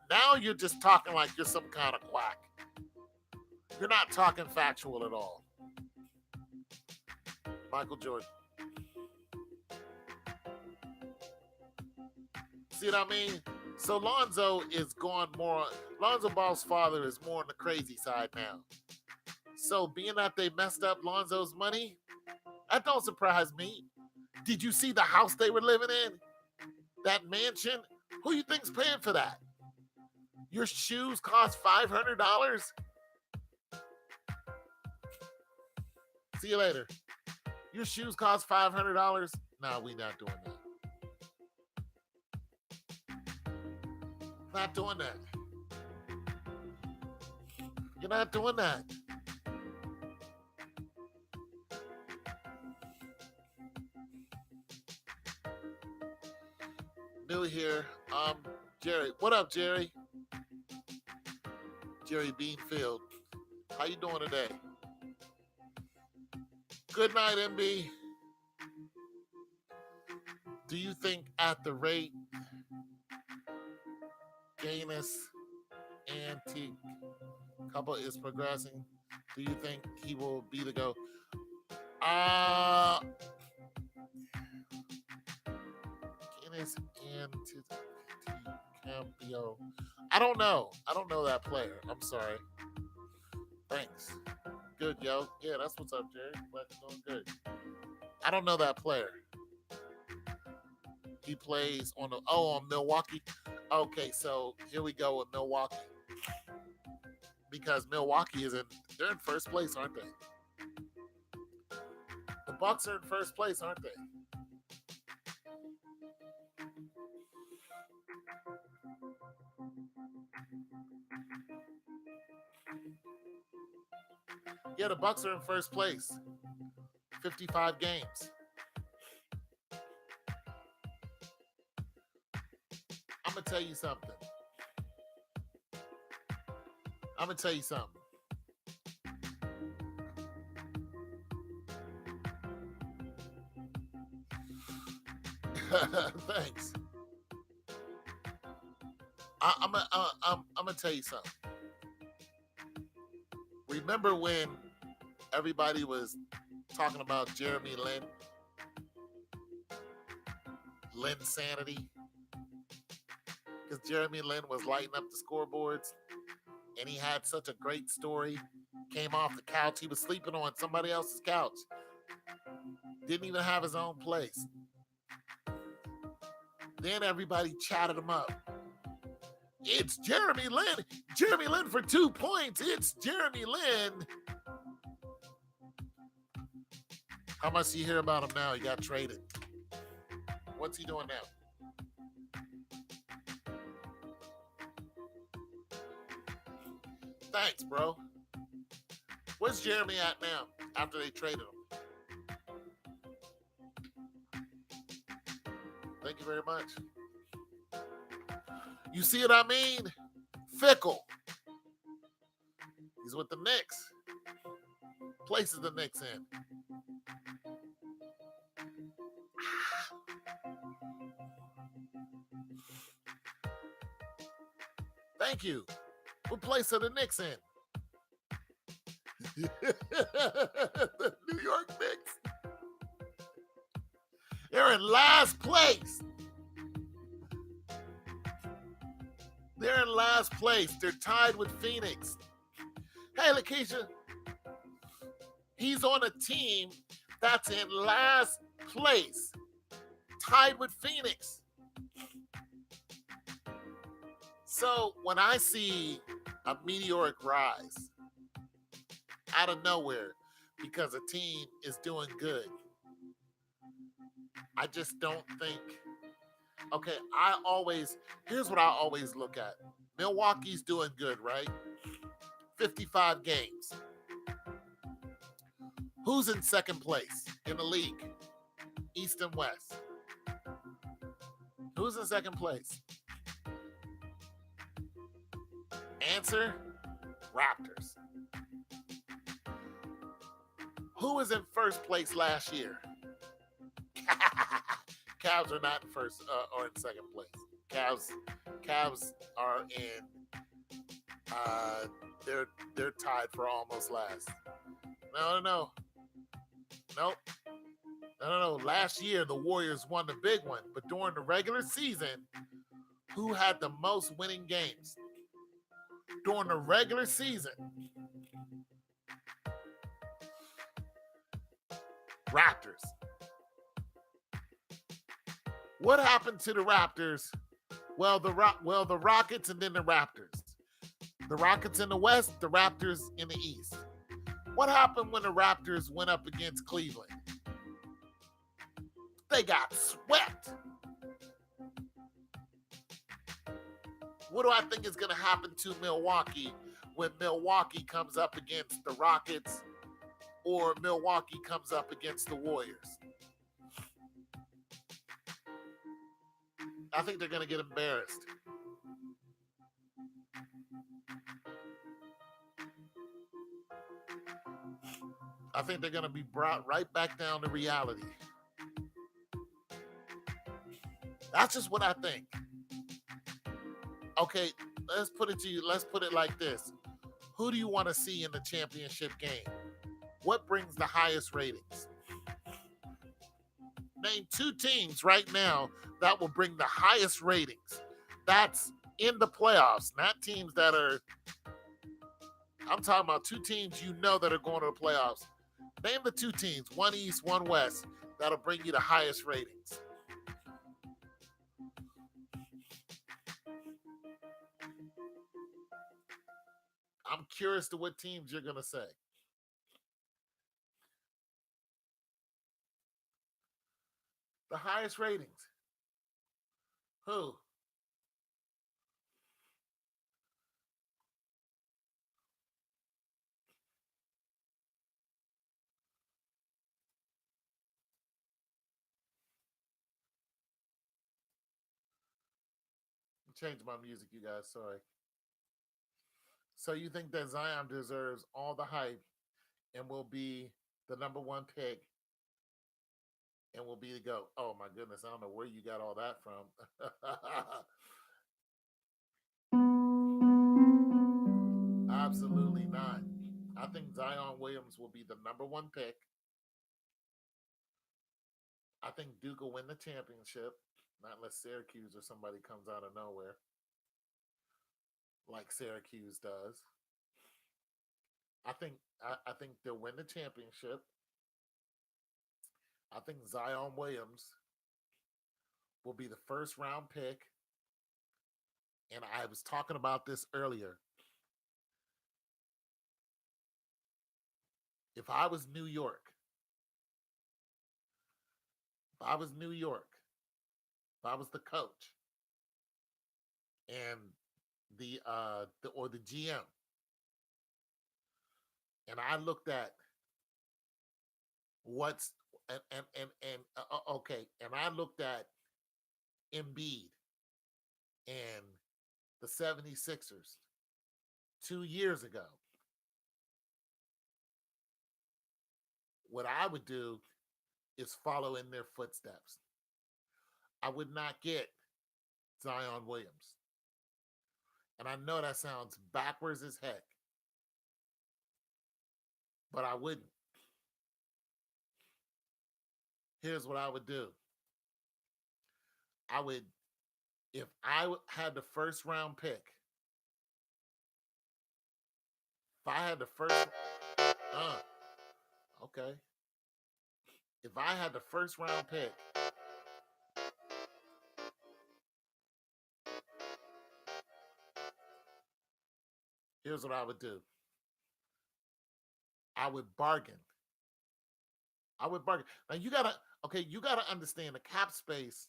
Now you're just talking like you're some kind of quack. You're not talking factual at all. Michael Jordan. See what I mean? So Lonzo Ball's father is more on the crazy side now. So being that they messed up Lonzo's money, that don't surprise me. Did you see the house they were living in? That mansion? Who you think's paying for that? Your shoes cost $500? See you later. Your shoes cost $500? No, we not doing that. Not doing that. You're not doing that. New here. Jerry. What up, Jerry? Jerry Beanfield. How you doing today? Good night, MB. Do you think at the rate Gaines antique couple is progressing, do you think he will be the GOAT? Gaines antique Campio. I don't know. I don't know that player. I'm sorry. Thanks. Good, yo. Yeah, that's what's up, Jerry. Glad you're doing good. I don't know that player. He plays on Milwaukee. Okay, so here we go with Milwaukee. Because Milwaukee they're in first place, aren't they? The Bucks are in first place, aren't they? Yeah, the Bucks are in first place. 55 games. I'm going to tell you something. Thanks. I'm going to tell you something. Remember when everybody was talking about Jeremy Lin sanity? Because Jeremy Lin was lighting up the scoreboards and he had such a great story. Came off the couch. He was sleeping on somebody else's couch. Didn't even have his own place. Then everybody chatted him up. It's Jeremy Lin. Jeremy Lin for 2 points. It's Jeremy Lin. How much do you hear about him now? He got traded. What's he doing now? Thanks, bro. Where's Jeremy at now after they traded him? Thank you very much. You see what I mean? Fickle. He's with the Knicks. Places the Knicks in. Thank you. What place are the Knicks in? The New York Knicks. They're in last place. They're in last place. They're tied with Phoenix. Hey, Lakeisha, he's on a team that's in last place, tied with Phoenix. So when I see a meteoric rise out of nowhere because a team is doing good, I just don't think, okay, here's what I always look at. Milwaukee's doing good, right? 55 games. Who's in second place in the league? East and West. Who's in second place? Answer, Raptors. Who was in first place last year? Cavs are not in first or in second place. Cavs are in they're tied for almost last. No. Last year the Warriors won the big one, but during the regular season, who had the most winning games? During the regular season, Raptors. What happened to the Raptors? Well, the Rockets and then the Raptors. The Rockets in the West, the Raptors in the East. What happened when the Raptors went up against Cleveland? They got swept. What do I think is going to happen to Milwaukee when Milwaukee comes up against the Rockets or Milwaukee comes up against the Warriors? I think they're going to get embarrassed. I think they're going to be brought right back down to reality. That's just what I think. Okay, let's put it like this. Who do you want to see in the championship game? What brings the highest ratings? Name two teams right now that will bring the highest ratings. That's in the playoffs, not teams that are, I'm talking about two teams you know that are going to the playoffs. Name the two teams, one East, one West, that'll bring you the highest ratings. I'm curious to what teams you're going to say. The highest ratings. Who? Change my music, you guys. Sorry. So you think that Zion deserves all the hype and will be the number one pick and will be the GOAT? Oh my goodness, I don't know where you got all that from. Absolutely not. I think Zion Williams will be the number one pick. I think Duke will win the championship, not unless Syracuse or somebody comes out of nowhere, like Syracuse does. I think they'll win the championship. I think Zion Williams will be the first round pick. And I was talking about this earlier. If I was New York, if I was the coach and the GM, and I looked at and I looked at Embiid and the 76ers 2 years ago, what I would do is follow in their footsteps. I would not get Zion Williams. And I know that sounds backwards as heck. but I wouldn't. Here's what I would do. I would, if I had the first round pick, if I had the first, okay. If I had the first round pick, here's what I would do. I would bargain. I would bargain. Now you gotta understand the cap space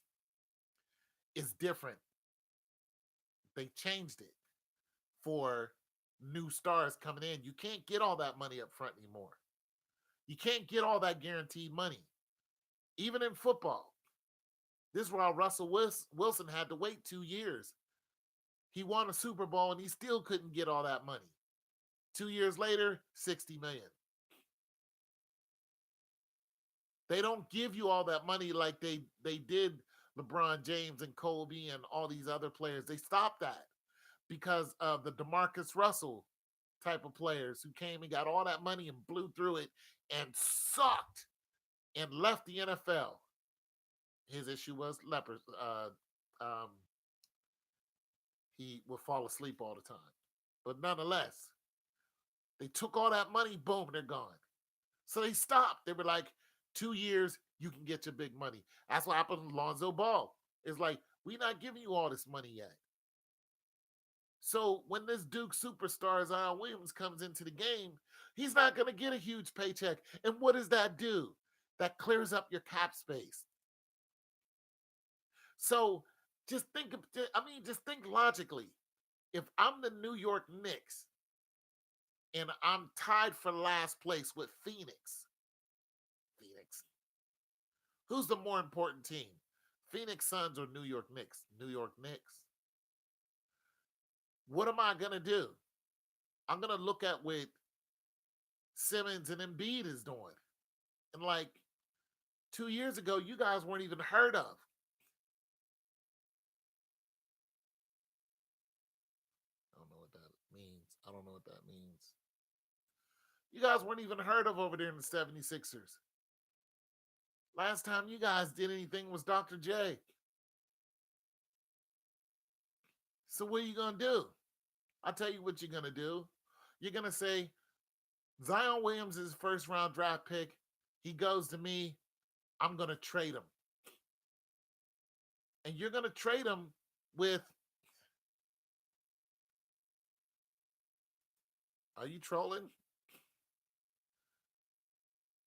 is different. They changed it for new stars coming in. You can't get all that money up front anymore. You can't get all that guaranteed money. Even in football. This is why Russell Wilson had to wait 2 years. He won a Super Bowl and he still couldn't get all that money. 2 years later, $60 million. They don't give you all that money like they did LeBron James and Kobe and all these other players. They stopped that because of the DeMarcus Russell type of players who came and got all that money and blew through it and sucked and left the NFL. His issue was lepers. He would fall asleep all the time. But nonetheless, they took all that money, boom, they're gone. So they stopped. They were like, 2 years, you can get your big money. That's what happened with Lonzo Ball. It's like, we're not giving you all this money yet. So when this Duke superstar Zion Williams comes into the game, he's not going to get a huge paycheck. And what does that do? That clears up your cap space. So just think logically. If I'm the New York Knicks and I'm tied for last place with Phoenix, who's the more important team? Phoenix Suns or New York Knicks? New York Knicks. What am I going to do? I'm going to look at what Simmons and Embiid is doing. And like 2 years ago, you guys weren't even heard of. I don't know what that means. You guys weren't even heard of over there in the 76ers. Last time you guys did anything was Dr. J. So what are you going to do? I'll tell you what you're going to do. You're going to say, Zion Williams is first round draft pick. He goes to me. I'm going to trade him. And you're going to trade him with, are you trolling?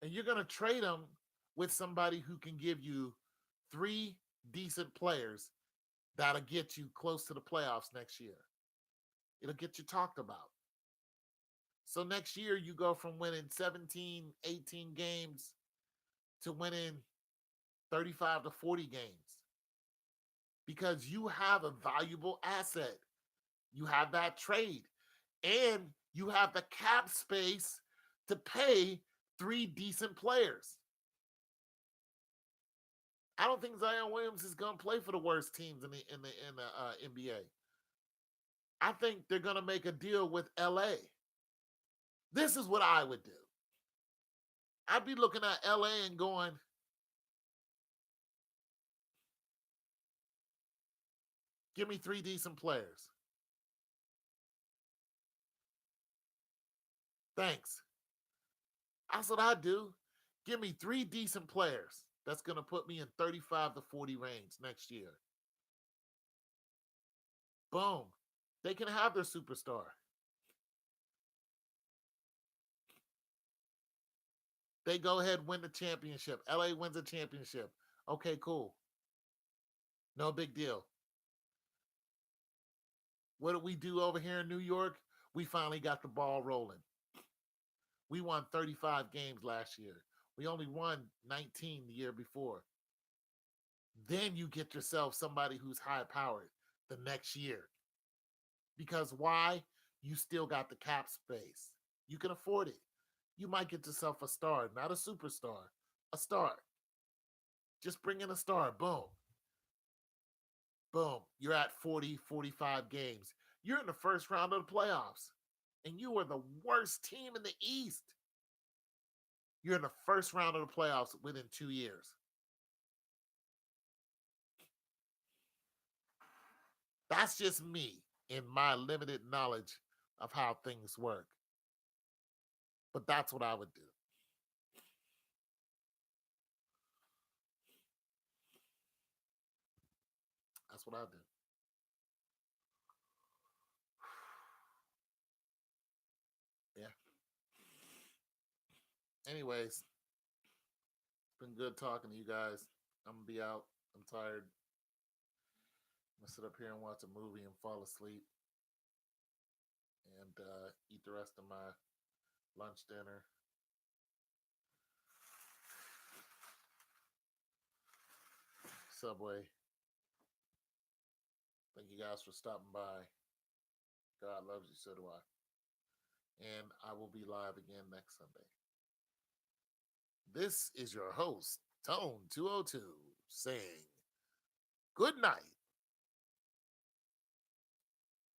And you're going to trade him with somebody who can give you 3 decent players that'll get you close to the playoffs next year. It'll get you talked about. So next year, you go from winning 17, 18 games to winning 35 to 40 games because you have a valuable asset. You have that trade, and you have the cap space to pay 3 decent players. I don't think Zion Williams is going to play for the worst teams in the NBA. I think they're going to make a deal with LA. This is what I would do. I'd be looking at LA and going, give me 3 decent players. Thanks. That's what I do. Give me 3 decent players. That's going to put me in 35 to 40 range next year. Boom. They can have their superstar. They go ahead and win the championship. LA wins a championship. Okay, cool. No big deal. What did we do over here in New York? We finally got the ball rolling. We won 35 games last year. We only won 19 the year before. Then you get yourself somebody who's high-powered the next year. Because why? You still got the cap space. You can afford it. You might get yourself a star, not a superstar, a star. Just bring in a star. Boom. Boom. You're at 40, 45 games. You're in the first round of the playoffs. And you are the worst team in the East. You're in the first round of the playoffs within 2 years. That's just me in my limited knowledge of how things work. But that's what I would do. That's what I do. Yeah. Anyways, it's been good talking to you guys. I'm going to be out. I'm tired. I'm going to sit up here and watch a movie and fall asleep and eat the rest of my lunch, dinner. Subway. Thank you guys for stopping by. God loves you, so do I. And I will be live again next Sunday. This is your host, Tone 202, saying good night.